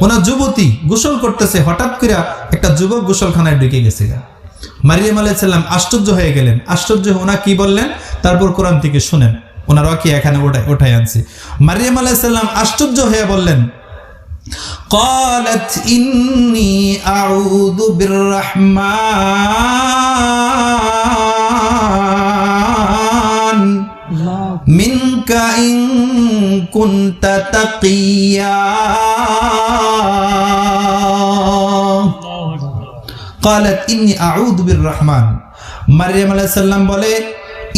Speaker 1: ওনা যুবতী গোসল করতেছে, হঠাৎ করে একটা যুবক গোসলখানায় ঢুকে গেছে। মারিয়াম আলাইহিস সালাম আশ্চর্য হয়ে গেলেন। আশ্চর্য ওনা কি বললেন তারপর কোরআন থেকে শুনেন, ওনার কি এখানে ওঠাই আনছি। মারিয়াম আলাইহিস সালাম আশ্চর্য হয়ে বললেন, قالت إني أعوذ بالرحمن منك إن كنت تقيا قالت إني أعوذ بالرحمن। মারিয়াম আলাইহিস সালাম বলে,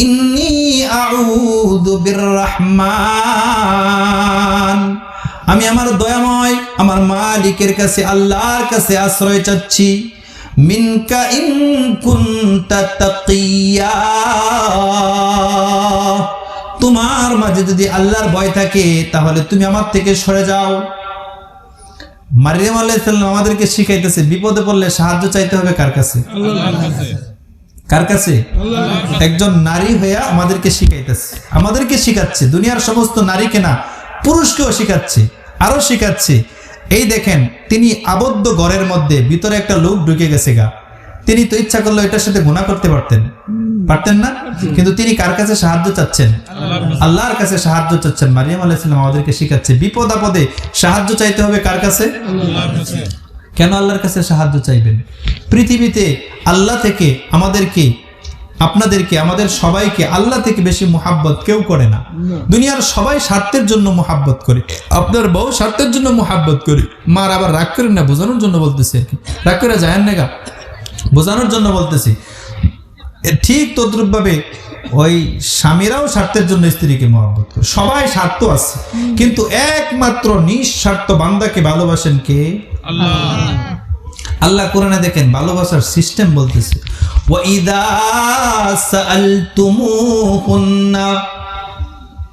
Speaker 1: ইন্নী আউযু বিররহমান, আমি আমার দয়াময় আমার মালিকের কাছে, আল্লাহর কাছে আশ্রয় চাচ্ছি। মিনকা ইন কুনতা তাকিয়া, তোমার মাঝে যদি আল্লাহর ভয় থাকে তাহলে তুমি আমার থেকে সরে যাও। মারিয়াম আলাইহিস সালাম আমাদেরকে শিখাইতেছে বিপদে পড়লে সাহায্য চাইতে হবে কার কাছে? আল্লাহর কাছে। কার কাছে? একজন নারী হইয়া আমাদেরকে শিখাইতেছে, আমাদেরকে শিখাচ্ছে, দুনিয়ার সমস্ত নারীকে না, পুরুষকেও শিখাচ্ছে, আরো শিখাচ্ছে। এই দেখেন, তিনি আবদ্ধ ঘরের মধ্যে, ভিতরে একটা লোক ঢুকে গেছে গা, তিনি তো ইচ্ছা করলে এটার সাথে গুনাহ করতে পারতেন না, কিন্তু তিনি কার কাছে সাহায্য চাচ্ছেন? আল্লাহর কাছে সাহায্য চাচ্ছেন। মারিয়াম আলাইহিস সালাম আমাদেরকে শিখাচ্ছে বিপদ আপদে সাহায্য চাইতে হবে কার কাছে? আল্লাহর কাছে। কেন আল্লাহর কাছে সাহায্য চাইবেন? পৃথিবীতে আল্লাহ থেকে আমাদেরকে, আপনাদেরকে, আমাদের সবাইকে আল্লাহ থেকে বেশি মুহাব্বত কেউ করে না। দুনিয়ার সবাই স্বার্থের জন্য মুহাব্বত করে, আপনার বউ স্বার্থের জন্য মুহাব্বত করে। মার আবার রাগ করেন না, বোঝানোর জন্য বলতেছি আর কি, রাগ করে যায় না গা, বোঝানোর জন্য বলতেছি। ঠিক তদ্রুপ ভাবে ওই স্বামীরাও স্বার্থের জন্য স্ত্রীকে মুহাব্বত করে। সবাই স্বার্থ আছে, কিন্তু একমাত্র নিঃস্বার্থ বান্দাকে ভালোবাসেন কে? আল্লাহ। আল্লাহ কোরআনে দেখেন ভালোবাসার সিস্টেম বলতেছে, ওয়াইদা সাআলতুমুহুন্না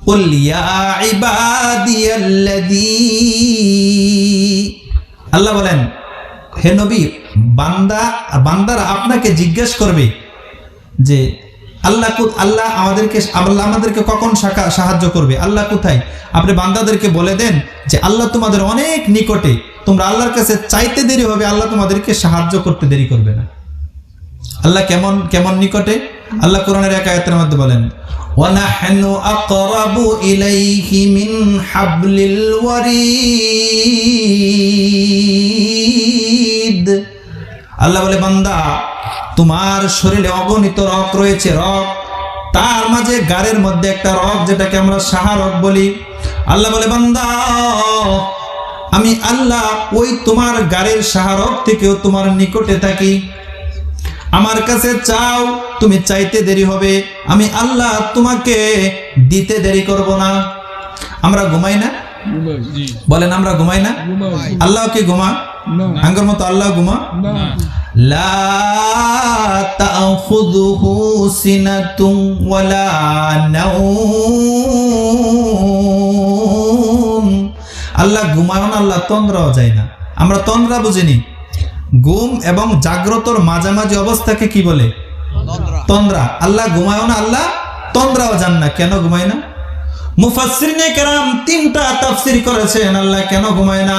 Speaker 1: কুল ইয়া ইবাদিয়াল্লাযী, আল্লাহ বলেন হে নবী, বান্দারা আপনাকে জিজ্ঞেস করবে যে আল্লাহ আমাদেরকে কখন সাহায্য করবে, আল্লাহ কোথায়? আপনি বান্দাদেরকে বলে দেন যে আল্লাহ তোমাদের অনেক নিকটে, তোমরা আল্লাহর কাছে চাইতে দেরি হবে, আল্লাহ তোমাদেরকে সাহায্য করতে দেরি করবে না। আল্লাহ কেমন নিকটে? আল্লাহ কোরআনের এক আয়াতের মধ্যে বলেন, ওয়ানাহনু আকরাবু ইলাইহি মিন হাবলিল ওয়ারিদ। আল্লাহ বলে, বান্দা তোমার শরীরে অগণিত রগ রয়েছে, রগ, তার মাঝে গাড়ের মধ্যে একটা রগ যেটাকে আমরা শাহরগ বলি। আল্লাহ বলে, বান্দা আমি আল্লাহ ওই তোমার গাড়ের শাহরগ থেকেও তোমার নিকটে থাকি। আমার কাছে চাও, তুমি চাইতে দেরি হবে, আমি আল্লাহ তোমাকে দিতে দেরি করব না। আমরা ঘুমাই না? বলেন আমরা ঘুমাই না? আল্লাহ কি ঘুমা? আঙ্গুর মতো আল্লাহ ঘুমা? লা তাখুযুহু সিনাতুন ওয়ালা নাওম। আল্লাহ ঘুমায়ও না, আল্লাহ তন্দ্রাও যায় না। আমরা তন্দ্রা বুঝিনি, ঘুম এবং জাগ্রতর মাঝামাঝি অবস্থাকে কি বলে? তন্দ্রা। আল্লাহ ঘুমায়ও না, আল্লাহ তন্দ্রাও যান না। কেন ঘুমায় না? মুফাসসিরিনে কেরাম 3টা তাফসীর করেছেন আল্লাহ কেন ঘুমায় না।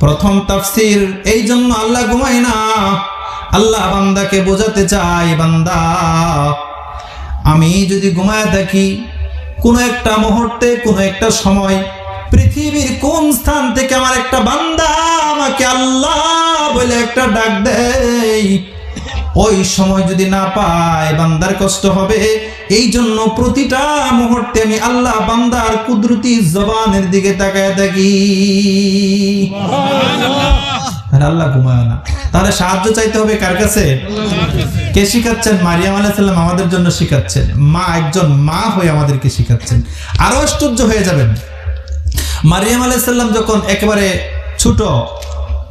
Speaker 1: প্রথম তাফসীর, এই জন্য আল্লাহ ঘুমায় না, আল্লাহ বান্দাকে বোঝাতে চায়, বান্দা আমি যদি ঘুমায় থাকি কোনো একটা মুহূর্তে, কোনো একটা সময়, পৃথিবীর কোন স্থান থেকে আমার একটা বান্দা আমাকে আল্লাহ বলে একটা ডাক দেয়, ওই সময় যদি না পায় বান্দার কষ্ট হবে। এই জন্য প্রতিটা মুহূর্তে আমি আল্লাহ বান্দার কুদরতি জবানের দিকে তাকায় থাকি। আল্লাহ ঘুমায় না, তাহলে সাহায্য চাইতে হবে কার কাছে? কে শিখাচ্ছেন? মারিয়াম আলাইহিস সালাম আমাদের জন্য শিখাচ্ছেন। মা, একজন মা হয়ে আমাদেরকে শিখাচ্ছেন। আরো আশ্চর্য হয়ে যাবেন, মারিয়াম আলাইহিস সালাম যখন একেবারে ছোট,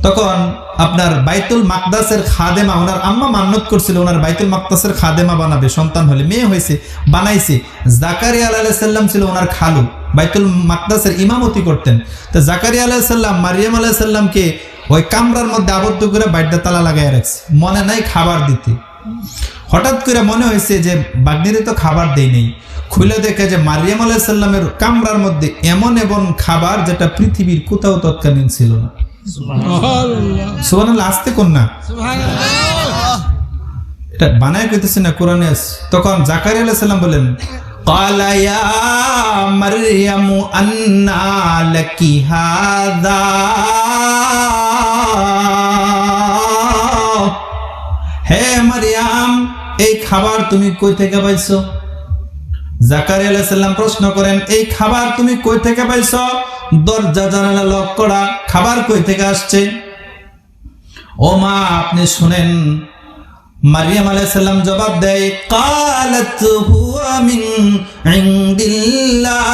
Speaker 1: তখন আপনার বাইতুল মাকদাসের খাদেমা, ওনার আম্মা মান্নত করছিল ওনার বাইতুল মাকদাসের খাদেমা বানাবে, সন্তান হলে, মেয়ে হয়েছে, বানাইছে। জাকারিয়া আলাইহিস সালাম ছিল ওনার খালু, বাইতুল মাকদাসের ইমামতি করতেন। তো জাকারিয়া আলাইহিস সালাম মারিয়াম আলাইহিস সালামকে ওই কামরার মধ্যে আবদ্ধ করে বাইরটা তালা লাগাই রাখছে, মনে নাই খাবার দিতে। হঠাৎ করে মনে হয়েছে যে বাগ্নিরে তো খাবার দেই নেই, খুলে দেখে যে মারিয়াম আলাইহিস সালামের কামরার মধ্যে এমন এমন খাবার যেটা পৃথিবীর কোথাও তৎকালীন ছিল না। সুবহানাল্লাহ, আসতে কোন না, এটা বানায় কইতেছে না, কোরআনে আছে। তখন জাকারিয়া আলাইহিস সালাম বলেন, ক্বালা ইয়া মারইয়ামু আন্না লাকি হাযা, হে মারিয়াম এই খাবার তুমি কই থেকে পাইছো? জাকারিয়া আলাইহিস সালাম প্রশ্ন করেন, এই খাবার তুমি কই থেকে পাইছো? দরজা জানালা লক করা, খাবার কই থেকে আসছে? ও মা আপনি শুনেন। মারিয়াম আলাইহিস সালাম জবাব দেয়, ক্বালাত হুয়া মিন ইনদিল্লাহ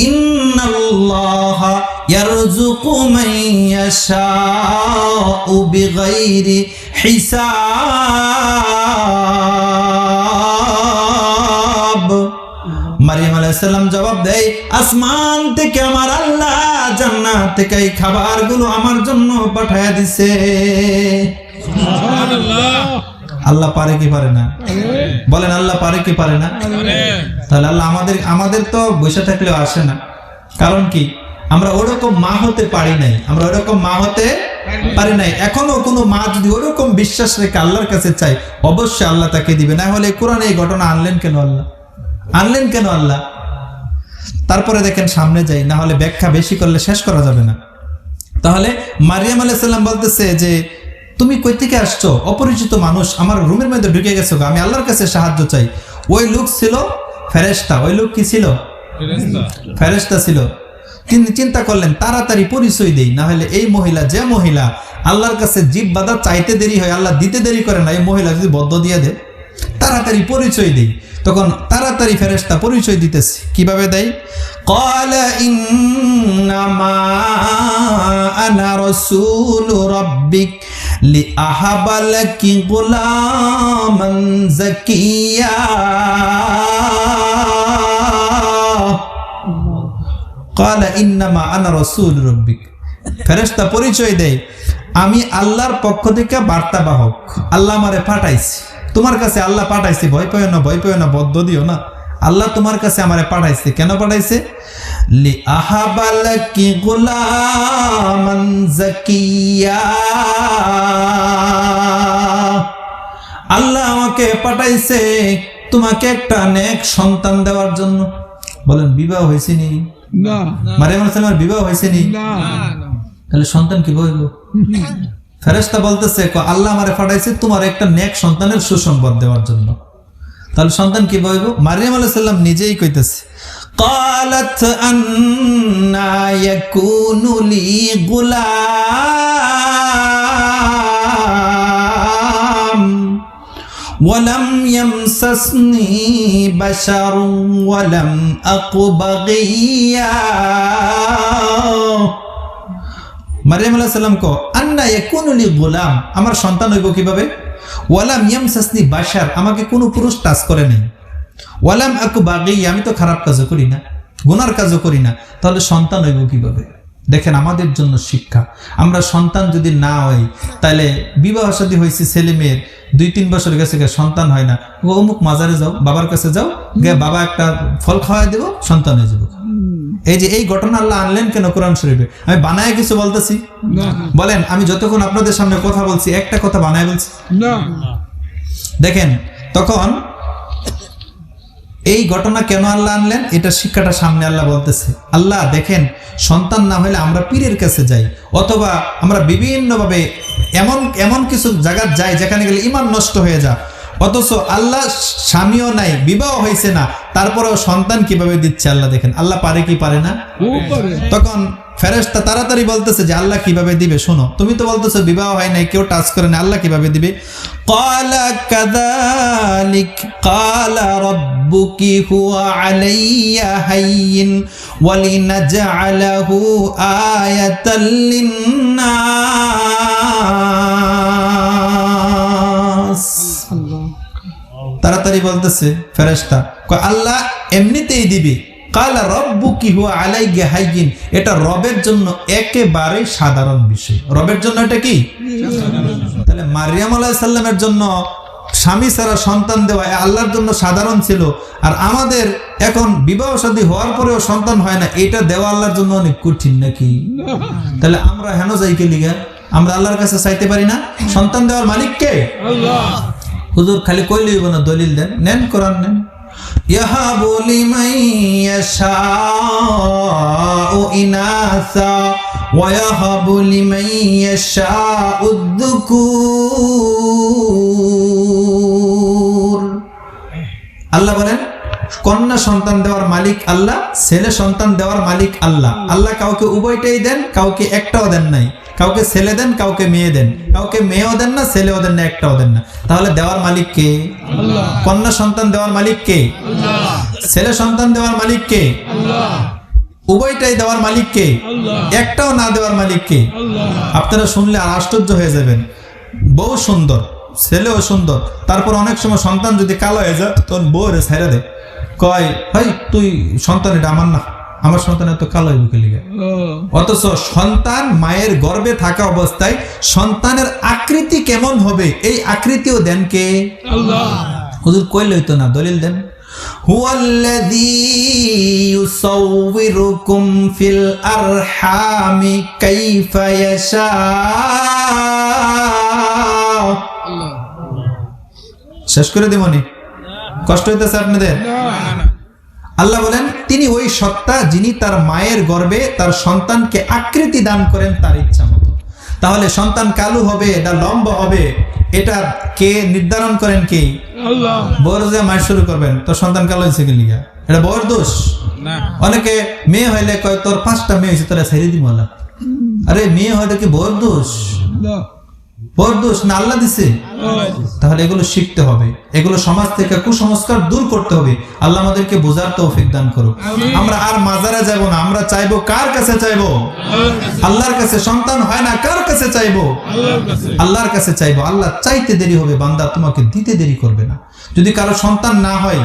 Speaker 1: ইন্নাল্লাহা ইয়ারযুকু মান ইয়াশাউ বিগাইরি হিসাব। মারিয়াম আলাইহিস সালাম জবাব দেয়, আসমান থেকে আমার আল্লাহ জান্নাত থেকে এই খাবারগুলো আমার জন্য পাঠায়া দিছে। সুবহানাল্লাহ। আল্লাহ পারে কি পারে না? বলেন আল্লাহ পারে কি পারে না? তাহলে আল্লাহ আমাদের তো বসে থাকলেও আসে না। কারণ কি? আমরা ওরকম মা হতে পারি নাই, আমরা ওরকম মা হতে পারি নাই। এখনো কোনো মা যদি ওরকম বিশ্বাস রেখে আল্লাহর কাছে চাই, অবশ্যই আল্লাহ তাকে দিবে। না হলে কোরআনে এই ঘটনা আনলেন কেন আল্লাহ? আনলেন কেন আল্লাহ? তারপরে দেখেন সামনে যাই, না হলে ব্যাখ্যা বেশি করলে শেষ করা যাবে না। তাহলে মারিয়াম আলাইহিস সালাম বলতেছে যে তুমি কই থেকে আসছো? অপরিচিত মানুষ আমার রুমের মধ্যে ঢুকে গেছো, আমি আল্লাহর কাছে সাহায্য চাই। ওই লোক ছিল ফেরেশতা। ওই লোক কি ছিল? ফেরেশতা ছিল। তিনি চিন্তা করলেন তাড়াতাড়ি পরিচয় দেই, না হলে এই মহিলা, যে মহিলা আল্লাহর কাছে জিভ বাঁধা চাইতে দেরি হয়, আল্লাহ দিতে দেরি করে না, এই মহিলা যদি বদ্ধ দিয়ে দেয়, তাড়াতাড়ি পরিচয় দেই। তখন তাড়াতাড়ি ফেরেশতা পরিচয় দিতেছে। কিভাবে দেয়? ক্বালা ইন্নামা আনা রাসূলু রাব্বিক লিআহাবা লাকি গুলামান যাকিয়া। ক্বালা ইন্নামা আনা রাসূলু রাব্বিক। ফেরেশতা পরিচয় দেয়, আমি আল্লাহর পক্ষ থেকে বার্তাবাহক, আল্লাহ আমারে পাঠাইছে তোমার কাছে, আল্লাহ পাঠাইছে। ভয় পেও না, ভয় পেও না, বদ্ধ দিও না, আল্লাহ তোমার কাছে আমারে পাঠাইছে। কেন পাঠাইছে? লিআহাবা লাকি গুলামান যাকিয়া। আল্লাহ আমাকে পাঠাইছে তোমাকে একটা নেক সন্তান দেওয়ার জন্য। বলেন বিবাহ হয়েছে নি? না। মারিয়াম আলাইহিস সালামের বিবাহ হয়েছে নি? না। তাহলে সন্তান কি হইব? ফেরেশতা বলতেছে আল্লাহ আমারে পাঠাইছে তোমার একটা নেক সন্তানের সুসংবাদ দেওয়ার জন্য। তাহলে সন্তান কি হইব? মারিয়াম আলাইহিস সালাম নিজেই কইতেছে, ক্বালাত আন্না ইয়াকুনু লি গুলাম ওয়ালাম ইয়ামসাসনি বাশারুন ওয়ালাম আকু বাগিয়া। মারিয়াম আলাইহিস সালাম কো আন্না ইয়াকুনু লি গুলাম, আমার সন্তান হইব কিভাবে? ওয়ালাম ইয়ামসাসনি বাশার, আমাকে কোনো পুরুষ টাচ করে নাই। ওয়ালাম আকু বাগী, আমি তো খারাপ কাজও করি না, গুনার কাজও করি না, তাহলে সন্তান হইব কিভাবে? দেখেন আমাদের জন্য শিক্ষা, আমরা সন্তান যদি না হই, তাহলে বিবাহ শাদী হয়েছে, ছেলে মেয়ের 2-3 বছর গেছে, সন্তান হয় না, অমুক মাজারে যাও, বাবার কাছে যাও, বাবা একটা ফল খাওয়াই দেব, সন্তান হয়ে যাবো। এই যে এই ঘটনা আল্লাহ আনলেন কেন কোরআন শরীফে? আমি বানায় কিছু বলতেছি? বলেন, আমি যতক্ষণ আপনাদের সামনে কথা বলছি একটা কথা বানায় বলছি না? দেখেন তখন এই ঘটনা কেন আল্লাহ আনলেন, এটা শিক্ষাটা সামনে আল্লাহ বলতেছে। আল্লাহ দেখেন, সন্তান না হলে আমরা পীরের কাছে যাই, অথবা আমরা বিভিন্নভাবে এমন এমন কিছু জায়গা যাই যেখানে গেলে ঈমান নষ্ট হয়ে যায়, অথচ আল্লাহ স্বামীও নাই, বিবাহ হয়েছে না, তারপরেও সন্তান কিভাবে দিচ্ছে আল্লাহ দেখেন। আল্লাহ পারে কি পারে না? তখন ফেরেশতা তাড়াতাড়ি বলতেছে যে আল্লাহ কিভাবে দিবে, শোনো, তুমি তো বলতেছো বিবাহ হয় নাই, কেউ টাচ করে না, আল্লাহ কিভাবে দিবে? ক্বালা কাযালিক ক্বালা রাব্বুকি হুয়া আলাইয়া হায়্যিন ওয়া লিনাজআলাহু আয়াতাল লিন্নাস। তাড়াতাড়ি বলতেছে ফেরেশতা, আল্লাহ এমনিতেই দিবে। কালা রাব্বুকি হুয়া আলাইয়া হায়্যিন, এটা রবের জন্য একেবারে সাধারণ বিষয়। রবের জন্য এটা কি? তাহলে মারিয়াম আলাইহিস সালামের জন্য স্বামী ছাড়া সন্তান দেওয়া আল্লাহর জন্য সাধারণ ছিল, আর আমাদের এখন বিবাহ শাদী হওয়ার পরেও সন্তান হয় না, এটা দেওয়া আল্লাহর জন্য অনেক কঠিন নাকি? তাহলে আমরা হেন যাই কে লিগা? আমরা আল্লাহর কাছে চাইতে পারি না? সন্তান দেওয়ার মালিক কে? আল্লাহ। হুজুর খালি কইলেই না, দলিল দেন, নেন, কোরআন নেন। ইয়াহাবু লিমান ইয়াশাউ ইনাসা ওয়া ইয়াহাবু লিমান ইয়াশাউ যুকুর। আল্লাহ বলেন, কন্যা সন্তান দেওয়ার মালিক আল্লাহ, ছেলে সন্তান দেওয়ার মালিক আল্লাহ। আল্লাহ কাউকে উভয়টাই দেন, কাউকে একটাও দেন নাই। কাউকে ছেলে দেন, কাউকে মেয়ে দেন, কাউকে মেয়েও দেন না, ছেলেও দেন না, একটাও দেন না। তাহলে দেওয়ার মালিক কে? আল্লাহ। কন্যা সন্তান দেওয়ার মালিক কে? আল্লাহ। ছেলে সন্তান দেওয়ার মালিক কে? আল্লাহ। উভয়টাই দেওয়ার মালিক কে? আল্লাহ। একটাও না দেওয়ার মালিক কে? আল্লাহ। আপনারা শুনলে আর আশ্চর্য হয়ে যাবেন, বউ সুন্দর, ছেলেও সুন্দর, তারপর অনেক সময় সন্তান যদি কালো হয়ে যায়, তখন বউ রে ছাইরা দেয়, কয় ভাই তুই সন্তান, এটা আমার না, আমার সন্তান এত কালো বুকে লিগে। অথচ সন্তান মায়ের গর্ভে থাকা অবস্থায় সন্তানের আকৃতি কেমন হবে, এই আকৃতিও দেন কে? আল্লাহ। হুজুর কইলে হইতো না, দলিল দেন। হুয়াল্লাযী ইউসাউবিরুকুম ফিল আরহামি কাইফা ইয়াশা। শেষ করে দেবনি? কষ্ট হইতেছে আপনাদের? আল্লাহ বলেন, তিনি ওই সত্তা যিনি তার মায়ের গর্ভে তার সন্তানকে আকৃতি দান করেন তার ইচ্ছা মতো। তাহলে সন্তান কালো হবে না লম্বা হবে, এটা কে নির্ধারণ করেন? কে? আল্লাহ। বড় যে মাস শুরু করবেন, তো সন্তান কালো হয়েছে কি লিগা? এটা বড় দোষ না। অনেকে মেয়ে হইলে কয় তোর 5টা মেয়ে হয়েছে, তোরা ছেড়ে দিব না। আরে মেয়ে হয়তো কি বড় দোষ? বড় দোষ না, আল্লাহ দিছে। তাহলে এগুলো শিখতে হবে, এগুলো সমাজ থেকে কুসংস্কার দূর করতে হবে। আল্লাহ আমাদেরকে বোঝার তৌফিক দান করুক। আমরা আর মাজারে যাব না, আমরা চাইবো কার কাছে? চাইবো আল্লাহর কাছে। সন্তান হয় না, কার কাছে চাইবো? আল্লাহর কাছে চাইবো। আল্লাহ চাইতে দেরি হবে, বান্দা তোমাকে দিতে দেরি করবে না। যদি কারো সন্তান না হয়,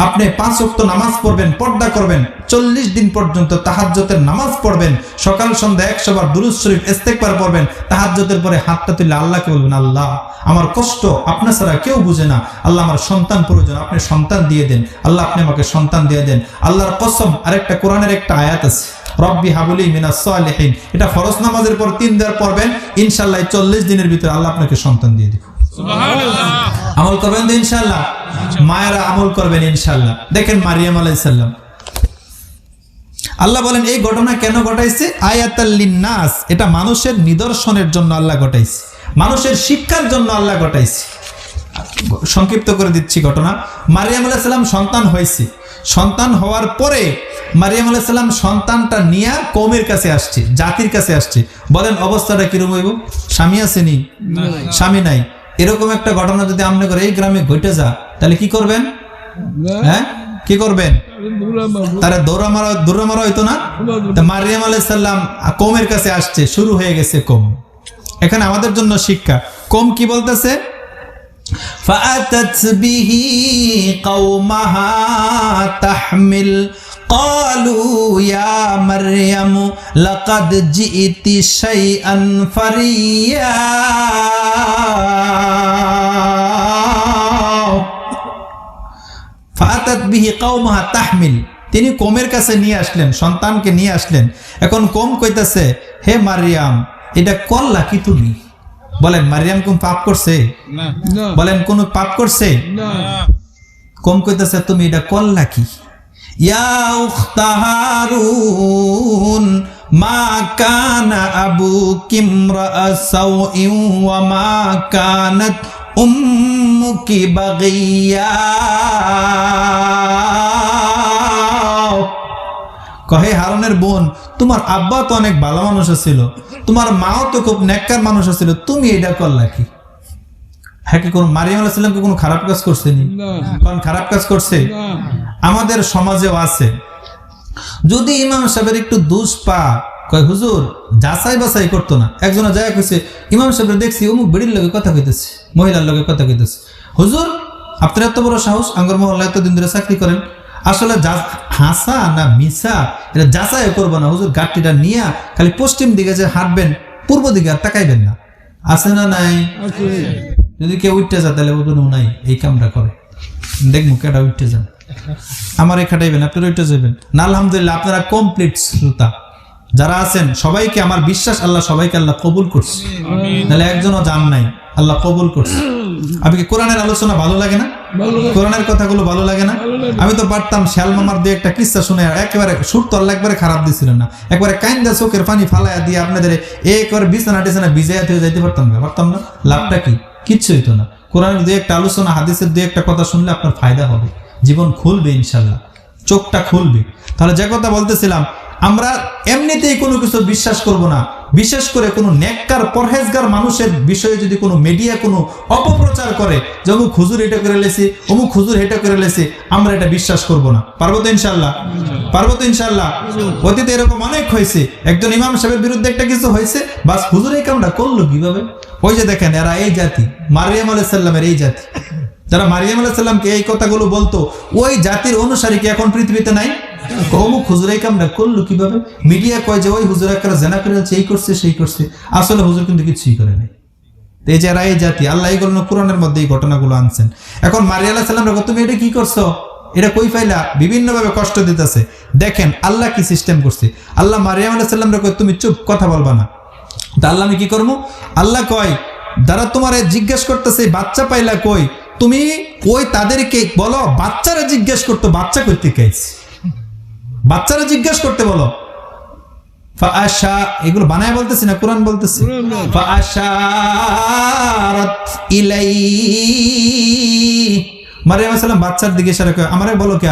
Speaker 1: আপনি 5 ওয়াক্ত নামাজ পড়বেন, পর্দা করবেন, 40 দিন পর্যন্ত তাহাজ্জুদের নামাজ পড়বেন, সকাল সন্ধ্যা 100 বার দুরূদ শরীফ ইস্তেগফার পড়বেন, তাহাজ্জুদের পরে হাতটা তুলে আল্লাহকে বলবেন, আল্লাহ আমার কষ্ট আপনি ছাড়া কেউ বুঝে না, আল্লাহ আমার সন্তান প্রয়োজন, আপনি সন্তান দিয়ে দেন, আল্লাহ আপনি আমাকে সন্তান দিয়ে দেন। আল্লাহর কসম, আরেকটা কোরআনের একটা আয়াত আছে, রব্বি হাবলি মিনাস সালিহিন, এটা ফরজ নামাজের পর 3 বার পড়বেন, ইনশাআল্লাহ 40 দিনের ভিতরে আল্লাহ আপনাকে সন্তান দিয়ে দিবে। সুবহানাল্লাহ। আমল করবেন তো ইনশাআল্লাহ? মায়েরা আমল করবেন ইনশাআল্লাহ। দেখেন মারিয়াম আলাইহিস সালাম, আল্লাহ বলেন এই ঘটনা কেন ঘটাইছে? আয়াতাল লিন্নাস, এটা মানুষের নিদর্শনের জন্য আল্লাহ ঘটাইছে, মানুষের শিক্ষার জন্য আল্লাহ ঘটাইছে। সংক্ষিপ্ত করে দিচ্ছি ঘটনা। মারিয়াম আলাইহিস সালাম সন্তান হয়েছে, সন্তান হওয়ার পরে মারিয়াম আলাইহিস সালাম সন্তানটা নিয়ে কওমের কাছে আসছে, জাতির কাছে আসছে। বলেন অবস্থাটা কিরকম হইব? স্বামী আছে নি? স্বামী নাই। এরকম একটা ঘটনা যদি আমনে করে এই গ্রামে ঘটে যা, তাহলে কি করবেন? হ্যাঁ, কি করবেন? তারা দৌড়া মারা হইতো না? মারিয়াম আলাইহিস সালাম কওমের কাছে আসছে, শুরু হয়ে গেছে কওম। এখানে আমাদের জন্য শিক্ষা। কওম কি বলতেছে? فأتت به قومها تحمل قالوا يا مريم لقد جئت شيئا فريا فأتت به قومها تحمل, তিনি কমের কাছে নিয়ে আসলেন, সন্তানকে নিয়ে আসলেন। এখন কম কইতাছে, হে মারিয়াম এটা করলা কি তুমি? বলেন মারিয়াম কোন পাপ করছে? বলেন কোন পাপ করছে? কম কইতাছে তুমি এটা করলা কি? ইয়া উখতা হারুন মা কানা আবুকি ইমরাআ সাউইন ওয়া মা কানাত উম্মুকি বাগিয়া। কহে হারুনের বোন, তোমার আব্বা তো অনেক ভালো মানুষ ছিল, তোমার মাও তো খুব নেককার মানুষ ছিল, তুমি এটা করলা কি? হ্যাঁ, কি কোন মারিয়াম আলাইহিস সালাম কি কোনো খারাপ কাজ করছে নি? কোন খারাপ কাজ করছে? আমাদের সমাজেও আছে, যদি ইমাম সাহেবের একটু দোষ পা, কয় হুজুর যাচাই বাছাই করতো না। একজনে যায় কইছে, ইমাম সাহেবের দেখছি অমুক বেড়ির লগে কথা কইতেছে, মহিলার লগে কথা কইতেছে। হুজুর আপনার এত বড় সাহস, আঙ্গর মহল্লায় এতদিন ধরে চাকরি করেন, আসলে হাসা না মিসা এটা যাচাই করবো না। হুজুর গাড়িটা নিয়ে খালি পশ্চিম দিকে যে হাঁটবেন, পূর্ব দিকে আর তাকাইবেন না। আছে না নাই? যদি কেউ উঠতে যায় তাহলে বলবেন নাই এই কামটা করে, দেখবো কেটা উঠতে যান, আমার এই খাটাইবেন, আপনারা উঠতে যাবেন না। আলহামদুলিল্লাহ আপনারা কমপ্লিট শ্রোতা যারা আছেন, সবাইকে আমার বিশ্বাস আল্লাহ সবাইকে আল্লাহ কবুল করছে, তাহলে একজনও জান নাই, আল্লাহ কবুল করছে। আপনি কি কোরআনের আলোচনা ভালো লাগে না? কোরআনের কথাগুলো ভালো লাগে না? আমি তো পারতাম শ্যাল মামার দিয়ে একটা কিস্সা শুনে একেবারে সুর তো আল্লাহ একবারে খারাপ দিছিলেন না, একবারে কাইন্দা চোখের পানি ফালাইয়া দিয়ে আপনাদের একবারে বিছানা টিছানা ভিজাইয়া থেকে যাইতে পারতাম না? লাভটা কি? কিচ্ছু হইতো না। কোরআনের দুই একটা আলোচনা, হাদিসের দুই একটা কথা শুনলে আপনার ফায়দা হবে, জীবন খুলবে ইনশাল্লাহ, চোখটা খুলবে। তাহলে যে কথা বলতেছিলাম, আমরা এমনিতেই কোনো কিছু বিশ্বাস করব না, বিশেষ করে কোনো নেককার পরহেজগার মানুষের বিষয়ে যদি কোনো মিডিয়া কোনো অপপ্রচার করে যে অমুক হুজুর এটা করে লেছে, অমুক হুজুর এটা করে লেছে, আমরা এটা বিশ্বাস করব না। পারবো তো ইনশাল্লাহ? পারবো তো ইনশাল্লাহ? অতীতে এরকম অনেক হয়েছে, একজন ইমাম সাহেবের বিরুদ্ধে একটা কিছু হয়েছে, বাস হুজুর এই কামটা করলো কিভাবে? ওই যে দেখেন এরা এই জাতি, মারিয়াম আলাইহিস সালামের এই জাতি, যারা মারিয়াম আলাইহিস সালামকে এই কথাগুলো বলতো, ওই জাতির অনুসারী কি এখন পৃথিবীতে নাই? অমুক হুজুর এই কামটা করলো কিভাবে? মিডিয়া কয় যে ওই হুজুর একটা জেনা করে যাচ্ছে, এই করছে সেই করছে, আসলে হুজুর কিন্তু কিছুই করে নাই। এই যারা এই জাতি, আল্লাহ এইগুলো কোরআনের মধ্যে এই ঘটনাগুলো আনছেন। এখন মারিয়া আলাইহিস সালাম রাখো, তুমি এটা কি করছো, এটা কই পাইলা, বিভিন্ন ভাবে কষ্ট দিতেছে। দেখেন আল্লাহ কি সিস্টেম করছে। আল্লাহ মারিয়াম আলাইহিস সালাম রাখো, তুমি চুপ, কথা বলবা না। তা আল্লাহ আমি কি করবো? আল্লাহ কয় যারা তোমার জিজ্ঞেস করতেছে বাচ্চা পাইলা কই, তুমি ওই তাদেরকে বলো বাচ্চারা জিজ্ঞেস করতো বাচ্চা করতে চাইছে, বাচ্চারা জিজ্ঞেস করতে বলো। ফাআশা, এগুলো বানায় বলতেছি না, কোরআন বলতেছে। ফাআশারাত ইলাই, মারিয়াম আলাইহিস সালাম বাচ্চার দিকে ইশারা করে, আমারে বলো কে,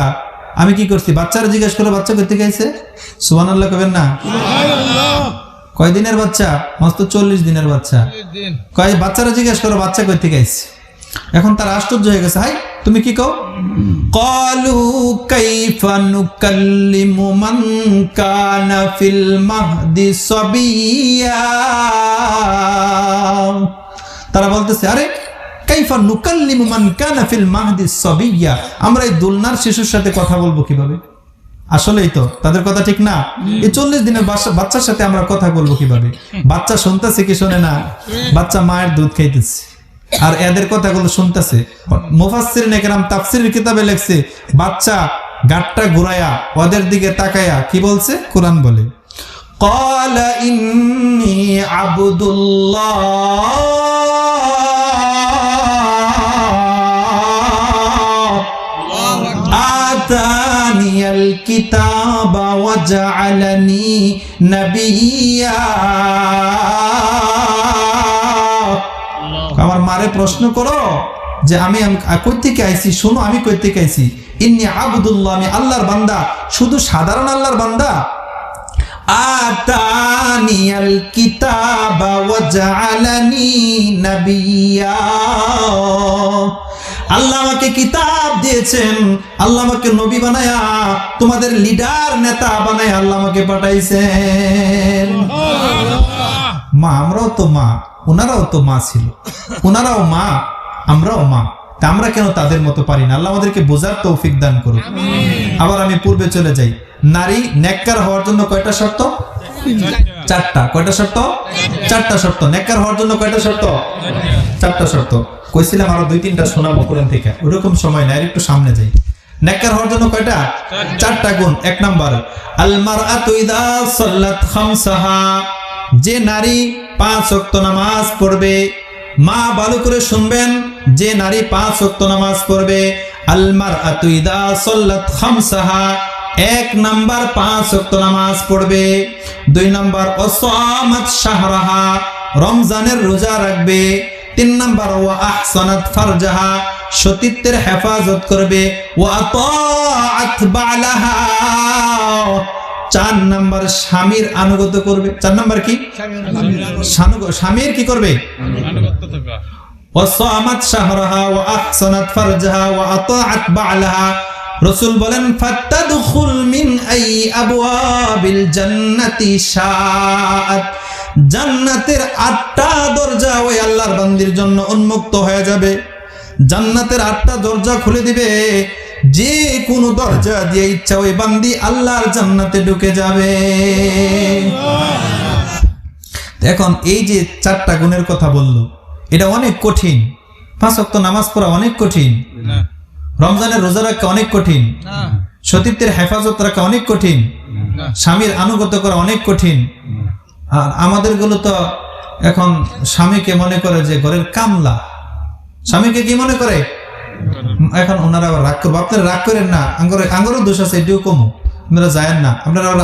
Speaker 1: আমি কি করছি? বাচ্চারা জিজ্ঞেস করো বাচ্চা করতে চাইছে। সুবহানাল্লাহ কবেন না? কয় দিনের বাচ্চা? মস্ত 40 দিনের বাচ্চা। কয় বাচ্চারা জিজ্ঞেস করো বাচ্চা করতে চাইছে। এখন তার আশ্চর্য হয়ে গেছে, হাই তুমি কি কও? ক্বালু কাইফা নুকাল্লিমু মান কানা ফিল মাহদি সাবিয়া। তারা বলতেছে, আরে কাইফা নুকাল্লিমু মান কানা ফিল মাহদি সাবিয়া, আমরা এই দুলনার শিশুর সাথে কথা বলবো কিভাবে? আসলেই তো তাদের কথা ঠিক না। এই 40 দিনের বাচ্চার সাথে আমরা কথা বলবো কিভাবে? বাচ্চা শুনতেছে কি শোনে না? বাচ্চা মায়ের দুধ খাইতেছে আর এদের কথাগুলো শুনতেছে। মুফাসসিরিনে কেরাম তাফসীরের কিতাবে লেখছে, বাচ্চা গাটটা ঘুরায়া ওদের দিকে তাকায়া কি বলছে? কোরআন বলে, ক্বালা ইন্নী আবদুল্লাহ আতানিয়াল কিতাবা ওয়া জাআলানি নাবিয়্যা। আমার মারে প্রশ্ন করো যে আমি কই থেকে আইছি, শোনো আমি কই থেকে আইছি। ইন্নী আবদুল্লাহ, আমি আল্লাহর বান্দা, শুধু সাধারণ আল্লাহর বান্দা। আতানিয়াল কিতাবা ওয়া জাআলানি নাবিয়্যা, আল্লাহ আমাকে কিতাব দিয়েছেন, আল্লাহ আমাকে নবী বানায়া তোমাদের লিডার নেতা বানায়া আল্লাহ আমাকে পাঠাইছেন। মা, আমরাও তো মা, ওনারাও তো মা ছিল, ওনারাও মা, আমরাও মা, তা আমরা কেন তাদের মতো পারি না? আল্লাহ আমাদেরকে বোঝার তৌফিক দান করুন। আবার আমি পূর্বে চলে যাই। নারী নেককার হওয়ার জন্য কয়টা শর্ত? 4টা। কয়টা শর্ত? 4টা শর্ত। নেককার হওয়ার জন্য কয়টা শর্ত? 4টা শর্ত। কইছিলাম আরো 2-3টা শোনাবো কোরআন থেকে, ওরকম সময় নাই, একটু সামনে যাই। নেককার হওয়ার জন্য কয়টা? 4টা গুণ। 1 নাম্বার, আল মারআতু ইযা সাল্লাত খামসাহা, যে নারী 5 ওয়াক্ত নামাজ পড়বে। মা ভালো করে শুনবেন, যে নারী 5 ওয়াক্ত নামাজ পড়বে। আল মারআতু ইযা সাল্লাত খামসাহা, 1 নাম্বার 5 ওয়াক্ত নামাজ পড়বে। 2 নাম্বার ওয়াসামাত শাহরাহা, রমজানের রোজা রাখবে। 3 নাম্বার ওয়া আহসানাত ফারজাহা, সতীত্বের হেফাজত করবে। ওয়া আতাআত বালাহা, 4 নাম্বার স্বামীর আনুগত্য করবে। 4 নাম্বার কি? স্বামীর কি করবে? ওয়াসামাত শাহরাহা ওয়া আহসানাত ফারজাহা ওয়া আতাআত বালাহা। রাসূল বলেন ফাতাদখুল মিন আই আবওয়াবিল জান্নাতি শাআত, জান্নাতের 8টা দরজা ওই আল্লাহর বান্দির জন্য উন্মুক্ত হয়ে যাবে। জান্নাতের 8টা দরজা খুলে দিবে, যে কোনো দরজা দিয়ে ইচ্ছা ওই বান্দি আল্লাহর জান্নাতে ঢুকে যাবে। এখন এই যে 4টা গুণের কথা বললো, এটা অনেক কঠিন। 5 ওয়াক্ত নামাজ পড়া অনেক কঠিন, রমজানের রোজা রাখা অনেক কঠিন, সতীত্বের হেফাজত রাখা অনেক কঠিন, স্বামীর আনুগত্য করা অনেক কঠিন। আর আমাদের গুলো তো এখন স্বামীকে মনে করে যে ঘরের কামলা। স্বামীকে কি মনে করে? এখন ওনারা আবার রাগ করবো। আপনারা রাগ করেন না, আঙ্গরও দোষ আছে, এটিও কমো, আপনারা যায়েন না। আপনারাও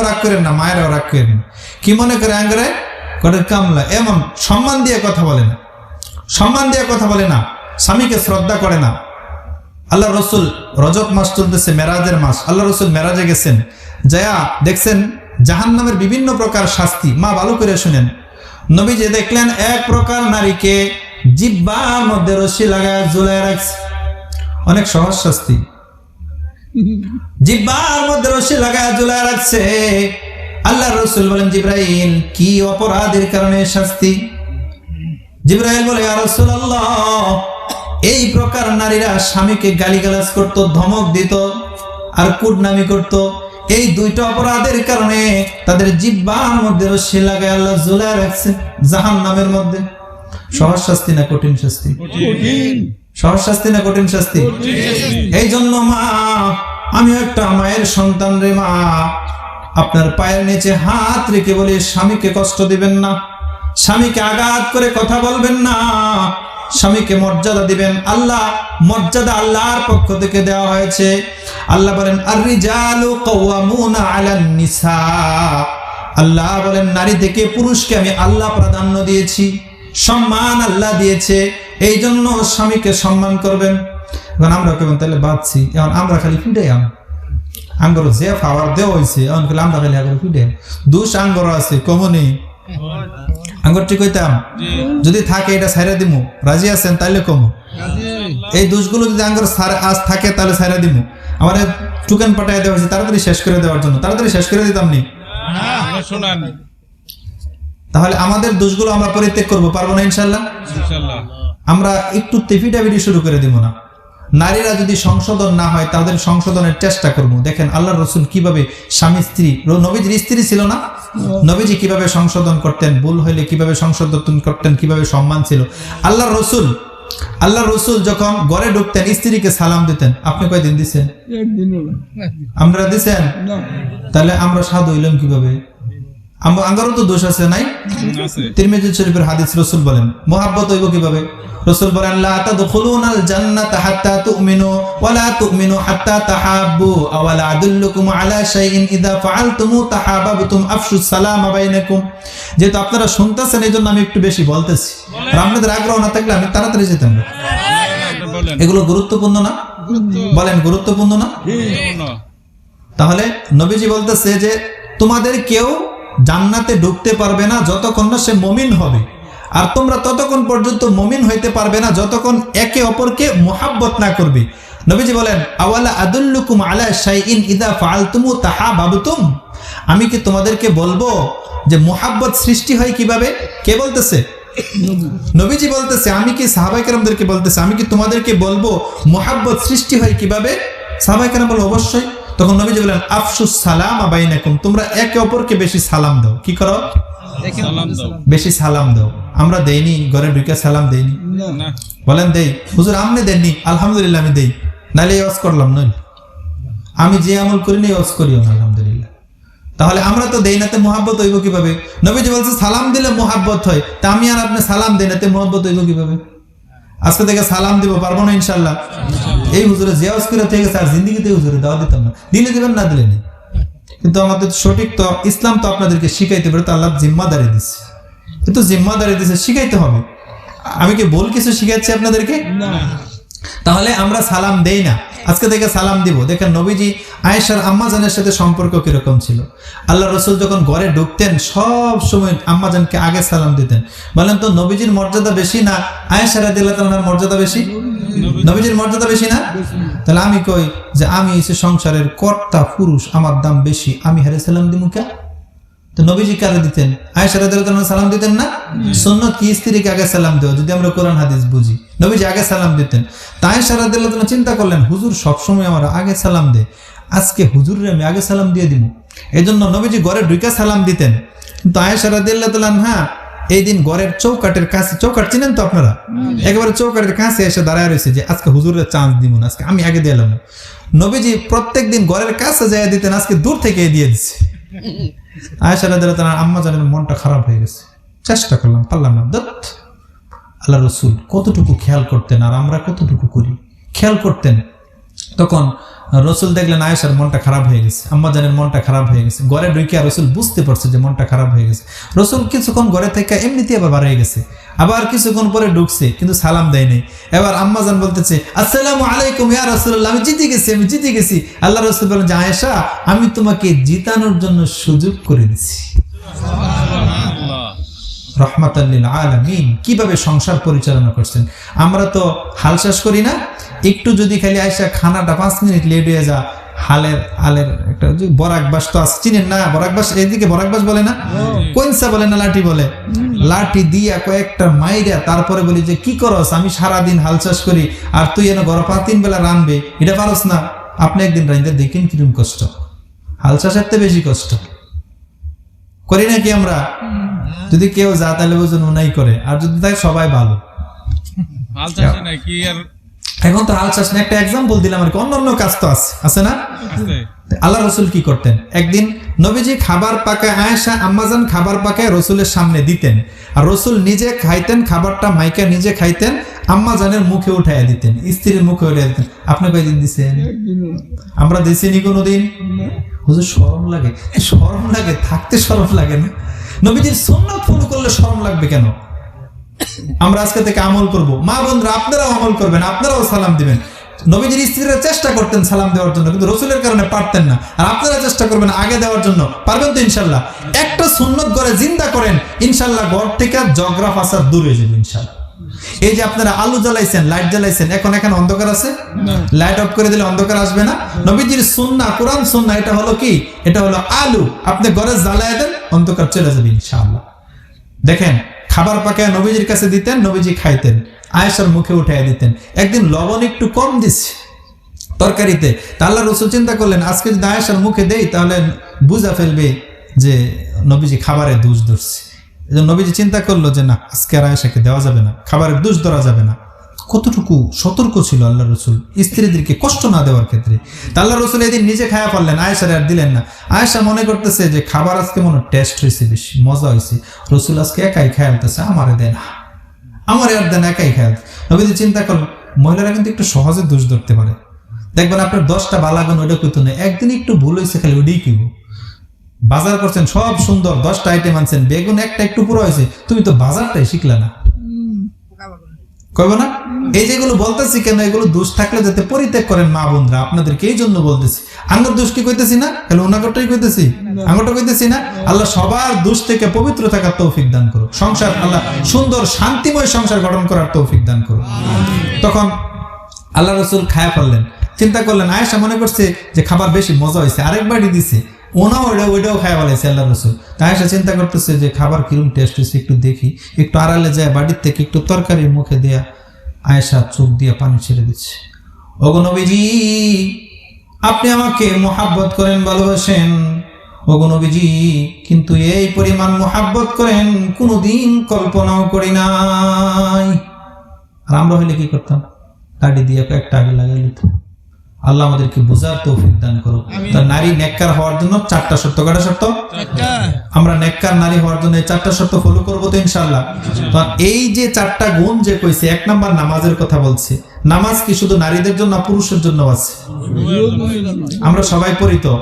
Speaker 1: রাগ করেন না, মায়েরাও রাগ করেন না। কি মনে করে? আঙ্গরে ঘরের কামলা। এমন সম্মান দিয়ে কথা বলে না, সম্মান দিয়ে কথা বলে না, স্বামীকে শ্রদ্ধা করে না। আল্লাহ রসুল, রজব মাস চলতেছে, মেরাজের মাস, আল্লাহ রসুল মেরাজে গেছেন, যায়া দেখছেন জাহান্নামের বিভিন্ন প্রকার শাস্তি। মা ভালো করে শুনেন, নবী যে দেখলেন 1 প্রকার নারীকে জিহ্বার মধ্যে রশি লাগায় ঝুলায় রাখছে, অনেক সহজ শাস্তি। জিহ্বার মধ্যে রশি লাগায় ঝুলায় রাখছে। আল্লাহ রসুল বলেন, জিবরাইল কি অপরাধের কারণে শাস্তি? জিবরাইল বলে, ইয়া রাসূলুল্লাহ, এই প্রকার নারীরা স্বামীকে গালিগালাজ করত, ধমক দিত আর কুটনামি করত। এই 2টা অপরাধের কারণে তাদের জিহ্বার মধ্যে রশি লাগায় আল্লাহ ঝুলায় রাখছে জাহান্নামের মধ্যে। সহজ শাস্তি না কঠিন শাস্তি? সহজ শাস্তি না কঠিন শাস্তি? এই জন্য মা, আমি একটা মায়ের সন্তান রে মা, আপনার পায়ের নিচে হাত রেখে বলি, স্বামীকে কষ্ট দিবেন না, স্বামীকে আঘাত করে কথা বলবেন না, স্বামীকে মর্যাদা দিবেন। আল্লাহ মর্যাদা আল্লাহর পক্ষ থেকে দেওয়া হয়েছে। আল্লাহ বলেন, আর-রিজালু কাওয়ামুনা আলান নিসা, আল্লাহ বলেন নারী থেকে পুরুষকে আমি আল্লাহ প্রাধান্য দিয়েছি, সম্মান আল্লাহ দিয়েছে। এই জন্য স্বামীকে সম্মান করবেন। এখন আমরা কেমন তাহলে বাঁচছি, এখন আমরা খালি ফিডে আঙ্গর যে খাবার দেওয়া হয়েছে, এখন খালি আমরা খালি আঙ্গর ফিডে দুষ আঙ্গর আছে কমনি আঙ্গর ঠিক হইতাম যদি থাকে এটা ছাইরা দিমু, রাজি আছেন? তাইলে কমো এই দোষগুলো যদি আঙ্গর আজ থাকে তাহলে ছাইরা দিমু। আমার টুকেন পাঠাই দেওয়া হয়েছে তাড়াতাড়ি শেষ করে দেওয়ার জন্য, তাড়াতাড়ি শেষ করে দিতাম নি। তাহলে আমাদের দোষগুলো আমরা পরিত্যাগ করবো, পারবো না ইনশাল্লাহ? আমরা একটু তেফিটাফিটি শুরু করে দিব না। নারীরা যদি সংশোধন না হয় তাদের সংশোধনের চেষ্টা করবো। দেখেন আল্লাহ রসুল কিভাবে স্বামী স্ত্রী, নবীজির স্ত্রী ছিল না, নবীজি কিভাবে সংশোধন করতেন, ভুল হইলে কিভাবে সংশোধন করতেন, কিভাবে সম্মান ছিল। আল্লাহ রসুল যখন ঘরে ঢুকতেন স্ত্রীকে সালাম দিতেন। আপনি কয়দিন দিচ্ছেন? আমরা দিচ্ছেন? তাহলে আমরা সাধু হইলাম কিভাবে? আমারও তো দোষ আছে নাই? তিরমিজি শরীফের হাদিস, রসুল বলেন মোহাব্বত হইব কিভাবে? রসুল বলেন, লা তাদখুলুনাল জান্নাতা হাত্তা তুমিনু ওয়া লা তুমিনু হাত্তা তাহাব্বু আওয়ালা আদুল্লুকুম আলা শাইইন ইযা ফাআলতুমু তাহাবাবতুম আফশুস সালামা বাইনাকুম। যেহেতু আপনারা শুনতেছেন এই জন্য আমি একটু বেশি বলতেছি, আর আপনাদের আগ্রহ না থাকলে আমি তাড়াতাড়ি যেতাম। এগুলো গুরুত্বপূর্ণ না? বলেন গুরুত্বপূর্ণ না? তাহলে নবীজি বলতেছে যে তোমাদের কেউ জান্নাতে ঢুকতে পারবে না যতক্ষণ না সে মুমিন হবে, আর তোমরা ততক্ষণ পর্যন্ত মুমিন হইতে পারবে না যতক্ষণ একে অপরকে মুহাব্বত না করবে। নবীজি বলেন, আওয়ালা আদুল্লুকুম আলা শাইইন ইযা ফাআলতুমু তাহাবাবতুম, আমি কি তোমাদেরকে বলবো যে মুহাব্বত সৃষ্টি হয় কিভাবে? কে বলতেছে? নবীজি বলতেছে, আমি কি সাহাবায়ে কেরামদেরকে বলতেছে, আমি কি তোমাদেরকে বলবো মুহাব্বত সৃষ্টি হয় কিভাবে? সাহাবায়ে কেরাম বলে অবশ্যই। তখন নবীজি বলেন, আফশুস সালাম বাইনাকুম, তোমরা একে অপরকে বেশি সালাম দাও। কি করো? বেশি সালাম দাও। আমরা দেইনি, ঘরে ঢুকে সালাম দেইনি? বলেন দেই? হুজুর আপনি দেননি, আলহামদুলিল্লাহ আমি দেই, নাহলে ওয়াজ করলাম নই। আমি যে আমল করি না ওয়াজ করিও না, আলহামদুলিল্লাহ। তাহলে আমরা তো দেই না, তে মুহাব্বত হইব কিভাবে? নবীজি বলছে সালাম দিলে মুহাব্বত হয়, তা আমি আর আপনি সালাম দেই না, তে মুহাব্বত হইব কিভাবে? আজকে থেকে সালাম দিব, পারবো না ইনশাল্লাহ? এই হুজুরে যে ওয়াজ করে থেকে আর জিন্দেগিতে হুজুরে দাওয়াত দিতাম না, দিলে দিবেন না দিলে নেই। কিন্তু আমাদের সঠিক তো ইসলাম তো আপনাদেরকে শিখাইতে পারে, তো আল্লাহ জিম্মাদারি দিচ্ছে, কিন্তু জিম্মাদারি দিচ্ছে শিখাইতে হবে। আমি কি ভুল কিছু শিখাচ্ছি আপনাদেরকে? তাহলে আমরা সালাম দেই না, আজকে থেকে সালাম দিব। দেখেন নবীজি আয়েশার আম্মাজানের সাথে সম্পর্ক কিরকম ছিল। আল্লাহ রসুল যখন ঘরে ঢুকতেন সব সময় আম্মাজানকে আগে সালাম দিতেন। বলেন তো নবীজির মর্যাদা বেশি না আয়েশা রাদিয়াল্লাহু তাআলার মর্যাদা বেশি? নবীজির মর্যাদা বেশি না? তাহলে আমি কই যে আমি এসে সংসারের কর্তা পুরুষ, আমার দাম বেশি, আমি হারে সালাম দিব কে? তো নবীজি কারে দিতেন? আয়েশা রাদিয়াল্লাহু তাআলা সালাম দিতেন না? সুন্নাত কি স্ত্রীকে আগে সালাম দেওয়া, যদি আমরা কোরআন হাদিস বুঝি। নবীজি আগে সালাম দিতেন। তাই আয়েশা রাদিয়াল্লাহু তাআলা চিন্তা করলেন, হুজুর সবসময় আমার আগে সালাম দেয়, আজকে হুজুরের আমি আগে সালাম দিয়ে দিব। এই জন্য নবীজি ঘরে ঢুকে সালাম দিতেন। কিন্তু আয়েশা রাদিয়াল্লাহু তাআলা এই দিন ঘরের চৌকাটের কাছে, চৌকাট চিনেন তো আপনারা, একেবারে চৌকাটের কাছে এসে দাঁড়ায় রয়েছে যে আজকে হুজুরের চান্স দিব না, আজকে আমি আগে দিলাম। নবীজি প্রত্যেক দিন ঘরের কাছে যায় দিতেন, আজকে দূর থেকে দিয়ে দিচ্ছে। আয়েশা রাদিয়াল্লাহু তাআলা আম্মা জানের মনটা খারাপ হয়ে গেছে, চেষ্টা করলাম পারলাম না। আল্লাহ রসুল কতটুকু খেয়াল করতেন আর আমরা কতটুকু করি, খেয়াল করতেন। তখন রসুল দেখলেন আয়েশার মনটা খারাপ হয়ে গেছে, আম্মা জানের মনটা খারাপ হয়ে গেছে। ঘরে ঢুকে রসুল বুঝতে পারছে যে মনটা খারাপ হয়ে গেছে। রসুল কিছুক্ষণ ঘরে থেকে এমনিতে আবার বার হয়ে গেছে, আবার কিছুক্ষণ পরে ঢুকছে, কিন্তু সালাম দেয় নাই। এবার আম্মা জান বলতেছে, আসসালামু আলাইকুম ইয়া রাসূলুল্লাহ, আমি জিতে গেছি, আমি জিতে গেছি। আল্লাহ রসুল বলেন যে আয়েশা, আমি তোমাকে জিতানোর জন্য সুযোগ করে দিছি। রহমাতাল লিল আলামিন, কিভাবে সংসার পরিচালনা করছেন। আমরা তো হাল শেষ করি না, একটু যদি খালি আয়েশা খানাটা 5 মিনিট লেট হয়ে যা, হালের একটা বরাকবাস তো আছে, চিনেন না? বরাকবাস এইদিকে বরাকবাস বলে না, কোনসা বলে না, লাঠি বলে। লাঠি দিয়া কয়েকটা মাইরা তারপরে বলি যে কি করস, আমি সারাদিন হাল চাষ করি আর তুই এনে ঘর 5-3 বেলা রানবে, এটা পারস না? আপনি একদিন রাইন্দা দেখেন কিরকম কষ্ট, হাল চাষের তো বেশি কষ্ট করি নাকি আমরা? যদি কেউ যা তাহলে ওজন নাই করে, আর যদি তাই সবাই ভালো। এখন তো হাল চাষ না, একটা এক্সাম্পল দিলাম আর কি, অন্যান্য কাজ তো আছে না? আল্লাহ রসুল কি করতেন, একদিন নবীজি খাবার পাকায়, আয়েশা আম্মাজান খাবার পাকায় রসুলের সামনে দিতেন, আর রসুল নিজে খাইতেন, খাবারটা মাইকা নিজে খাইতেন, আম্মাজানের মুখে উঠাইয়া দিতেন, স্ত্রীর মুখে উঠাইয়া দিতেন। আপনি কয়দিন দিচ্ছেন? আমরা দিছিনি কোনোদিন? হুজুর শরম লাগে, শরম লাগে, থাকতে শরম লাগে না? নবীজির সুন্নাত ফলো করলে শরম লাগবে কেন? আমরা আজকে থেকে আমল করব। মা বোনরা আপনারাও আমল করবেন, আপনারাও সালাম দিবেন। নবীজির স্ত্রীরা চেষ্টা করতেন সালাম দেওয়ার জন্য, কিন্তু রসুলের কারণে পারতেন না। আর আপনারা চেষ্টা করবেন আগে দেওয়ার জন্য, পারবেন তো ইনশাল্লাহ? একটা সুন্নত ঘরে জিন্দা করেন, ইনশাল্লাহ ঘর থেকে ঝগড়া ফাসাদ দূর হয়ে যাবে ইনশাল্লাহ। এই যে আপনারা আলু জ্বালাইছেন, লাইট জ্বালাইছেন, এখন এখানে অন্ধকার আছে, লাইট অফ করে দিলে অন্ধকার আসবে না। নবীজির সুন্নাহ, কোরআন সুন্নাহ, এটা হলো কি? এটা হলো আলু, আপনি ঘরে জ্বালায় দেন, অন্ধকার চলে যাবে ইনশাআল্লাহ। দেখেন খাবার পাকায় নবীজির কাছে দিতেন, নবীজি খাইতেন, আয়েশার মুখে উঠাইয়া দিতেন। একদিন লবণ একটু কম দিচ্ছে তরকারিতে, তা আল্লাহ রসুল চিন্তা করলেন আজকে যদি আয়েশার মুখে দেই তাহলে বুঝা ফেলবে যে নবীজি খাবারে দোষ ধরছে। নবীজি চিন্তা করলো যে না, আজকে আর আয়েশাকে দেওয়া যাবে না, খাবারের দোষ ধরা যাবে না। কতটুকু সতর্ক ছিল আল্লাহ রসুল স্ত্রীদেরকে কষ্ট না দেওয়ার ক্ষেত্রে। তা আল্লাহ রসুল এদিন নিজে খায়া পারলেন, আয়েশার আর দিলেন না। আয়েশা মনে করতেছে যে খাবার আজকে মনে টেস্ট হয়েছে, বেশি মজা হয়েছে, রসুল আজকে একাই খায়ালতেছে, আমারে দেন, আমার আর দেন, একাই খায়াল। নবীজি চিন্তা করলেন মহিলারা কিন্তু একটু সহজে দোষ ধরতে পারে, দেখবেন আপনার 10টা বালাগুন ওইটা কইতো না, একদিন একটু ভুল হয়েছে খালি ওইটাই কিব। বাজার করছেন সব সুন্দর, 10টা আইটেম আনছেন, বেগুন একটা একটু পুরো হয়েছে, তুমি তো বাজারটাই শিখলা না, কইব না? এই যেগুলো বলতেছি কেন, এগুলো দোষ থাকলে যাতে পরিত্যাগ করেন মা বোনরা, আপনাদেরকে এই জন্য বলতেছি। আঙ্গুর দোষ কি কইতেছি না, তাহলে ওনাগরটাই কইতেছি, আঙ্গুরটা কইতেছি না। আল্লাহ সবার দোষ থেকে পবিত্র থাকার তৌফিক দান করো, সংসার আল্লাহ সুন্দর শান্তিময় সংসার গঠন করার তৌফিক দান করো। তখন আল্লাহ রসুল খায়া ফেললেন, চিন্তা করলেন, আয়েশা মনে করছে যে খাবার বেশি মজা হয়েছে, আরেকবারই দিছে। ওইটাও খায় বলেছে আল্লাহ রসুল। তাই সে চিন্তা করতেছে যে খাবার কিরম টেস্ট হয়েছে একটু দেখি, একটু আড়ালে যায় বাড়ির থেকে একটু তরকারি মুখে দেয়া আয়েশা চোখ দিয়ে পানি ছেড়ে দিচ্ছে। ওগো নবীজি, আপনি আমাকে মোহাব্বত করেন, ভালোবাসেন। ওগো নবীজি, কিন্তু এই পরিমাণ মোহাব্বত করেন কোনোদিন কল্পনাও করি নাই। আর আমরা হইলে কি করতাম? গাড়ি দিয়ে একটা আগে লাগাই নিতাম। আল্লাহ আমাদেরকে বোঝার তৌফিক দান করো। তার নারী নেককার হওয়ার জন্য 4টা শর্ত। কয়টা শর্ত? আমরা নেককার নারী হওয়ার জন্য এই 4টা শর্ত ফলো করবো তো ইনশাআল্লাহ। তো এই যে 4টা গুণ যে কইছে, 1 নাম্বার নামাজের কথা বলছে। নামাজ কি শুধু নারীদের জন্য না পুরুষের জন্য আছে? আমরা সবাই পড়ি। তো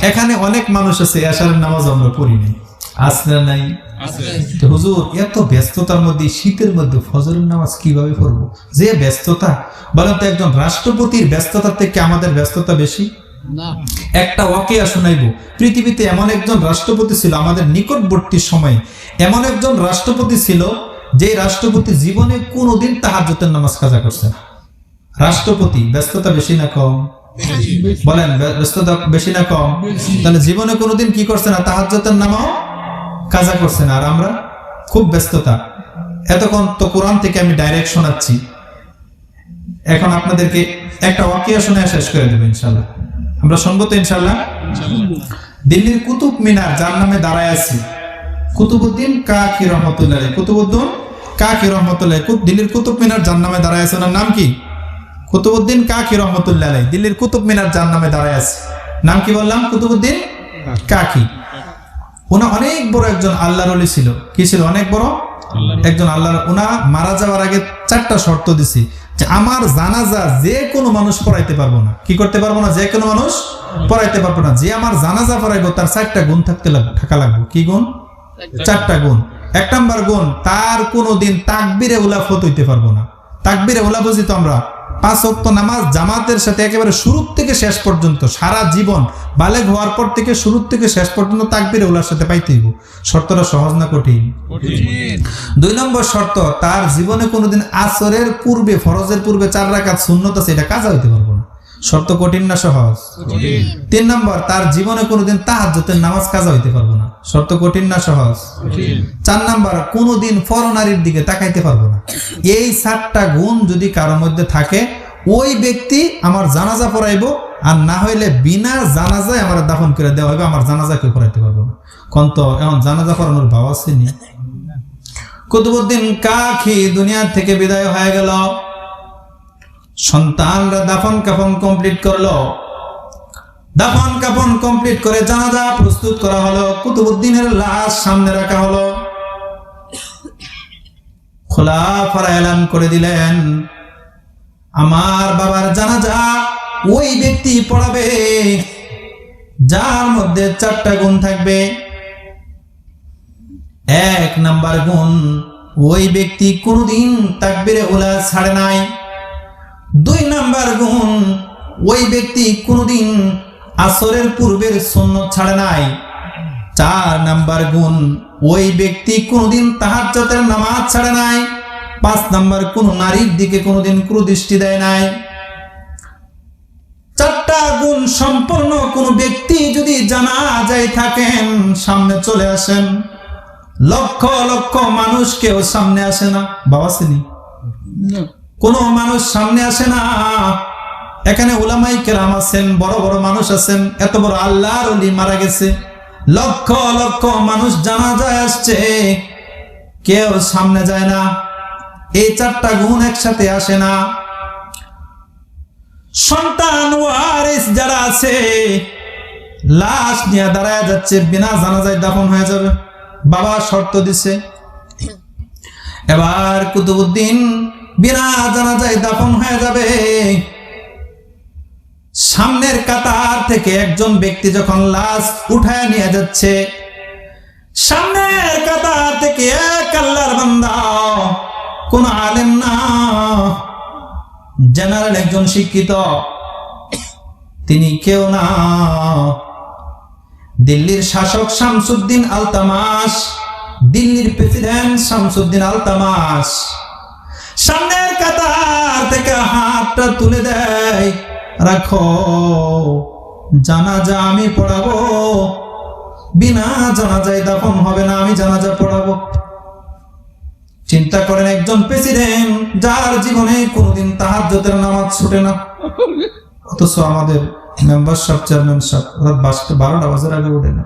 Speaker 1: এখানে অনেক মানুষ আছে এশারের নামাজ আমরা পড়ি নাই, আছে না নাই? হুজুর, এত ব্যস্ততার মধ্যে শীতের মধ্যে ফজরের নামাজ কিভাবে পড়বো? যে ব্যস্ততা, বলেন তো একজন রাষ্ট্রপতির ব্যস্ততার থেকে আমাদের ব্যস্ততা বেশি? একটা ওয়াকিয়া শোনাইবো। পৃথিবীতে এমন একজন রাষ্ট্রপতি ছিল আমাদের নিকটবর্তী সময়ে, এমন একজন রাষ্ট্রপতি ছিল যে রাষ্ট্রপতি জীবনে কোনোদিন তাহাজ্জুদের নামাজ কাজা করছে না। রাষ্ট্রপতি ব্যস্ততা বেশি না কম? বলেন, ব্যস্ততা বেশি না কম? তাহলে জীবনে কোনোদিন কি করছে না? তাহাজ্জুদের নামাজ কাজা করছে না। আর আমরা খুব ব্যস্ততা। এতক্ষণ তো কোরআন থেকে আমি ডাইরেক্ট শোনাচ্ছি, এখন আপনাদেরকে একটা ওয়াকিয়া শুনে শেষ করে দেবো ইনশাল্লাহ। আমরা শুনবো তো ইনশাল্লাহ। দিল্লির কুতুব মিনার যার নামে দাঁড়ায় আছি, কুতুবউদ্দিন কাকি রহমতুল্লাহ। কুতুবউদ্দিন কাকি রহমতুল্লাহ, দিল্লির কুতুব মিনার যার নামে দাঁড়ায় আছে, ওনার নাম কি? কুতুবউদ্দিন কাকি রহমতুল্লাহ। দিল্লির কুতুব মিনার যার নামে দাঁড়ায় আছে, নাম কি বললাম? কুতুবউদ্দিন কাকি। উনি অনেক বড় একজন আল্লাহর ওলি ছিল। কি ছিল? অনেক বড় একজন আল্লাহর। উনা মারা যাওয়ার আগে 4টা শর্ত দিছি যে আমার জানাজা যে কোনো মানুষ পড়াইতে পারবো না। কি করতে পারবো না? যে কোনো মানুষ পড়াইতে পারবো না। যে আমার জানাজা পড়াইবো তার 4টা গুণ থাকা লাগবে। কি গুণ? 4টা গুণ। 1 নাম্বার গুণ, তার কোনোদিন তাকবীরে উলা ফত হইতে পারবো না। তাকবীরে উলা বুঝি তো আমরা 5 ওয়াক্ত নামাজ জামাতের সাথে একেবারে শুরু থেকে শেষ পর্যন্ত, সারা জীবন বালেগ হওয়ার পর থেকে শুরু থেকে শেষ পর্যন্ত তাকবীরে উলার সাথে পাইতে হইব। শর্তটা সহজ না কঠিন? 2 নম্বর শর্ত, তার জীবনে কোনোদিন আসরের পূর্বে, ফরজের পূর্বে 4 রাকাত সুন্নত আছে, এটা কাজা হইতে পারবো না। শর্ত কঠিন না সহজ? 3 নম্বর, তার জীবনে কোনোদিন তাহাজ্জুদের নামাজ কাজা হইতে পারবো না। শর্ত কঠিন না সহজ? 4 নম্বর, কোনোদিন পরনারীর দিকে তাকাইতে পারবো না। এই 4টা গুণ যদি কারোর মধ্যে থাকে, ওই ব্যক্তি আমার জানাজা পড়াইবো, আর না হইলে বিনা জানাজায় আমার দাফন করে দেওয়া হবে। আমার জানাজা কেউ পড়াইতে পারবো না। কোন তো এখন জানাজা পড়ানোর ভাব আছে নি? কুতুবউদ্দিন কাকি দুনিয়া থেকে বিদায় হয়ে গেল। সন্তানরা দাফন কাফন কমপ্লিট করলো। দাফন কাফন কমপ্লিট করে জানাজা প্রস্তুত করা হলো। কুতুবউদ্দিনের লাশ সামনে রাখা হলো। খোলাফারা এলান করে দিলেন, আমার বাবার জানাজা ওই ব্যক্তি পড়াবে যার মধ্যে 4টা গুণ থাকবে। 1 নাম্বার গুণ, ওই ব্যক্তি কোনদিন তাকবীরে উলা ছাড়ে নাই। 2 নাম্বার গুণ, ওই ব্যক্তি কোনদিন আসরের পূর্বের সুন্নত ছাড়ে নাই। 4 নাম্বার গুণ, ওই ব্যক্তি কোনদিন তাহাজ্জুদের নামাজ ছাড়ে নাই। 5 নাম্বার, কোন নারীর দিকে কোনদিন কুদৃষ্টি দেয় নাই। 4টা গুণ সম্পন্ন কোন ব্যক্তি যদি জানাজায় থাকেন, সামনে চলে আসেন। লক্ষ লক্ষ মানুষ কেউ সামনে আসে না। বাবা আসেনি? কোন মানুষ সামনে আসে না। এখানে উলামায়ে কেরাম আছেন, বড় বড় মানুষ আছেন, এত বড় আল্লাহর ওলি মারা গেছে, লক্ষ লক্ষ মানুষ জানাজায় আসছে, কেউ সামনে যায় না। এই 4টা গুণ একসাথে আসে না। সন্তান ওয়ারিস যারা আছে, লাশ নিয়ে দাঁড়ায় যাচ্ছে, বিনা জানাজায় দাফন হয়ে যাবে। বাবা শর্ত দিছে। এবার কুতুবউদ্দিন বিনা জানাজায় দাফন হয়ে যাবে। সামনের কাতার থেকে একজন ব্যক্তি যখন লাশ উঠায় নিয়ে যাচ্ছে, সামনের কাতার থেকে এক আল্লাহর বান্দা, কোন আলেম না, জেনারেল একজন শিক্ষিত, তিনি কেউ না, দিল্লির শাসক শামসুদ্দিন আলতামাশ, দিল্লির প্রেসিডেন্ট শামসুদ্দিন আলতামাশ সামনের কাতার থেকে হাতটা তুলে দেয়, রাখো। জানাজা আমি পড়াবো, বিনা জানাজায় দাফন হবে না, আমি জানাজা পড়াবো। চিন্তা করেন, একজন প্রেসিডেন্ট যার জীবনে কোনোদিন তাহাজ্জুদের নামাজ ছুটে না, অথচ আমাদের মেম্বার সাহেব, চেয়ারম্যান সাহেব রাত 12টা বাজার আগে ওঠে না।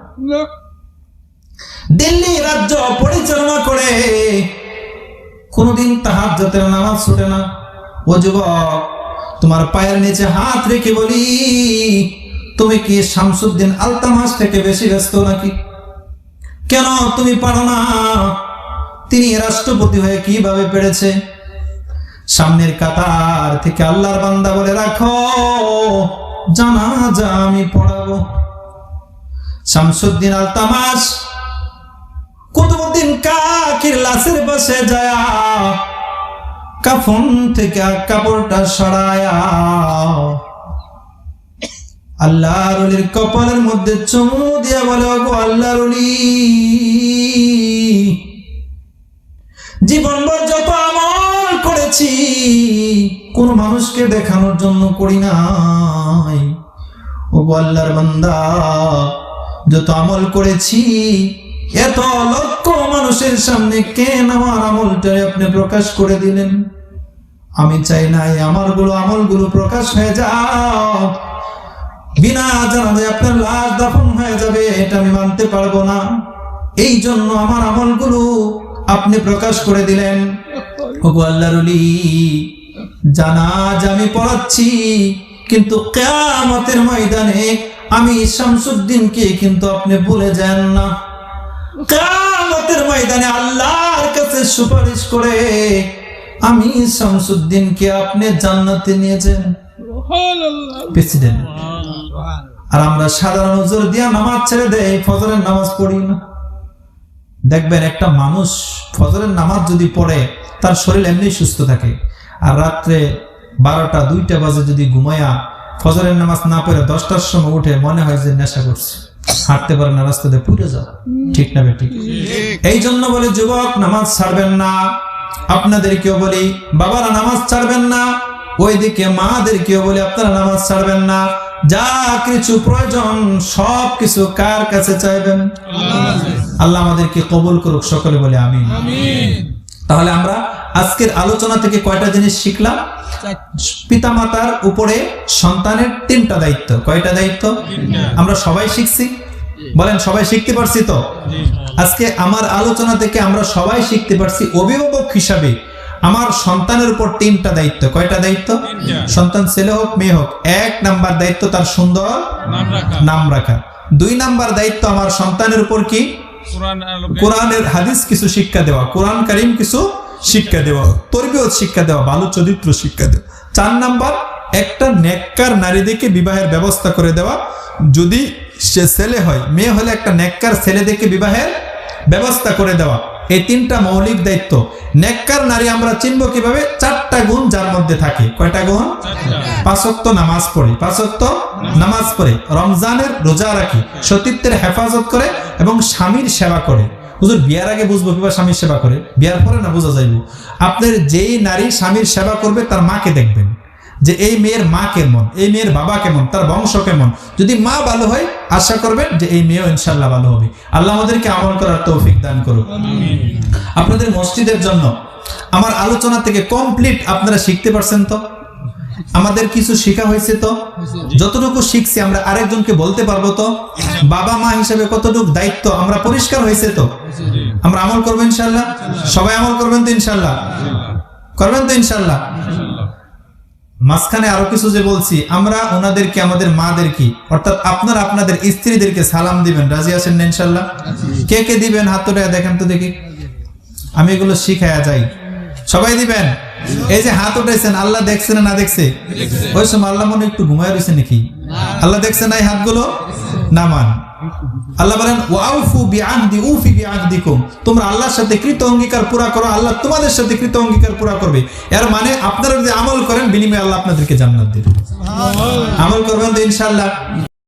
Speaker 1: দিল্লি রাজ্য পরিচালনা করে, কোনোদিন তাহাজ্জুদের নামাজ ছুটে না। ও যুবক, তোমার পায়ের নিচে হাত রেখে বলি, তুমি কি শামসুদ্দিন আলতামাস থেকে বেশি ব্যস্ত নাকি? কেন তুমি পারো না? তিনি রাষ্ট্রপতি হয়ে কিভাবে পেরেছে? সামনের কাতার থেকে আল্লাহর বান্দা বলে রাখো, জানাজা আমি পড়াবো। শামসুদ্দিন আলতামাস কুতুবউদ্দিন কাকির লাশের পাশে যায়, কাফন থেকে কাপড়টা সরায়া আল্লাহর ওলির কপালের মধ্যে চুমু দিয়া বলে, ওগো আল্লাহর ওলি, জীবনভর যত আমল করেছি কোন মানুষকে দেখানোর জন্য করি নাই। ওগো আল্লাহর বান্দা, যত আমল করেছি এত লক্ষ মানুষের সামনে কেন আমার আমলটা আপনি প্রকাশ করে দিলেন? আমি চাই নাই আমার আমলগুলো প্রকাশ হয়ে যাও, বিনা জানাজায় আপনার লাশ দাফন হয়ে যাবে, এটা আমি মানতে পারবো না। এই জন্য আমার আমলগুলো আপনি প্রকাশ করে দিলেন। ওগো আল্লাহর ওলি, জানাজা আমি পড়াচ্ছি, কিন্তু কিয়ামতের ময়দানে আমি শামসুদ্দিনকে কিন্তু আপনি ভুলে যান না। কিয়ামতের ময়দানে আল্লাহর কাছে সুপারিশ করে আমি শামসুদ্দিনকে আপনি জান্নাতে নিয়ে যান। প্রেসিডেন্ট। আর আমরা সাধারণ ওজর দিয়া নামাজ ছেড়ে দেই, ফজরের নামাজ পড়ি না। দেখবেন একটা মানুষ ফজরের নামাজ যদি পড়ে তার শরীর এমনি সুস্থ থাকে, আর রাত্রে 12টা 2টা বাজে যদি ঘুমায়া ফজরের নামাজ না পড়ে 10টার সময় উঠে, মনে হয় যে নেশা করছে, হাঁটতে পারে না, রাস্তাতে পুড়ে যাও। ঠিক না বেঠিক? এই জন্য বলে যুবক নামাজ ছাড়বেন না। আপনাদেরকেও বলি বাবারা নামাজ ছাড়বেন না, ওইদিকে মাদেরকেও বলি আপনারা নামাজ ছাড়বেন না। যা কিছু প্রয়োজন সব কিছু কার কাছে চাইবেন? আল্লাহ আমাদেরকে কবুল করুক, সকলে বলে আমিন। তাহলে আমরা আজকের আলোচনা থেকে কয়টা জিনিস শিখলাম? পিতামাতার উপরে সন্তানের 3টা দায়িত্ব। কয়টা দায়িত্ব? আমরা সবাই শিখছি, বলেন সবাই শিখতে পারছি তো? আজকে আমার আলোচনা থেকে আমরা সবাই শিখতে পারছি অভিভাবক হিসাবে আমার সন্তানের উপর 3টা দায়িত্ব। কয়টা দায়িত্ব? সন্তান ছেলে হোক মেয়ে হোক, 1 নাম্বার দায়িত্ব তার সুন্দর নাম রাখা। 2 নাম্বার দায়িত্ব আমার সন্তানের উপর কি? কোরআনের হাদিস কিছু শিক্ষা দেওয়া, কোরআন কারীম কিছু শিক্ষা দেওয়া, তরবিয়ত শিক্ষা দেওয়া, ভালো চরিত্র শিক্ষা দেওয়া। 4 নাম্বার একটা নেককার নারী দেখে বিবাহের ব্যবস্থা করে দেওয়া, যদি সে ছেলে হয়, মেয়ে হলে একটা নেককার ছেলে দেখে বিবাহের ব্যবস্থা করে দেওয়া। এই 3টা মৌলিক দায়িত্ব। নেককার নারী আমরা চিনব কিভাবে? 4টা গুণ যার মধ্যে থাকে। কয়টা গুণ? 5 ওয়াক্ত নামাজ পড়ে, 5 ওয়াক্ত নামাজ পড়ে, রমজানের রোজা রাখি, সতীত্বের হেফাজত করে এবং স্বামীর সেবা করে। হুজুর বিয়ার আগে বুঝবো কিভাবে স্বামীর সেবা করে? বিয়ার পরে না বোঝা যাইব। আপনার যেই নারী স্বামীর সেবা করবে তার মাকে দেখবেন যে এই মেয়ের মা কেমন, এই মেয়ের বাবা কেমন, তার বংশ কেমন। যদি মা ভালো হয় আশা করবেন যে এই মেয়েও ইনশাআল্লাহ ভালো হবে। আল্লাহ আমাদেরকে আমল করার তৌফিক দান করুক। আপনাদের মসজিদের জন্য আমার আলোচনা থেকে কমপ্লিট আপনারা শিখতে পারছেন তো? আমাদের কিছু শেখা হয়েছে তো? যতটুকু শিখছি আমরা আরেকজনকে বলতে পারবো তো? বাবা মা হিসেবে কতটুকু দায়িত্ব আমরা পরিষ্কার হয়েছে তো? আমরা আমল করবো ইনশাআল্লাহ? সবাই আমল করবেন তো ইনশাআল্লাহ? করবেন তো ইনশাআল্লাহ? মাঝখানে আরো কিছু যে বলছি, আমরা ওনাদেরকে, আমাদের মাদেরকে, অর্থাৎ আপনারা আপনাদের স্ত্রীদেরকে সালাম দিবেন। রাজি আছেন না ইনশাআল্লাহ? কে কে দিবেন হাত তুলে দেখেন তো দেখি, আমি এগুলো শিখায়া যাই। সবাই দিবেন? এই যে হাত উঠাইছেন, আল্লাহ দেখছে না দেখছে? ওই সময় আল্লাহ মনে একটু ঘুমায় রয়েছে নাকি? আল্লাহ দেখছে না এই হাতগুলো? নামান। আল্লাহ বলেন ওয়াউফু বিআহদি উফি বিআহদিকুম, তোমরা আল্লাহর সাথে কৃত অঙ্গীকার পুরা করো, আল্লাহ তোমাদের সাথে কৃত অঙ্গীকার পুরা করবে। এর মানে আপনারা যদি আমল করেন বিনিময়ে আল্লাহ আপনাদেরকে জান্নাত দেবে। আমল করবেন তো ইনশাআল্লাহ?